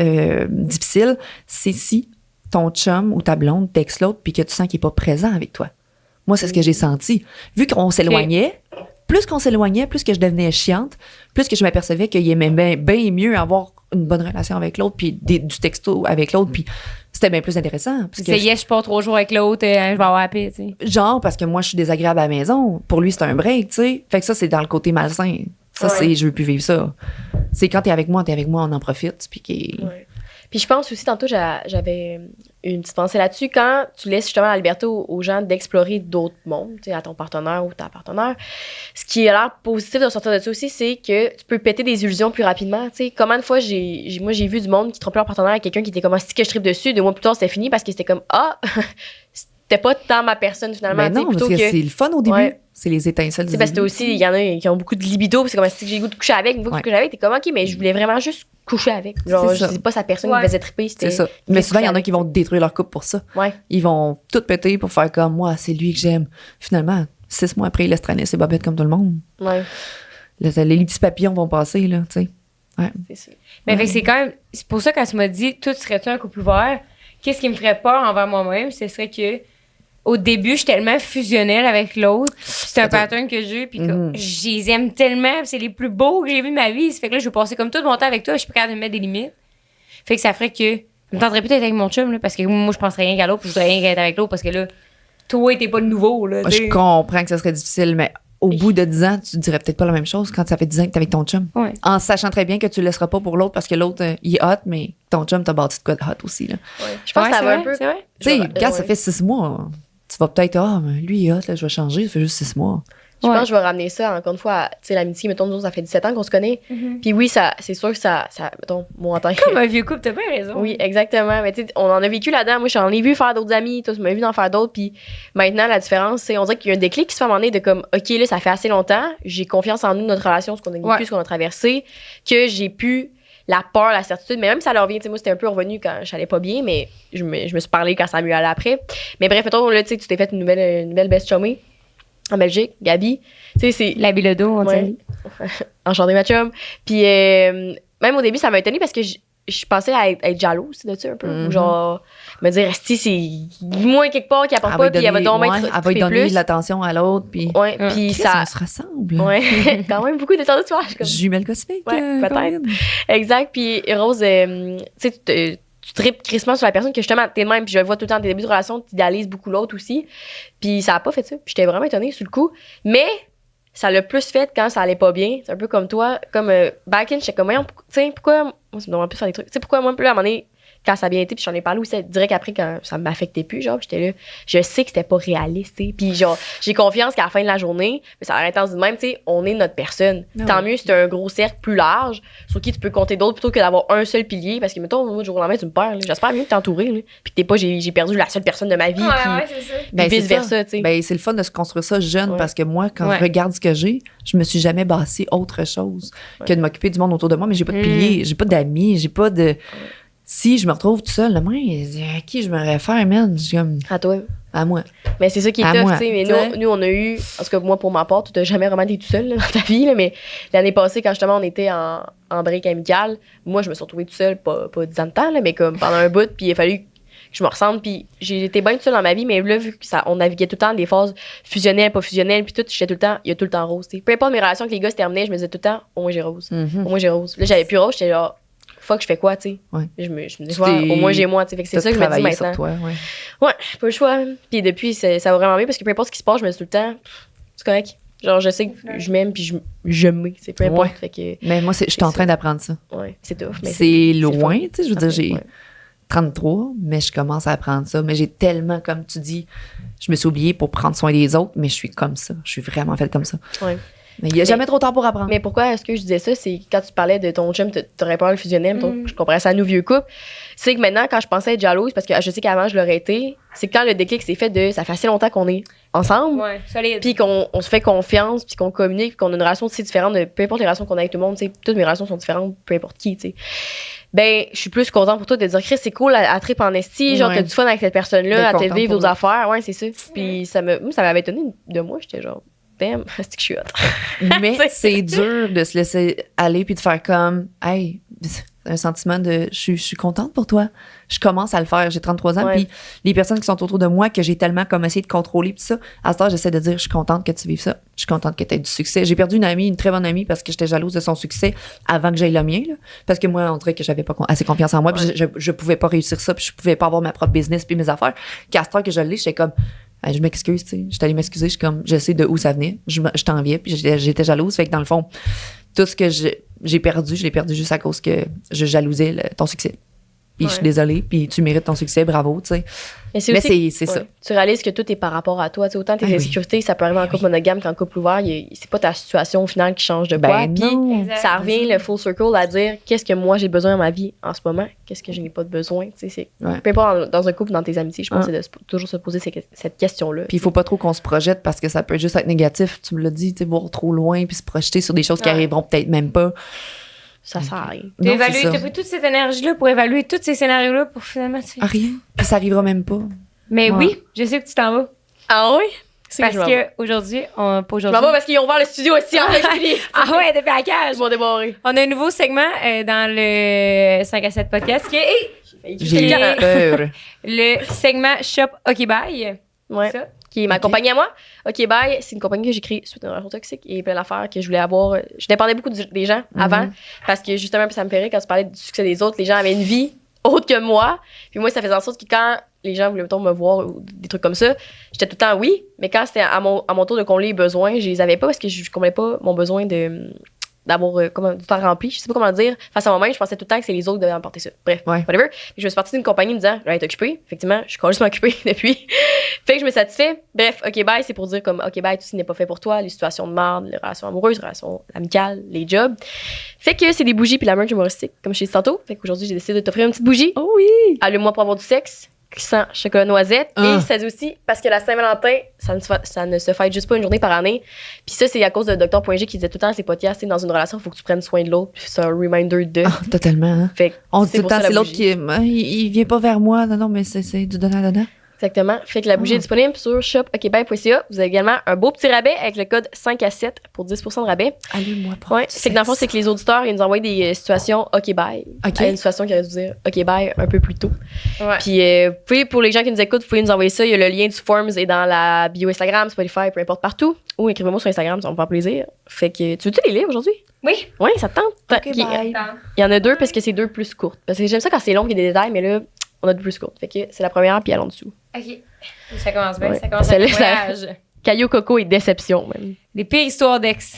difficile, c'est si ton chum ou ta blonde texte l'autre puis que tu sens qu'il n'est pas présent avec toi. Moi, c'est ce que j'ai senti. Vu qu'on s'éloignait, plus qu'on s'éloignait, plus que je devenais chiante, plus que je m'apercevais qu'il aimait bien mieux avoir une bonne relation avec l'autre puis du texto avec l'autre, puis c'était bien plus intéressant. Parce que
C'est yes, je pars 3 jours avec l'autre, je vais avoir la paix, tu sais.
genre, parce que moi, je suis désagréable à la maison. Pour lui, c'est un break, tu sais. Fait que ça, c'est dans le côté malsain. Ça,
Ouais.
c'est, je veux plus vivre ça. C'est quand t'es avec moi, on en profite. Puis
Ouais. Puis je pense aussi, tantôt, j'avais une petite pensée là-dessus. Quand tu laisses justement la liberté aux gens d'explorer d'autres mondes, tu sais, à ton partenaire ou ta partenaire, ce qui a l'air positif de sortir de ça aussi, c'est que tu peux péter des illusions plus rapidement. Tu sais, combien de fois moi, j'ai vu du monde qui trompait leur partenaire avec quelqu'un qui était comme, si que je tripe dessus, 2 mois plus tard, c'était fini parce que c'était comme, c'était pas tant ma personne finalement.
ben
tu sais,
non, parce
plutôt
que c'est le fun au début.
Ouais.
C'est les étincelles
Tu
du
sais, parce que
début.
aussi, il y en a qui ont beaucoup de libido, puis c'est comme si j'ai le goût de coucher avec, une fois que
Ouais.
tu couches avec, t'es comme, OK, mais je voulais vraiment juste coucher avec. Genre,
C'est
je
ça.
sais pas sa personne
Ouais.
qui me faisait triper, c'était.
C'est ça.
je
Mais
voulais
souvent, il y en a
coucher
qui vont détruire leur couple pour ça.
Ouais.
Ils vont tout péter pour faire comme moi, c'est lui que j'aime. Finalement, 6 mois après, il laisse traîner ses bobettes comme tout le monde.
Ouais,
Les petits papillons vont passer, là, tu sais.
c'est ça.
Mais fait que c'est quand même. C'est pour ça, quand tu m'as dit, toi, tu serais-tu un couple ouvert, qu'est-ce qui me ferait peur envers moi-même, ce serait que. Au début, je suis tellement fusionnelle avec l'autre. C'est un
Attends.
pattern que j'ai, puis que
Mhm.
je les aime tellement, puis c'est les plus beaux que j'ai vus de ma vie. Ça fait que là, je vais passer comme tout mon temps avec toi, je suis pas capable de me mettre des limites. Fait que ça ferait que. Je me tenterais peut-être avec mon chum, là, parce que moi, je penserais rien qu'à l'autre, puis je voudrais rien qu'à être avec l'autre, parce que là, toi, t'es pas le nouveau, là.
Moi,
tu
je
sais.
comprends que ça serait difficile, mais au bout de 10 ans, tu dirais peut-être pas la même chose quand ça fait 10 ans que t'es avec ton chum.
Ouais.
En sachant très bien que tu le laisseras pas pour l'autre parce que l'autre, il est hot, mais ton chum t'a bâti de quoi de hot aussi, là.
Je pense
Ouais,
que ça
c'est
va
vrai,
un peu.
c'est vrai.
Tu sais,
Genre,
quand ça
ouais.
fait 6 mois, tu vas peut-être, mais lui, il est hot, là, je vais changer, ça fait juste 6 mois.
Je
Ouais.
pense que je vais ramener ça, encore une fois, à, tu sais, l'amitié. Mettons, nous autres, ça fait 17 ans qu'on se connaît. Puis oui, c'est sûr que ça mettons, moi, en tant que.
Comme un vieux couple, t'as bien raison.
Oui, exactement. Mais tu sais, on en a vécu là-dedans. Moi, j'en ai vu faire d'autres amis. Toi, tu m'as vu en faire d'autres. Puis maintenant, la différence, c'est, on dirait qu'il y a un déclic qui se fait à un moment donné de comme, OK, là, ça fait assez longtemps. J'ai confiance en nous, notre relation, ce qu'on a vécu,
Ouais.
ce qu'on a traversé, que j'ai pu la peur, la certitude. Mais même si ça leur vient, tu sais, moi, c'était un peu revenu quand j'allais pas bien, mais je me suis parlé quand ça mieux allait après. Mais bref, mettons, là, tu sais, tu t'es fait une nouvelle best chumée en Belgique, Gabi. Tu sais, c'est.
La bilodo, on
Ouais.
dit.
Enchantée, ma chum. Puis même au début, ça m'a étonnée parce que je pensais à être jalouse de ça un peu.
Mhm.
Ou genre, me dire, esti, c'est moi quelque part qui apporte pas, puis elle va donc
ouais,
mettre
elle va lui donner
plus.
de l'attention à l'autre, puis
Ouais,
Ouais.
puis
Chris,
ça.
on se ressemble.
Ouais, quand même beaucoup de temps de soir.
Jumelle cosmique.
Ouais, peut-être.
Colin.
Exact. Puis Rose, tu sais, tu tripes crissement sur la personne que justement, t'es de même, puis je le vois tout le temps, tes débuts de relation, tu idéalises beaucoup l'autre aussi. Puis ça a pas fait ça. Puis j'étais vraiment étonnée sur le coup. Mais ça l'a plus fait quand ça allait pas bien. C'est un peu comme toi. Comme back in, j'étais comme, tu sais, pourquoi. Moi, ça me demande plus faire des trucs. Tu sais, pourquoi moi, plus à un moment donné, quand ça a bien été, puis j'en ai parlé aussi direct après quand ça m'affectait plus, genre, j'étais là, je sais que c'était pas réaliste, tu sais. Puis genre, j'ai confiance qu'à la fin de la journée, mais ça a l'air intense de même, tu sais, on est notre personne.
Ah
Tant
ouais.
mieux si t'as un gros cercle plus large sur qui tu peux compter d'autres plutôt que d'avoir un seul pilier, parce que mettons, moi, du jour au lendemain, tu me perds, là. J'espère mieux que t'es entouré, là. Puis que t'es pas, j'ai perdu la seule personne de ma vie,
c'est ça.
Ben, c'est
vice versa, tu sais.
Ben, c'est le fun de se construire ça jeune
Ouais.
parce que moi, quand
Ouais.
je regarde ce que j'ai, je me suis jamais bassée autre chose
Ouais.
que de m'occuper du monde autour de moi, mais j'ai pas de
Mm.
piliers, j'ai pas d'amis, j'ai pas de. Si je me retrouve tout seul, demain, à qui je me réfère, man? Je suis comme,
À toi.
à moi.
Mais c'est ça qui est
À
tough,
moi,
tu sais. Mais
t'sais.
nous, on a eu, en tout cas, moi, pour ma part, tu t'as jamais vraiment été tout seul là, dans ta vie, là, mais l'année passée, quand justement on était en break amical, moi, je me suis retrouvée toute seule, pas 10 ans de temps, là, mais comme pendant un bout, puis il a fallu que je me ressente, puis j'ai été bien toute seule dans ma vie, mais là, vu que on naviguait tout le temps des phases fusionnelles, pas fusionnelles, puis tout, j'étais tout le temps, il y a tout le temps Rose, tu sais. Peu importe mes relations avec les gars se terminaient, je me disais tout le temps, au moins j'ai Rose.
Mhm.
Au moins j'ai Rose. Là, j'avais plus Rose, j'étais genre, fuck, je fais quoi, tu sais.
Ouais.
Je me dis,
Tu
ouais,
t'es-
au moins j'ai moi, tu sais. Fait que c'est
T'as
ça que je me dis
travaillé sur
maintenant.
toi, ouais.
Ouais, pas le choix. Puis depuis, ça va vraiment mieux parce que peu importe ce qui se passe, je me dis tout le temps, c'est correct. Genre, je sais que je m'aime puis je m'aime. C'est peu importe.
Ouais.
Fait que,
Mais moi, je suis en train d'apprendre ça.
ouais, c'est tough. Mais
C'est loin,
fun.
tu sais, je veux dire, j'ai
Ouais.
33, mais je commence à apprendre ça. Mais j'ai tellement, comme tu dis, je me suis oubliée pour prendre soin des autres, mais je suis comme ça. Je suis vraiment faite comme ça.
Ouais.
Mais il n'y a jamais trop tard pour apprendre.
Mais pourquoi est-ce que je disais ça? C'est quand tu parlais de ton chum, t'aurais peur le fusionnel,
Mm.
je comparais ça à nos vieux couples. C'est que maintenant, quand je pensais être jalouse, parce que je sais qu'avant, je l'aurais été, c'est que quand le déclic s'est fait ça fait assez longtemps qu'on est ensemble,
Ouais, solide.
puis qu'on se fait confiance, puis qu'on communique, puis qu'on a une relation aussi différente de peu importe les relations qu'on a avec tout le monde, tu sais, toutes mes relations sont différentes, peu importe qui, tu sais. Ben, je suis plus contente pour toi de dire, Chris, c'est cool, à trip en esti, genre,
Ouais.
t'as du fun avec cette personne-là,
D'être
à te
contente
vivre
pour
d'autres
lui.
affaires, ouais, c'est ça. Puis ça m'avait étonné de moi, j'étais genre, damn, c'est que je suis hot.
Mais
C'est-
c'est dur de se laisser aller puis de faire comme, hey, un sentiment de, je suis contente pour toi. Je commence à le faire. J'ai 33 ans.
Ouais.
Puis les personnes qui sont autour de moi, que j'ai tellement comme essayé de contrôler, puis ça, à ce temps, j'essaie de dire, je suis contente que tu vives ça. Je suis contente que tu aies du succès. J'ai perdu une amie, une très bonne amie, parce que j'étais jalouse de son succès avant que j'aille le mien, là. Parce que moi, on dirait que j'avais pas assez confiance en moi, puis je pouvais pas réussir ça, puis je pouvais pas avoir ma propre business, puis mes affaires. Qu'à ce temps que je l'ai, j'étais comme, hey, je m'excuse, tu sais. J'étais allée m'excuser, je suis comme, je sais de où ça venait. Je t'enviais, puis j'étais jalouse. Fait que dans le fond, tout ce que j'ai perdu, je l'ai perdu juste à cause que je jalousais ton succès. Puis je suis
Ouais.
désolée, puis tu mérites ton succès, bravo, tu sais.
Mais c'est
Mais
aussi-
c'est
ouais.
ça.
Tu réalises que tout est par rapport à toi. Tu sais, autant tes
Ah oui.
insécurités, ça peut arriver en couple monogame qu'en couple ouvert. C'est pas ta situation au final qui change de quoi.
Ben
Puis
non.
Exact.
ça revient le full circle à dire qu'est-ce que moi j'ai besoin dans ma vie en ce moment, qu'est-ce que je n'ai pas de besoin. Tu sais, c'est
Ouais.
peu importe dans un couple, dans tes amitiés, je pense
Ah.
que c'est de toujours se poser cette question-là.
Puis il faut pas trop qu'on se projette parce que ça peut juste être négatif. Tu me l'as dit, tu sais, voir trop loin puis se projeter sur des choses qui
Ouais.
arriveront peut-être même pas.
Ça sert à rien.
T'as
Non,
évalué,
c'est ça.
t'as pris toute cette énergie-là pour évaluer tous ces scénarios-là pour finalement.
Ah, rien. Puis ça arrivera même pas.
Mais
Ouais.
oui, je sais que tu t'en vas.
Ah oui? C'est
Parce
que je m'en vais.
qu'aujourd'hui, pas
Je
aujourd'hui.
m'en vais parce qu'ils ont ouvert le studio aussi en régulier.
Ah ouais, depuis la cage.
Ils vont débarrer.
On a un nouveau segment dans le 5 à 7 podcast qui est
J'ai
C'est-
peur.
le segment Shop OK Bye.
Ouais.
Ça.
Qui est ma
Ok.
compagnie à moi. OK, bye. C'est une compagnie que j'ai créée suite à une relation toxique et plein d'affaires que je voulais avoir. Je dépendais beaucoup des gens avant parce que justement, ça me ferait quand tu parlais du succès des autres, les gens avaient une vie autre que moi. Puis moi, ça faisait en sorte que quand les gens voulaient mettons, me voir ou des trucs comme ça, j'étais tout le temps oui. Mais quand c'était à mon tour de combler les besoins, je les avais pas parce que je comblais pas mon besoin d'avoir du temps rempli. Je sais pas comment dire. Face à moi-même, je pensais tout le temps que c'est les autres qui devaient emporter ça. Bref,
Ouais.
whatever. Puis je me suis partie d'une compagnie me disant, je vais être occupée. Effectivement, je suis complètement occupée depuis. Fait que je me satisfais. Bref, OK, bye, c'est pour dire comme, OK, bye, tout ce qui n'est pas fait pour toi, les situations de merde, les relations amoureuses, les relations amicales, les jobs. Fait que c'est des bougies puis la merch humoristique, comme je t'ai dit tantôt. Fait qu'aujourd'hui, j'ai décidé de t'offrir une petite bougie.
Oh oui!
Allume-moi pour avoir du sexe, qui sent chocolat noisette.
Ah.
Et ça dit aussi, parce que la Saint-Valentin, ça ne se fête juste pas une journée par année. Puis ça, c'est à cause de Dr.G qui disait tout le temps à ses podcasts, tu sais, dans une relation, il faut que tu prennes soin de l'autre. Puis c'est un reminder de.
Ah, totalement. Hein.
Fait que
On dit tout le
pour
temps,
ça, la
c'est l'autre
bougie.
qui il vient pas vers moi. Non, mais c'est du donnant-donnant.
Exactement. Fait que la bougie est disponible sur shopokbay.ca. Vous avez également un beau petit rabais avec le code 5 à 7 pour 10% de rabais.
Allume-moi pas.
Ouais. Fait que dans le fond, c'est que les auditeurs, ils nous envoient des situations OK bye.
OK.
Une situation qui aurait dû dire OK bye un peu plus tôt.
Ouais.
Puis pour les gens qui nous écoutent, vous pouvez nous envoyer ça. Il y a le lien du Forms est dans la bio Instagram, Spotify, peu importe partout. Ou écrivez-moi sur Instagram, ça va me faire plaisir. Fait que tu veux-tu les lire aujourd'hui?
Oui.
Oui, ça te tente?
OK,
Ok.
bye.
Il y en a deux parce que c'est deux plus courtes. Parce que j'aime ça quand c'est long et des détails, mais là, on a deux plus courtes. Fait que c'est la première, puis elle en dessous.
OK. Ça commence bien.
Ouais.
Ça commence
Celle-là,
avec le voyage.
Caillou, coco et déception, même.
Les pires histoires d'ex.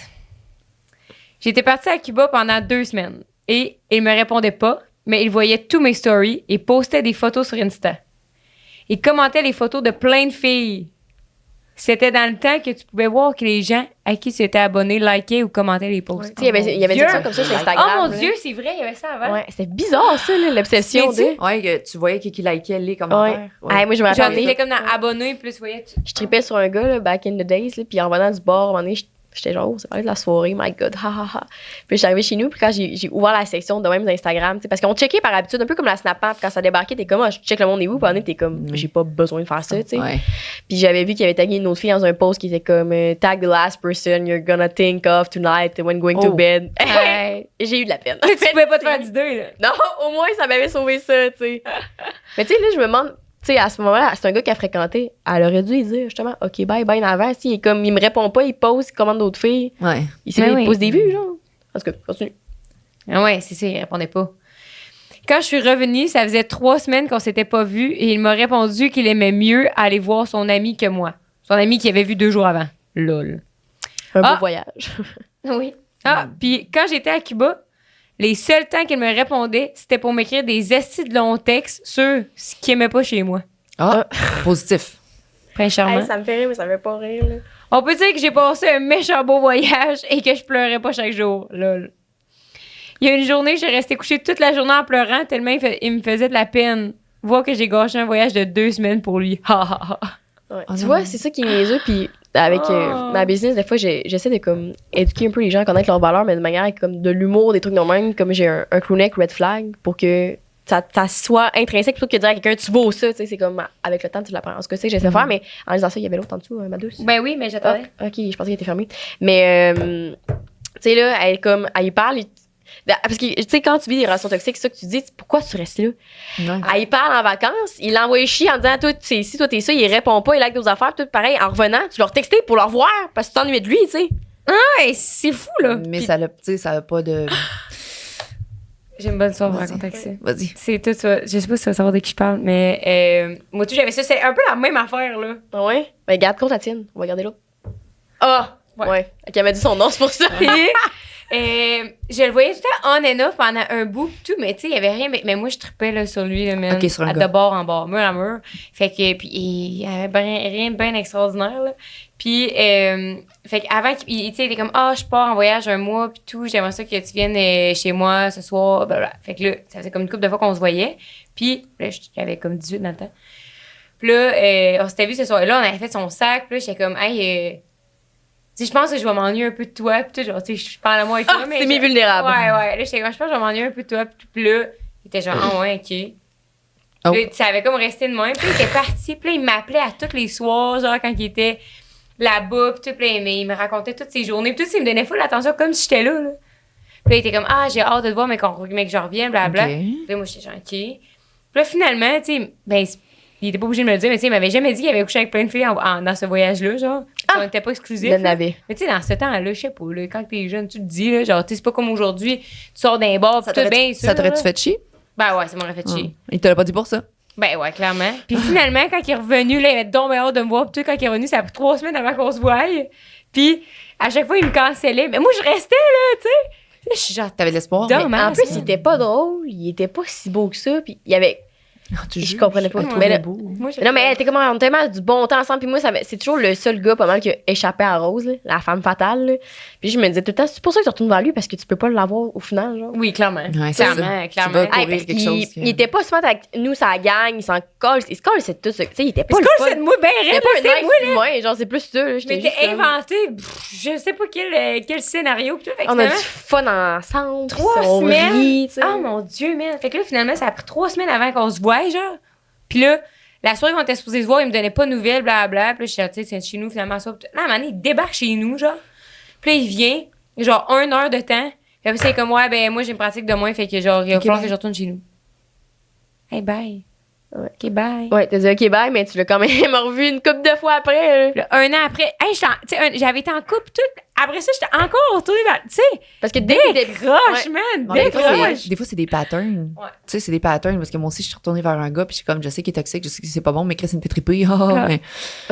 J'étais partie à Cuba pendant 2 semaines et il me répondait pas, mais il voyait tous mes stories et postait des photos sur Insta. Il commentait les photos de plein de filles. C'était dans le temps que tu pouvais voir que les gens à qui tu étais abonné likaient ou commentaient les posts.
Tu sais, il y avait
Dieu.
ça comme ça sur Instagram.
Oh mon
là.
Dieu, c'est vrai, il y avait ça avant.
Ouais, c'était bizarre, ça, là, l'obsession
C'est-tu?
de.
Ouais, que tu voyais qui likait les commentaires. Ouais.
Ah, moi, je me
Genre,
rappelle.
il était comme dans abonné, plus, vous voyez.
Je tripais sur un gars, là, back in the days, là, puis en revenant du bar, à un moment donné, j'étais genre, oh, ça parlait de la soirée, my god, ha ha ha. Puis j'étais arrivée chez nous, puis quand j'ai ouvert la section de même d'Instagram, tu sais, parce qu'on checkait par habitude, un peu comme la Snapchat, quand ça débarquait, t'es comme, ah, je check le monde est où, puis t'es comme, j'ai pas besoin de faire ça, tu sais.
Ouais.
Puis j'avais vu qu'il avait tagué une autre fille dans un post qui était comme, tag the last person you're gonna think of tonight when going to
Oh.
bed.
Ouais.
Et j'ai eu de la peine.
Tu pouvais pas te faire d'idée, là.
Non, au moins, ça m'avait sauvé ça, tu sais. Mais tu sais, là, je me demande, tu sais, à ce moment-là, c'est un gars qui a fréquenté. Elle aurait dû lui dire, justement, OK, bye, bye, en avant. Si, il me répond pas, il pose, il commande d'autres filles.
Ouais.
Il
Ben oui.
pose des vues, genre. En tout cas, continue.
Ah ouais, c'est ça, il répondait pas. Quand je suis revenue, ça faisait 3 semaines qu'on s'était pas vus et il m'a répondu qu'il aimait mieux aller voir son ami que moi. Son ami qu'il avait vu 2 jours avant. Lol.
Un
Ah.
beau voyage.
Oui. Ah, puis quand j'étais à Cuba, les seuls temps qu'il me répondait, c'était pour m'écrire des estis de longs textes sur ce qu'il aimait pas chez moi.
Ah, positif.
Prince charmant.
Hey, ça me fait rire, mais ça me fait pas rire, là.
On peut dire que j'ai passé un méchant beau voyage et que je pleurais pas chaque jour. Lol. Il y a une journée, j'ai resté couchée toute la journée en pleurant tellement il me faisait de la peine. Voir que j'ai gâché un voyage de 2 semaines pour lui. Ha ha ha.
Ouais.
Oh
Tu
non.
vois, c'est ça qui est niaiseux. Puis avec ma business, des fois, j'essaie de comme éduquer un peu les gens à connaître leurs valeurs, mais de manière comme de l'humour, des trucs normaux, comme j'ai un crewneck red flag pour que ça soit intrinsèque plutôt que de dire à quelqu'un tu vaux ça. Tu sais, c'est comme avec le temps, tu l'apprends. En ce que c'est que j'essaie de faire, mais en disant ça, il y avait l'autre en dessous, ma douce.
Ben oui, mais j'attendais.
Ok, je pensais qu'il était fermé. Mais, tu sais, là, elle y parle. Parce que, tu sais, quand tu vis des relations toxiques, c'est ça que tu dis, pourquoi tu restes là?
Ouais.
Elle y parle en vacances, il l'envoie chier en disant, toi, tu sais, si toi, t'es ça, il répond pas, il like d'autres affaires, tout pareil. En revenant, tu leur textais pour le revoir parce que tu t'ennuies de lui, tu sais.
Ouais, c'est fou, là.
Mais ça a, tu sais, ça a pas de.
J'ai une bonne histoire à
Vas-y.
raconter avec ça.
Vas-y.
C'est tout ça. Je sais pas si tu vas savoir de qui je parle, mais moi, tout, j'avais ça. C'est un peu la même affaire, là.
Ah ouais? Ben, garde compte la tienne. On va garder l'autre.
Ah!
Ouais. Ok, elle m'a dit son nom, c'est pour ça.
Puis, je le voyais tout le temps on and off pendant un bout pis tout, mais tu sais, il y avait rien. Mais moi, je trippais là, sur lui, là, man,
Ok, sur un gars.
de bord en bord, mur à mur. Fait que, puis il y avait rien de bien extraordinaire, là. Puis, fait qu'avant, tu sais, il était comme, ah, je pars en voyage un mois pis tout, j'aimerais ça que tu viennes chez moi ce soir, blablabla. Fait que là, ça faisait comme une couple de fois qu'on se voyait. Puis, là, j'avais comme 18 dans le temps. Puis là, on s'était vu ce soir-là, on avait fait son sac, puis là, j'étais comme, hey, tu sais, je pense que je vais m'ennuyer un peu de toi, pis tout, genre, tu sais, je parle à moi et tout, mais.
C'est mes vulnérables.
Ouais. Là, j'étais comme, je pense que je vais m'ennuyer un peu de toi, pis tout. Puis là, il était genre, ah ouais, ok.
Oh.
Puis là, ça avait comme resté de même. Puis il était parti, puis là, il m'appelait à tous les soirs, genre, quand il était là-bas, pis tout, puis là, il me racontait toutes ses journées, pis tout, il me donnait full l'attention comme si j'étais là. Puis là, il était comme, ah, j'ai hâte de te voir, mais que je revienne, blablabla.
Ok.
Puis là, moi, j'étais genre, ok. Puis là, finalement, tu sais, ben, il était pas obligé de me le dire, mais tu sais, il m'avait jamais dit qu'il avait couché avec plein de filles dans ce voyage-là, genre. On n'était pas exclusifs.
Il en
là.
avait.
Mais tu sais, dans ce temps-là, je sais pas, là, quand t'es jeune, tu te dis, là, genre, tu sais, c'est pas comme aujourd'hui, tu sors d'un bar, pis tout bien sûr.
Ça t'aurait-tu
là.
fait chier?
Ben ouais, ça m'aurait fait chier.
Il te l'a pas dit pour ça?
Ben ouais, clairement. Puis finalement, quand il est revenu, là, il avait donc bien hâte de me voir, pis tout, quand il est revenu, ça a pris 3 semaines avant qu'on se voie. Puis à chaque fois, il me cancellait. Mais moi, je restais, là, tu sais. Là, je suis genre,
T'avais de l'espoir?
Dommage.
En plus, il était pas drôle, il était pas si beau que ça, puis il y avait. Je comprenais pas.
Mais
Mais là-
moi,
Non, mais elle était comme, on était tellement du bon temps ensemble, puis moi, c'est toujours le seul gars pas mal qui a échappé à Rose, là, la femme fatale, là. Puis je me disais tout le temps, c'est pour ça que tu retournes vers lui, parce que tu peux pas l'avoir au final, genre.
Oui, clairement.
Ouais, c'est
clairement,
ça.
clairement.
Tu vas
Hey,
courir
parce
quelque
qu'il
chose que-
il était pas smart avec nous, ça gang, il s'en colle, il se colle, c'est tout ça. Tu sais, il était pas
Parce
le
que
fun.
c'est de moi, ben
Il
raide,
était pas
c'est
un
moi,
nice humain, genre, c'est plus ça, là.
Je
J'étais
m'étais
juste comme-
inventé, je sais pas quel scénario, pis tout. Fait que
On a du
finalement,
fun ensemble.
3
on
semaines.
rit, tu sais.
Oh mon Dieu, man. Fait que là, finalement, ça a pris 3 semaines avant qu'on se voie, genre. Puis là, la soirée qu'on était supposé se voir, il me donnait pas de nouvelles, blablabla. Puis là, je suis tu sais, c'est chez nous, finalement, ça. Puis là, à un moment donné, il débarque chez nous, genre. Puis là, il vient, genre, 1 heure de temps. Puis après, c'est comme, ouais, ben, moi, j'ai une pratique de moins, fait que, genre, il va falloir que je retourne chez nous. Hey, bye.
Ouais.
OK, bye.
Ouais, t'as dit OK, bye, mais tu l'as quand même revu une couple de fois après.
Là, 1 an après, hey, j'avais été en couple toute. Après ça, j'étais encore retournée vers. Tu sais,
Parce que dès que t'es
décroche, man.
Ouais,
Décroche.
des fois, c'est des patterns.
Ouais.
Tu sais, c'est des patterns parce que moi aussi, je suis retournée vers un gars puis je suis comme, je sais qu'il est toxique, je sais que c'est pas bon, mais Chris, il me fait triper. Mais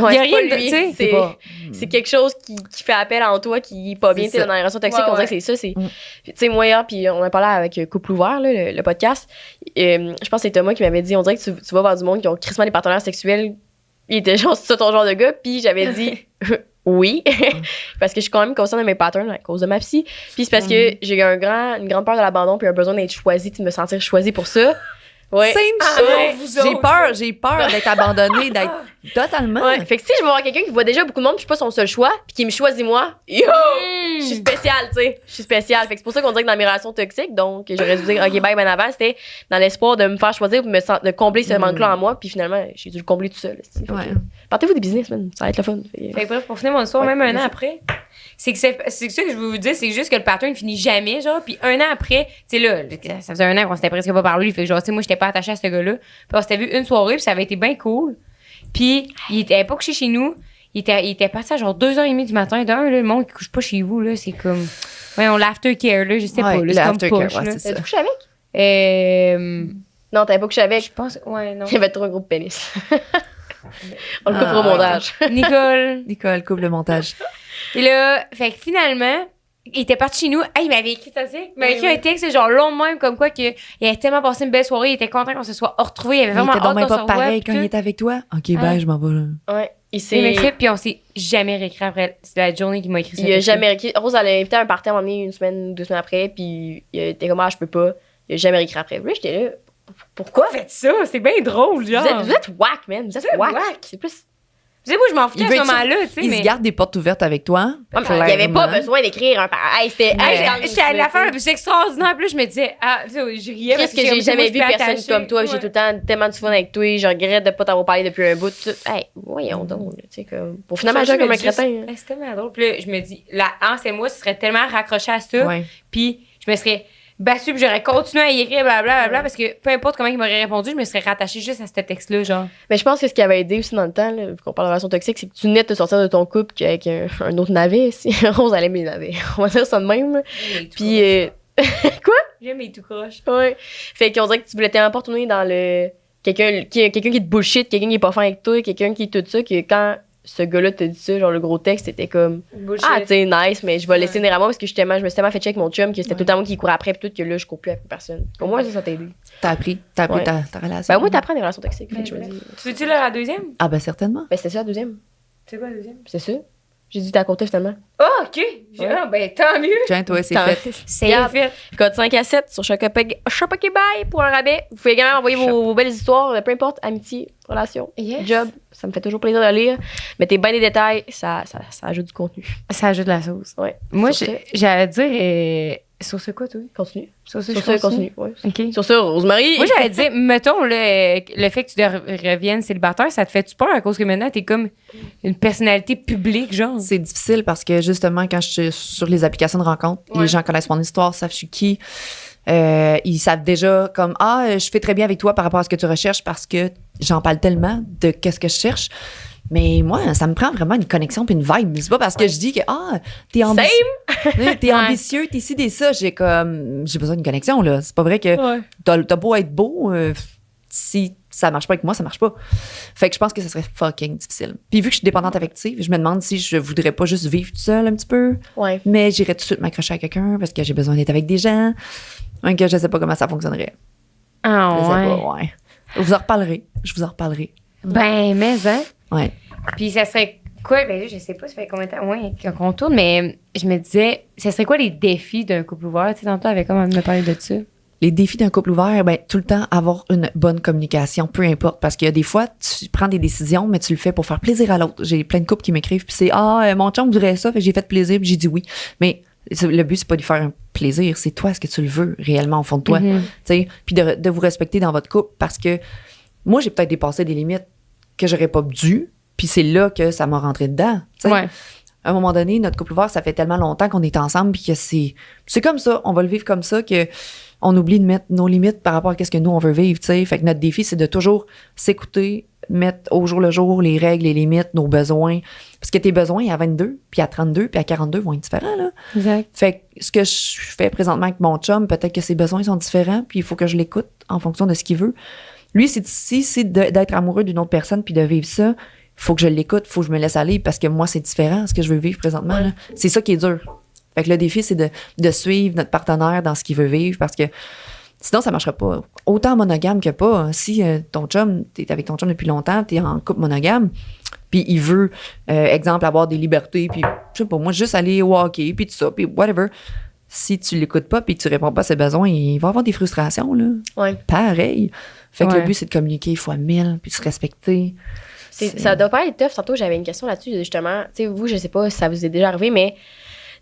Ouais,
y a
c'est pas
rien de-
lui,
tu sais,
c'est pas.
c'est quelque chose qui fait appel en toi qui est pas bien.
C'est
Tu sais,
ça.
dans la relation toxique,
Ouais,
on dirait
ouais.
que c'est ça.
Mm.
Puis, tu sais, moi, hier, puis on a parlé avec Couple Ouvert, là, le podcast. Je pense que c'est Thomas qui m'avait dit, on dirait que tu vas voir du monde qui ont crissement des partenaires sexuels. Il était genre, c'est ça ton genre de gars. Puis j'avais dit, oui. Parce que je suis quand même consciente de mes patterns à cause de ma psy. Puis c'est parce que j'ai eu une grande peur de l'abandon, puis un besoin d'être choisie, de me sentir choisie pour ça. Ouais.
Same shit.
ouais, vous autres,
J'ai peur d'être abandonnée, d'être totalement.
Ouais. Fait que si je vais voir quelqu'un qui voit déjà beaucoup de monde, puis je suis pas son seul choix, puis qui me choisit moi, yo! Je suis spéciale, tu sais. Je suis spéciale. Fait que c'est pour ça qu'on dirait que dans mes relations toxiques, donc j'aurais dû dire, OK, bye, ben avant, c'était dans l'espoir de me faire choisir, de combler ce manque-là en moi, puis finalement, j'ai dû le combler tout seul.
Ouais.
Partez-vous des business, man. Ça va être le fun.
Fait que bref, pour finir mon histoire,
Ouais,
même un an
vas-y.
après, c'est ça que je veux vous dire, c'est juste que le pattern finit jamais, genre. Puis 1 an après, tu sais, là, ça faisait 1 an qu'on s'était presque pas parlé. Fait que, genre, tu sais, moi, j'étais pas attachée à ce gars-là. Puis on s'était vu une soirée, puis ça avait été bien cool. Puis il était pas couché chez nous. Il était passé à genre 2h30 du matin. D'un, là, le monde qui couche pas chez vous, là, c'est comme. Ouais, on l'aftercare, là, je sais pas,
Ouais,
là, c'est comme
l'aftercare,
push,
ouais,
là.
c'est ça.
T'as-tu couché avec?
Non,
Non, t'avais pas couché avec.
je pense. Ouais, non.
Il y avait trop un gros pénis. On le coupera au
Ah,
montage.
Nicole.
Nicole, coupe le montage.
Et là, fait que finalement, il était parti chez nous. Hey, il m'avait écrit ça, tu sais. Il m'avait écrit un texte, genre long de même, comme quoi il avait tellement passé une belle soirée. Il était content qu'on se soit retrouvés. Il avait
Il
vraiment
était donc
hâte
même
qu'on se
pas
revoie.
pareil
puis
quand il
tout.
était avec toi. OK,
Hein?
bye, je m'en vais là.
Ouais. Il
Il m'a
s'est.
écrit, puis on s'est jamais réécrit après. C'est la journée qu'il m'a écrit ça.
Il a jamais réécrit. Rose, elle a invité à un party à un moment donné, 1 semaine, 2 semaines après, puis il était comme, ah, je peux pas. Il a jamais réécrit après. Là, j'étais là. Pourquoi?
Faites ça, c'est bien drôle, genre.
Vous êtes whack, man. Vous êtes
C'est
whack.
whack.
C'est plus.
Tu sais, moi, je m'en foutais
Il
à
veut
ce
être sûr-
moment-là, tu sais.
Il
mais...
se garde des portes ouvertes avec toi.
Ouais, mais il n'y avait pas
clairement.
besoin d'écrire un Hey, c'était.
Hey,
Hey,
j'étais allée la faire, puis c'est extraordinaire. Puis là, je me disais, ah, tu sais, je riais.
Qu'est-ce
parce
que j'ai jamais
moi,
vu
je suis
personne
attachée.
comme toi? J'ai
Ouais.
tout le temps tellement de fun avec toi. Je regrette de pas t'avoir parlé depuis un bout. Hey, voyons donc. Tu sais, comme. Pour finalement
Ça,
agir
je
comme
me
un
dis,
crétin. hein.
C'est tellement drôle. Puis là, je me dis, la Anse et moi, ce serait tellement raccroché à ça.
Ouais.
Puis je me serais battue, puis j'aurais continué à y écrire, blablabla, parce que peu importe comment il m'aurait répondu, je me serais rattachée juste à ce texte-là, genre.
Mais je pense que ce qui avait aidé aussi dans le temps, là, vu qu'on parle de relation toxique, c'est que tu venais de te sortir de ton couple avec un autre navet. Si Rose allait mes navets. On va dire ça de même. là. Puis,
J'aime les tout croches.
ouais. Fait qu'on dirait que tu voulais tellement pas retourner dans le. Quelqu'un qui te bullshit, quelqu'un qui est pas fin avec toi, quelqu'un qui est tout ça, que quand ce gars-là te dit ça, genre le gros texte, c'était comme.
Bullshit.
Ah, tu sais, nice, mais je vais laisser
Ouais.
venir à moi parce que je me suis tellement fait check avec mon chum que c'était
Ouais.
tout le temps moi qui courait après, puis tout, que là, je cours plus avec personne. Au moins, ça t'a aidé.
T'as appris
Ouais.
ta relation.
Ben, au moins, t'apprends des relations toxiques. Fait
Ben,
que je me
ouais.
dis.
Tu veux-tu là, la deuxième?
Ah, ben certainement.
Ben, c'était ça, la deuxième.
C'est quoi la deuxième?
C'est ça. J'ai dit, t'as compté finalement.
Ah, OK.
Ouais.
Ah, ben, tant mieux.
Tiens, toi, c'est
Tant-
fait.
C'est
Regarde.
fait.
Code 5 à 7 sur Shopify pour un rabais. Vous pouvez également envoyer vos belles histoires, peu importe, amitié, relation,
Yes.
job. Ça me fait toujours plaisir de lire. Mettez bien des détails, ça ajoute du contenu.
Ça ajoute de la sauce.
Ouais.
Moi,
Sur
j'allais dire... sur ce quoi, toi?
Continue.
Sur ce,
Sur
je
ça,
continue.
continue. Ouais.
OK.
Sur ça, Rosemary.
Moi, j'allais dire, mettons, le fait que tu reviennes célibataire, ça te fait-tu peur à cause que maintenant, t'es comme une personnalité publique, genre?
C'est difficile parce que justement, quand je suis sur les applications de rencontres,
Ouais.
les gens connaissent mon histoire, savent je suis qui. Ils savent déjà comme je fais très bien avec toi par rapport à ce que tu recherches parce que j'en parle tellement de qu'est-ce que je cherche. Mais moi, ça me prend vraiment une connexion puis une vibe. C'est pas parce que je dis que t'es ambitieux, t'es ambitieux, t'es ci, t'es ça. J'ai besoin d'une connexion là. C'est pas vrai que
Ouais.
t'as beau être beau, si ça marche pas avec moi, ça marche pas. Fait que je pense que ça serait fucking difficile. Puis vu que je suis dépendante affective, je me demande si je voudrais pas juste vivre toute seule un petit peu,
Ouais.
mais j'irais tout de suite m'accrocher à quelqu'un parce que j'ai besoin d'être avec des gens. Donc je sais pas comment ça fonctionnerait.
Ah,
Je sais
ouais.
pas, ouais. Je vous en reparlerai.
Ben, mais, hein?
Ouais.
Puis ça serait quoi? Ben, je sais pas, ça fait combien de temps qu'on tourne, mais je me disais, ça serait quoi les défis d'un couple ouvert? Tu sais, tantôt, avec comment me parler de ça?
Les défis d'un couple ouvert, ben tout le temps avoir une bonne communication, peu importe, parce qu'il y a des fois tu prends des décisions, mais tu le fais pour faire plaisir à l'autre. J'ai plein de couples qui m'écrivent, puis c'est mon chum voudrait ça, fait que j'ai fait plaisir, puis j'ai dit oui. Mais le but c'est pas de lui faire un plaisir, c'est toi, est-ce que tu le veux réellement au fond de toi,
Mhm.
tu sais, puis de vous respecter dans votre couple, parce que moi j'ai peut-être dépassé des limites que j'aurais pas dû. Puis c'est là que ça m'a rentré dedans. Tu sais.
Ouais.
À un moment donné, notre couple ouvert, ça fait tellement longtemps qu'on est ensemble, puis que c'est comme ça. On va le vivre comme ça, que on oublie de mettre nos limites par rapport à ce que nous, on veut vivre. Tu sais. Fait que notre défi, c'est de toujours s'écouter, mettre au jour le jour les règles, les limites, nos besoins. Parce que tes besoins à 22, puis à 32, puis à 42 vont être différents, là.
Exact.
Fait que ce que je fais présentement avec mon chum, peut-être que ses besoins sont différents, puis il faut que je l'écoute en fonction de ce qu'il veut. Lui, c'est d'être amoureux d'une autre personne puis de vivre ça. Il faut que je l'écoute, il faut que je me laisse aller parce que moi, c'est différent ce que je veux vivre présentement. Là. C'est ça qui est dur. Fait que le défi, c'est de suivre notre partenaire dans ce qu'il veut vivre parce que sinon, ça marchera pas. Autant monogame que pas. Si ton chum, t'es avec ton chum depuis longtemps, t'es en couple monogame, puis il veut, exemple, avoir des libertés, puis je sais pas, moi, juste aller au hockey, puis tout ça, puis whatever. Si tu l'écoutes pas, puis tu réponds pas à ses besoins, il va avoir des frustrations, là.
Ouais.
Pareil. Fait que
Ouais.
le but, c'est de communiquer fois 1000, puis de se respecter.
Ça doit pas être tough. Tantôt, j'avais une question là-dessus, justement. Tu sais, vous, je sais pas si ça vous est déjà arrivé, mais,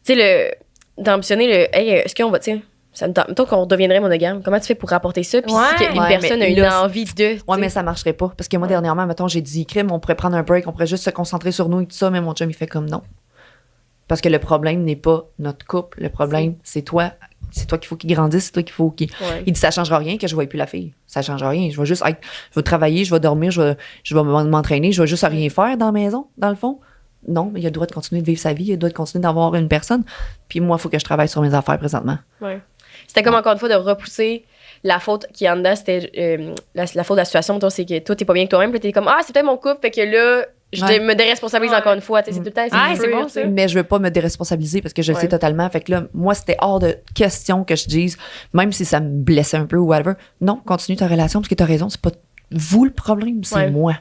tu sais, d'ambitionner hey, est-ce qu'on va, tu sais, mettons qu'on redeviendrait monogame, comment tu fais pour rapporter ça? Puis si
Ouais.
une
Ouais,
personne a
mais
une
là,
envie de.
Ouais, mais ça marcherait pas. Parce que moi, dernièrement, mettons, j'ai dit, crime, on pourrait prendre un break, on pourrait juste se concentrer sur nous et tout ça, mais mon chum, il fait comme non. Parce que le problème n'est pas notre couple. Le problème, c'est toi. C'est toi qu'il faut qu'il grandisse, c'est toi qu'il faut qu'il.
Ouais.
Il dit, ça changera rien que je ne voie plus la fille. Ça changera rien. Je vais juste être. Je vais travailler, je vais dormir, je vais m'entraîner, je vais juste rien faire dans la maison, dans le fond. Non, il a le droit de continuer de vivre sa vie, il a le droit de continuer d'avoir une personne. Puis moi, il faut que je travaille sur mes affaires présentement.
Ouais. C'était comme encore une fois de repousser la faute qui est en dedans, c'était la faute de la situation. Toi, c'est que toi, t'es pas bien avec toi-même, puis t'es comme, c'est peut-être mon couple, fait que là, je
Ouais.
me déresponsabilise encore une fois. Tu sais, c'est tout le temps.
Ah, c'est bon, ça.
Mais je veux pas me déresponsabiliser parce que je le sais
Ouais.
totalement. Fait que là, moi, c'était hors de question que je dise, même si ça me blessait un peu ou whatever, non, continue ta relation parce que t'as raison, c'est pas vous le problème, c'est
Ouais.
moi.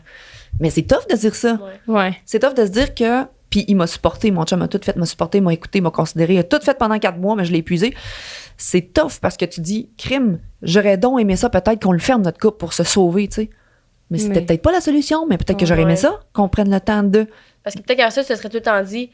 Mais c'est tough de dire ça.
Ouais.
Ouais.
C'est tough de se dire que. Puis il m'a supporté, mon chum m'a tout fait, m'a supporté, m'a écouté, m'a considéré, il a tout fait pendant 4 mois, mais je l'ai épuisé. C'est tough parce que tu dis, crime, j'aurais donc aimé ça, peut-être qu'on le ferme notre couple pour se sauver, tu sais. Mais c'était
Mais-
peut-être pas la solution, mais peut-être que j'aurais aimé
Ouais.
ça, qu'on prenne le temps de.
Parce que peut-être qu'à ça, ce serait tout le temps dit,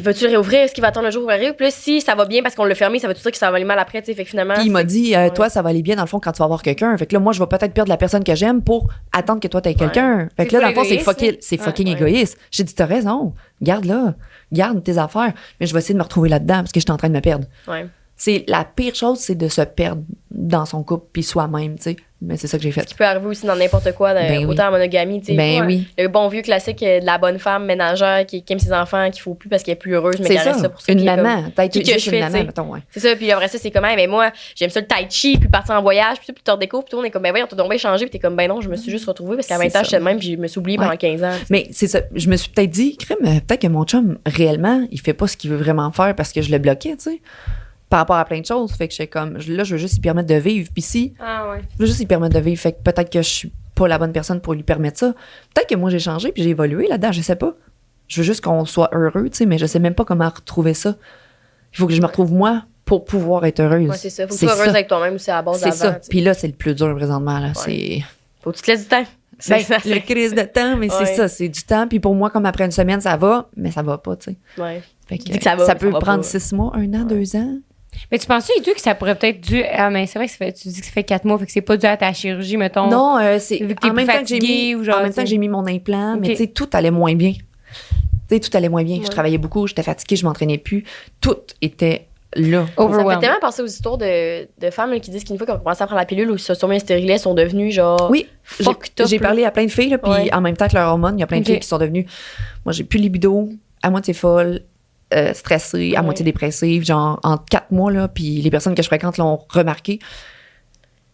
veux-tu réouvrir? Est-ce qu'il va attendre le jour où il va réouvrir? Puis là, si ça va bien parce qu'on l'a fermé, ça veut tout dire que ça va aller mal après, tu sais. Fait que finalement.
Puis il m'a dit,
ouais.
toi, ça va aller bien dans le fond quand tu vas avoir quelqu'un. Fait que là, moi, je vais peut-être perdre la personne que j'aime pour attendre que toi, t'aies quelqu'un. Fait que
C'est
là, dans le fond,
full égoïste,
c'est
là.
fucking
Ouais.
égoïste. J'ai dit, t'as raison. Garde tes affaires. Mais je vais essayer de me retrouver là-dedans parce que je suis en train de me perdre.
Ouais.
C'est la pire chose, c'est de se perdre dans son couple puis soi-même, tu sais. Mais c'est ça que j'ai fait.
Qui peut arriver aussi dans n'importe quoi,
Ben oui.
autant en monogamie, tu sais.
Ben
Ouais.
oui.
Le bon vieux classique de la bonne femme ménagère qui aime ses enfants, qu'il faut plus parce qu'elle est plus heureuse, mais
C'est
qu'elle
ça.
reste là pour ça.
Une
qui est
maman.
comme-
Peut-être
qui que
juste
je
une
fais,
maman,
tu sais.
mettons, ouais.
C'est ça, puis après ça, c'est comme, mais moi, j'aime ça le tai chi, puis partir en voyage, puis tu te redécouvres, puis tout le monde est comme, ben voyons, t'as donc bien changé, puis t'es comme, ben non, je me suis juste retrouvée parce qu'à 20 ans,
C'est
j'étais
ça.
de même, puis je me suis oubliée
Ouais.
pendant 15 ans. tu sais.
Mais c'est ça. Je me suis peut-être dit, crème, peut-être que mon chum, réellement, il fait pas ce qu'il veut vraiment faire parce que je le bloquais, tu sais. Par rapport à plein de choses. Fait que j'étais comme, là, je veux juste lui permettre de vivre. Puis si,
Ah, ouais.
je veux juste lui permettre de vivre. Fait que peut-être que je suis pas la bonne personne pour lui permettre ça. Peut-être que moi, j'ai changé puis j'ai évolué là-dedans. Je sais pas. Je veux juste qu'on soit heureux, tu sais, mais je sais même pas comment retrouver ça. Il faut que je me retrouve moi pour pouvoir être heureuse.
Ouais, c'est ça. Faut que tu sois heureuse avec toi-même aussi à la base
C'est ça.
avant. tu sais.
Puis là, c'est le plus dur présentement. Là.
Faut que tu te laisses du temps.
Ben,
ça,
le crise de temps, mais
Ouais.
c'est ça. C'est du temps. Puis pour moi, comme après une semaine, ça va, mais ça va pas, tu sais.
Ouais.
Fait
Tu dis que ça va, mais
peut
ça va
prendre
pas.
6 mois, 1 an, 2 ans.
Mais tu penses-tu, et tout, que ça pourrait peut-être dû. Ah, mais c'est vrai que tu dis que ça fait 4 mois, fait que c'est pas dû à ta chirurgie, mettons.
Non, c'est
Vu que t'es
en même
plus
temps que j'ai
fatiguée
mis,
ou genre,
en même temps que
tu sais.
j'ai mis mon implant, mais
Ok.
tu sais, tout allait moins bien. Tu sais, tout allait moins bien.
Ouais.
Je travaillais beaucoup, j'étais fatiguée, je m'entraînais plus. Tout était là.
Ça me fait
Overwhelmed.
tellement penser aux histoires de femmes là, qui disent qu'une fois qu'on commence à prendre la pilule ou se sont mis un stérilet, sont devenues genre.
Oui,
fucked up.
j'ai parlé à plein de filles, là, puis
Ouais.
en même temps que leurs hormones, il y a plein de
Ok.
filles qui sont devenues. Moi, j'ai plus libido, à moitié folle, stressée, à
Ouais.
moitié dépressive, genre en 4 mois, là, puis les personnes que je fréquente l'ont remarqué.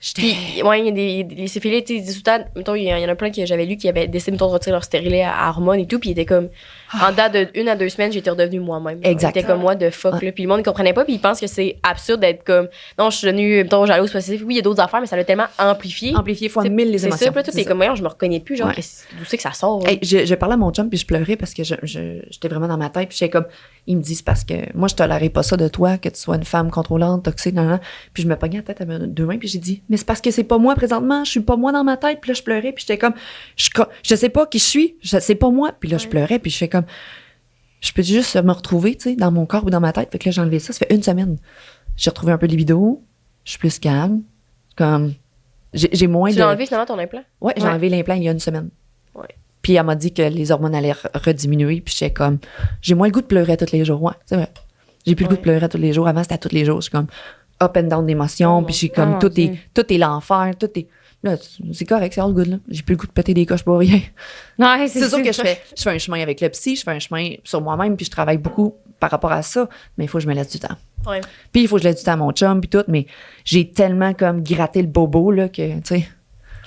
J'étais.
Puis, ouais, il y a des syphilites, tu sais, ils disent tout le temps, mettons, il y en a plein que j'avais lu qui avaient décidé, mettons, de retirer leur stérilet à hormones et tout, puis ils étaient comme, en date de 1 à 2 semaines, j'étais redevenue moi-même.
Exact.
J'étais comme moi de fuck,
Ouais.
là. Puis le monde, ne comprenait pas, puis ils pensent que c'est absurde d'être comme, non, je suis devenue, mettons, jalouse, spécifique. Oui, il y a d'autres affaires, mais ça l'a tellement amplifié.
Amplifié fois
C'est-
1000 les
C'est
émotions.
ça, puis là, tout,
C'est
t'es
ça.
comme, voyons, je me reconnais plus, genre,
Ouais.
d'où c'est que ça sort, là?
Hey, je parlais à mon chum puis je pleurais parce que j'étais vraiment dans ma tête puis j'étais comme il me dit c'est parce que moi je tolérais pas ça de toi que tu sois une femme contrôlante toxique nan, nan. Puis je me pognais la tête à mes deux mains puis j'ai dit mais c'est parce que c'est pas moi présentement, je suis pas moi dans ma tête. Puis là je pleurais puis j'étais comme je sais pas qui je suis, c'est pas moi. Puis là je pleurais puis je fais comme je peux juste me retrouver tu sais dans mon corps ou dans ma tête. Fait que là j'ai enlevé ça fait 1 semaine. J'ai retrouvé un peu de libido, je suis plus calme, comme j'ai moins
Tu
de
l'as enlevé finalement ton implant?
Ouais, j'ai
Ouais.
enlevé l'implant il y a 1 semaine.
Ouais.
Puis elle m'a dit que les hormones allaient rediminuer. Puis j'étais comme, j'ai moins le goût de pleurer tous les jours. Ouais, c'est vrai. J'ai plus le goût de pleurer tous les jours. Avant, c'était à tous les jours. Je suis comme up and down d'émotions. Puis je suis comme, tout est l'enfer. Tout est. Là, c'est correct, c'est all good, là. J'ai plus le goût de péter des coches pour rien.
Ouais,
C'est sûr que je fais un chemin avec le psy, je fais un chemin sur moi-même, puis je travaille beaucoup par rapport à ça. Mais il faut que je me laisse du temps.
Ouais.
Puis il faut que je laisse du temps à mon chum, puis tout. Mais j'ai tellement comme gratté le bobo, là, que, tu sais.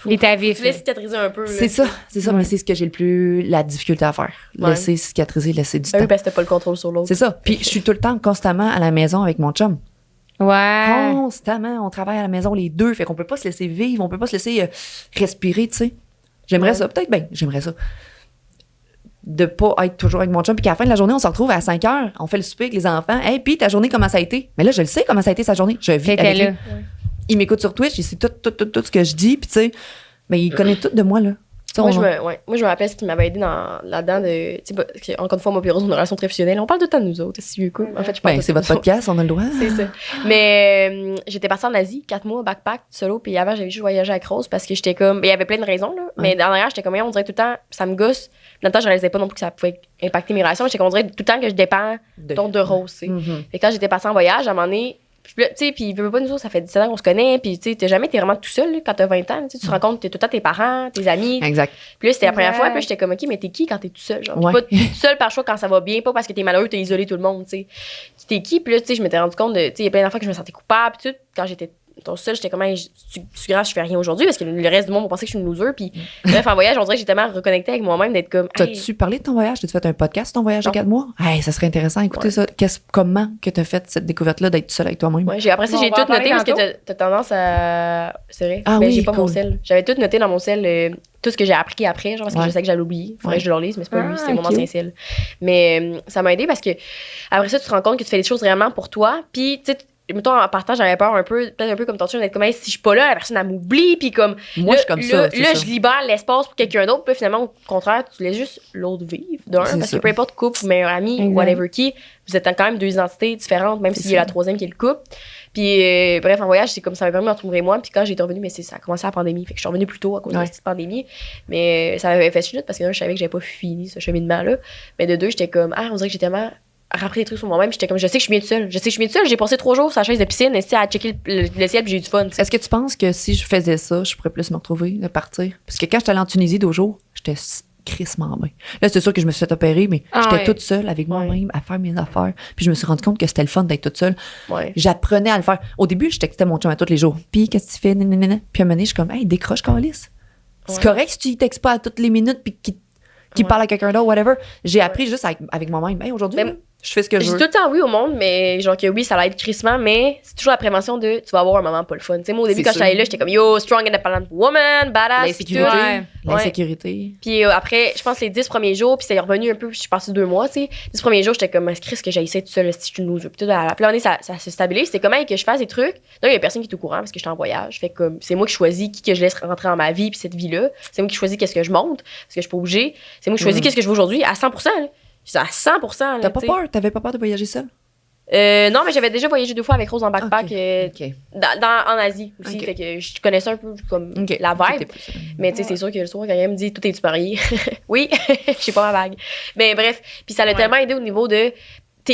Et ta vie.
Tu laisses cicatriser un peu. Là.
C'est ça, mais c'est ce que j'ai le plus la difficulté à faire.
Ouais.
Laisser cicatriser, laisser du
Ah
temps.
oui, parce que t'as pas le contrôle sur l'autre.
C'est ça. Puis je suis tout le temps constamment à la maison avec mon chum.
Ouais.
Constamment, on travaille à la maison les deux, fait qu'on peut pas se laisser vivre, on peut pas se laisser respirer, tu sais. J'aimerais ça, peut-être bien, j'aimerais ça. De pas être toujours avec mon chum, puis qu'à la fin de la journée, on se retrouve à 5 heures, on fait le souper avec les enfants. Hey, puis ta journée, comment ça a été? Mais là, je le sais comment ça a été sa journée. Je vis
T'étais
avec
là.
lui. Il m'écoute sur Twitch, il sait tout ce que je dis, puis tu sais, mais il connaît tout de moi, là. Tu sais,
Moi, je me rappelle ce qui m'avait aidé là-dedans de. Tu sais, encore une fois, moi et Rose, on a une relation très fusionnelle. On parle tout le temps de nous autres, si tu écoutes. En fait, je parle
Ben,
tout
c'est
le temps
votre
de nous
podcast, on a le droit.
autres. C'est ça. Mais j'étais partie en Asie, 4 mois, backpack, solo. Puis avant, j'avais juste voyagé avec Rose parce que j'étais comme. Il y avait plein de raisons, là. Mais derrière, j'étais comme, on dirait tout le temps, ça me gosse. Puis en même temps, je réalisais pas non plus que ça pouvait impacter mes relations. J'étais comme, on dirait tout le temps que je dépends de Rose, tu sais.
Mhm.
Et quand j'étais partie en voyage, à un moment donné, puis là, tu sais, puis veut pas nous autres, ça fait 17 ans qu'on se connaît, puis tu sais, t'es vraiment tout seul là, quand t'as 20 ans, tu sais, tu te rends compte que t'es tout le temps tes parents, tes amis.
Exact.
Puis là, c'était la première
Ouais.
fois, puis là, j'étais comme, OK, mais t'es qui quand t'es tout seul? Genre,
Ouais.
pas t'es tout seul par choix quand ça va bien, pas parce que t'es malheureux, t'es isolé tout le monde, tu sais. T'es qui? Puis là, tu sais, je m'étais rendu compte de, tu sais, il y a plein d'enfants que je me sentais coupable, puis tout. Quand j'étais tout seul, j'étais comme, hey, c'est grave, je fais rien aujourd'hui, parce que le reste du monde pensait que je suis une loser, puis bref, en voyage, on dirait que j'ai tellement reconnecté avec moi-même d'être comme, hey,
T'as-tu parlé de ton voyage? T'as-tu fait un podcast sur ton voyage de 4 mois? Hey, ça serait intéressant. Écoutez ça. Comment que t'as fait cette découverte-là d'être seule avec toi-même?
ouais, après ça,
Bon,
j'ai
on va
tout
en parler
noté parce que
tantôt.
t'as tendance à. C'est vrai.
Ah
Mais
oui,
j'ai pas mon
cool.
sel. J'avais tout noté dans mon sel, tout ce que j'ai appris après, genre parce que
Ouais.
je sais que j'allais oublier. Faudrait
Ouais.
que je le relise, mais c'est pas lui, c'était mon
ok.
ancien sel. Mais ça m'a aidé parce que après ça, tu te rends compte que tu fais les choses vraiment pour toi. Puis, tu sais, mettons, en partant, j'avais peur peut-être un peu comme ton chum, d'être comme, hey, si je suis pas là, la personne, elle m'oublie. Puis comme.
Moi,
là,
je suis comme ça.
Là,
c'est
là,
ça.
je libère l'espace pour quelqu'un d'autre. Puis finalement, au contraire, tu laisses juste l'autre vivre. D'un,
C'est
parce
ça.
que peu importe couple, meilleur ami,
Exact.
whatever qui, vous êtes quand même deux identités différentes, même
C'est
s'il y a
ça.
la troisième qui est le couple. Puis, bref, en voyage, c'est comme ça m'a permis de me retrouver moi. Puis quand j'étais revenue, mais ça a commencé la pandémie. Fait que je suis revenue plus tôt à cause de
Ouais.
cette pandémie. Mais ça m'avait fait chute parce que je savais que j'avais pas fini ce cheminement-là. Mais de deux, j'étais comme, on dirait que j'ai tellement rappris des trucs sur moi-même. J'étais comme, je sais que je suis bien toute seule. Je sais que je suis bien toute seule. J'ai passé 3 jours sur la chaise de piscine, à checker le ciel, puis j'ai eu du fun. tu sais.
Est-ce que tu penses que si je faisais ça, je pourrais plus me retrouver, de partir? Parce que quand j'étais allée en Tunisie 2 jours, j'étais crissement bien. Là, c'est sûr que je me suis fait opérer, mais
Ah
j'étais
ouais.
toute seule avec moi-même à faire mes affaires. Puis je me suis rendu compte que c'était le fun d'être toute seule.
Ouais.
J'apprenais à le faire. Au début, je textais mon chum à tous les jours. Puis, qu'est-ce que tu fais? Nanana. Puis à un moment donné, je suis comme, hey, décroche, Calice. C'est
Ouais.
correct si tu y textes pas à toutes les minutes puis qu'il
Ouais.
parle à quelqu'un d'autre, whatever. J'ai appris juste avec moi-même. Hey, aujourd'hui,
Mais
là, je fais ce que
Je
je
dis
veux.
tout le temps oui au monde, mais genre que oui, ça l'aide crissement, mais c'est toujours la prévention de tu vas avoir un moment pas le fun. Tu sais, moi au début,
C'est
quand j'étais
sûr.
allée là, j'étais comme yo, strong independent woman, badass, pis tout.
L'insécurité.
Ouais.
L'insécurité.
Puis après, je pense les 10 premiers jours, puis c'est revenu un peu, je suis passée 2 mois, tu sais. 10 premiers jours, j'étais comme, Chris, que j'ai essayé tout seul, si je suis une loser. Puis tout, à la plan, ça se stabilise. C'était comment que je fasse des trucs. Là, il y a personne qui est au courant parce que j'étais en voyage. Fait que comme, c'est moi qui choisis qui que je laisse rentrer dans ma vie, puis cette vie-là. C'est moi qui choisis qu'est-ce que je monte, parce que je suis pas obligée. C'est moi qui choisis qu'est-ce que je veux aujourd'hui à 100%. Là. C'est à 100%. Là,
T'as pas
tu sais.
peur? T'avais pas peur de voyager seule?
Non, mais j'avais déjà voyagé 2 fois avec Rose en backpack
Ok.
en Asie aussi.
Ok.
Fait que je connaissais un peu comme
Ok.
la
Ok,
vibe.
t'es plus-
Mais tu sais, c'est sûr que le soir, quand elle me dit tout est-tu marié? Oui, je sais pas ma bague. Mais bref, puis ça l'a tellement aidé au niveau de.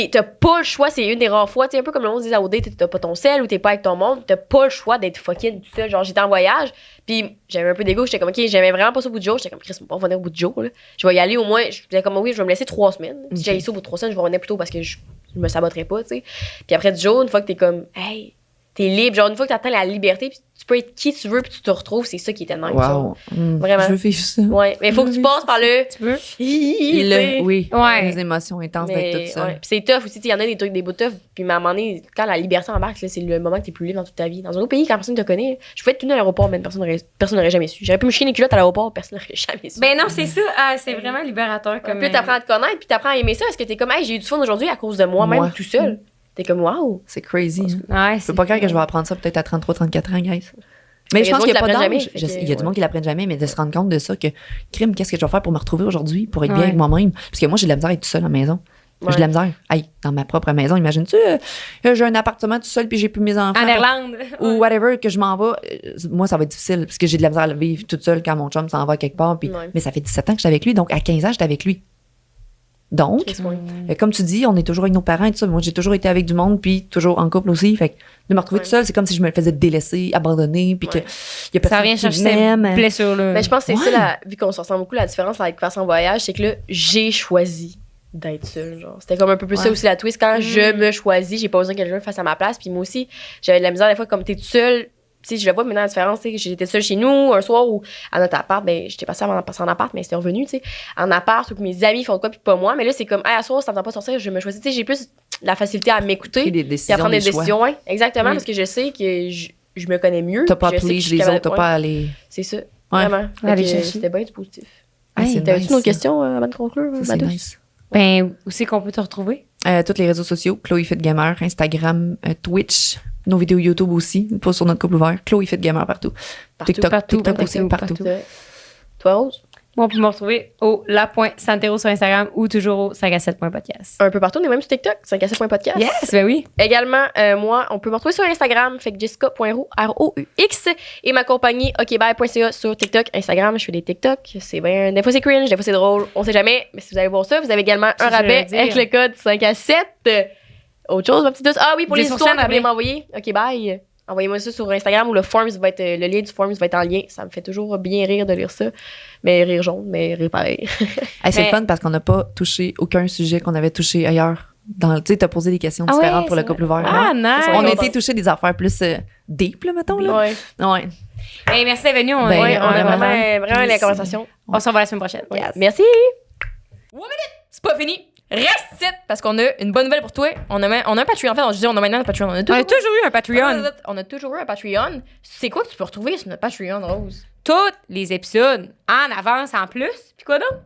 T'as pas le choix, c'est une des rares fois, tu sais, un peu comme le monde disait à OD, t'as pas ton sel ou t'es pas avec ton monde, t'as pas le choix d'être fucking tout seul. Genre, j'étais en voyage, puis j'avais un peu d'ego, j'étais comme, ok, j'aimais vraiment pas ça au bout du jour, j'étais comme, Chris, on va pas revenir au bout du jour, là. Je vais y aller au moins, je disais comme, oui, je vais me laisser 3 semaines. Si
Ok.
j'allais ça au bout de 3 semaines, je vais revenir plus tôt parce que je me saboterais pas, tu sais. Puis après du jour, une fois que t'es comme, hey, t'es libre, genre, une fois que t'atteins la liberté, puis tu peux être qui tu veux, puis tu te retrouves, c'est ça qui était nice. genre.
Wow.
Vraiment.
Je veux vivre ça.
Ouais, mais il faut que tu passes par le.
Tu veux?
Oui.
Ouais.
Les émotions intenses
Mais,
d'être toute seule.
ouais. Puis c'est tough aussi, il y en a des trucs, des bouts tough. Puis à un moment donné, quand la liberté embarque, là, c'est le moment que t'es plus libre dans toute ta vie. Dans un autre pays, quand personne te connaît, je pouvais être tout à l'aéroport, mais personne n'aurait jamais su. J'aurais pu me chier les culottes à l'aéroport, personne n'aurait jamais su.
Ben non, c'est ça. Ah, c'est vraiment libérateur comme.
Puis t'apprends à te connaître, puis t'apprends à aimer ça, parce que t'es comme, hey, j'ai eu du fun aujourd'hui à cause de moi-même
Moi.
tout seul. T'es comme, waouh.
C'est crazy. Hein.
Ouais,
Je peux pas croire que je vais apprendre ça peut-être à 33, 34 ans, guys. Mais
Il y
je
a
pense
du
qu'il n'y a
monde
pas
qui l'apprennent
d'âge.
jamais, fait que,
Il y a du monde qui l'apprennent jamais, mais de se rendre compte de ça, que crime, qu'est-ce que je vais faire pour me retrouver aujourd'hui, pour être bien
Ouais.
avec moi-même? Parce que moi, j'ai de la misère à être toute seule à la maison. J'ai de la misère. Hey, dans ma propre maison, imagine-tu, j'ai un appartement tout seul puis j'ai plus mes enfants.
En Irlande.
Ou whatever, que je m'en vais. Moi, ça va être difficile parce que j'ai de la misère à vivre toute seule quand mon chum s'en va quelque part. Puis,
Ouais.
mais ça fait 17 ans que j'étais avec lui, donc à 15 ans, j'étais avec lui. Donc, comme tu dis, on est toujours avec nos parents et tout ça. Moi, j'ai toujours été avec du monde, puis toujours en couple aussi. Fait que de me retrouver
Ouais.
toute seule, c'est comme si je me faisais délaisser, abandonner, puis
Ouais.
que y a personne
Ça vient
qui
chercher ces
m'aime.
blessures-là.
Mais je pense que c'est
Ouais.
ça, vu qu'on se ressemble beaucoup, la différence avec faire son voyage, c'est que là, j'ai choisi d'être seule. Genre. C'était comme un peu plus ça
Ouais.
aussi la twist. Quand je me choisis, j'ai pas besoin que quelqu'un fasse à ma place. Puis moi aussi, j'avais de la misère des fois, comme t'es toute seule. Tu sais, je le vois maintenant la différence. Tu sais, j'étais seule chez nous un soir où, à notre appart, ben, j'étais passée avant de passer en appart, mais c'était revenu, tu sais, en appart, ou que mes amis font de quoi, puis pas moi. Mais là, c'est comme, hey, à soir, ça me tente pas de sortir, je me choisis. Tu sais, j'ai plus la facilité à m'écouter.
Pris des
Puis à
décisions,
prendre des
des choix.
décisions, ouais. Exactement,
Mm.
parce que je sais que je me connais mieux.
T'as pas à
puis je sais que je
please
suis
les
capable-
autres, t'as
ouais,
pas à aller.
C'est ça. Vraiment. Fait
Aller
que
chercher.
C'était bien du positif.
Ah, c'est
T'avais-tu
nice,
une autre
ça.
question avant de conclure,
Ça, c'est
Madou?
nice.
Ben, où c'est qu'on peut te retrouver?
Tous les réseaux sociaux, Chloé Fit Gamer, Instagram, Twitch, nos vidéos YouTube aussi, pas sur notre couple ouvert, Chloé Fit Gamer partout. TikTok,
partout,
TikTok
partout,
aussi, partout.
partout.
C'est vrai. Toi, Rose?
Moi, on peut me retrouver au la.santero sur Instagram ou toujours au 5à7.podcast.
Un peu partout, on est même sur TikTok, 5à7.podcast.
Yes, ben oui.
Également, moi, on peut me retrouver sur Instagram, fait que jessica.roux, R-O-U-X, et ma compagnie okbye.ca sur TikTok, Instagram. Je fais des TikTok. C'est bien. Des fois, c'est cringe, des fois, c'est drôle. On sait jamais. Mais si vous allez voir ça, vous avez également
C'est
un
ça,
rabais
j'allais
avec
dire.
le code 5à7. Autre chose, ma petite douce? Ah oui, pour les
10%
histoires que vous voulez
rabais.
m'envoyer. Ok, bye. Envoyez-moi ça sur Instagram ou le Forms va être, le lien du Forms va être en lien. Ça me fait toujours bien rire de lire ça. Mais rire jaune, mais rire pareil.
Hey, c'est
Mais-
le fun parce qu'on n'a pas touché aucun sujet qu'on avait touché ailleurs. Tu sais, t'as posé des questions
Ah ouais,
différentes pour le
c'est
couple ouvert.
Ah,
hein?
nice.
On a
Ouais.
été toucher des affaires plus deep, là, mettons. Là.
Ouais.
Ouais.
Hey, merci d'être venu. On,
Ben,
Ouais, on a
vraiment.
vraiment la conversation.
on se revoit la semaine prochaine.
Ouais.
Yes.
Merci.
C'est pas fini. Reste ici parce qu'on a une bonne nouvelle pour toi. On a un Patreon. En fait, je dis on a maintenant un Patreon.
On a toujours eu un Patreon.
On a toujours eu un Patreon. C'est quoi que tu peux retrouver sur notre Patreon, Rose?
Tous les épisodes en avance en plus. Puis quoi d'autre?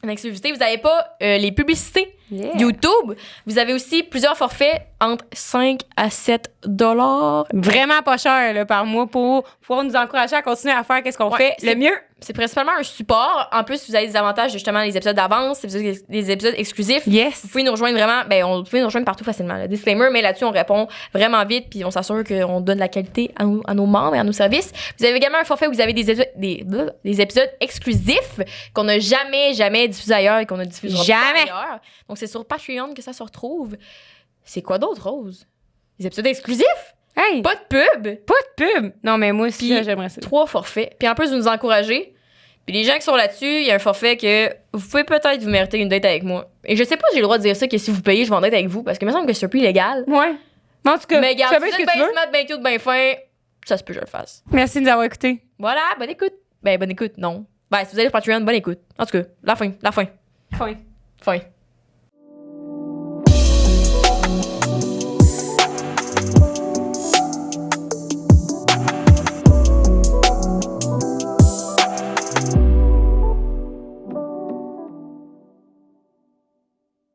En exclusivité, vous n'avez pas les publicités
Yeah.
YouTube. Vous avez aussi plusieurs forfaits entre 5 à 7 $.
Vraiment pas cher là, par mois pour pouvoir nous encourager à continuer à faire qu'est-ce qu'on
Ouais,
fait le mieux.
C'est principalement un support. En plus, vous avez des avantages, justement, les épisodes d'avance, les épisodes exclusifs.
Yes.
Vous pouvez nous rejoindre vraiment, vous pouvez nous rejoindre partout facilement. Le disclaimer, mais là-dessus, on répond vraiment vite, puis on s'assure qu'on donne la qualité à nos membres et à nos services. Vous avez également un forfait où vous avez des épisodes exclusifs qu'on n'a jamais diffusés ailleurs et qu'on ne diffusera
Jamais.
pas ailleurs. Donc, c'est sur Patreon que ça se retrouve. C'est quoi d'autre, Rose? Des épisodes exclusifs?
Hey,
Pas de pub?
pas de pub. Non, mais moi aussi,
Puis-
là, j'aimerais ça.
3 forfaits. Puis en plus, vous nous encouragez. Puis les gens qui sont là-dessus, il y a un forfait que vous pouvez peut-être vous mériter une date avec moi. Et je sais pas si j'ai le droit de dire ça, que si vous payez, je vais en date avec vous, parce que il me semble que c'est un peu illégal.
Ouais. Mais en tout cas,
Mais
tu
regarde,
fais
si
bien
vous
ce
êtes
que tu
bien
veux.
smart, bien cute, bien fin, ça se peut que je le fasse.
Merci de nous avoir écoutés.
Voilà, bonne écoute. Ben, bonne écoute, non. Ben, si vous allez sur Patreon, bonne écoute. En tout cas, la fin.
Fin.
Fin.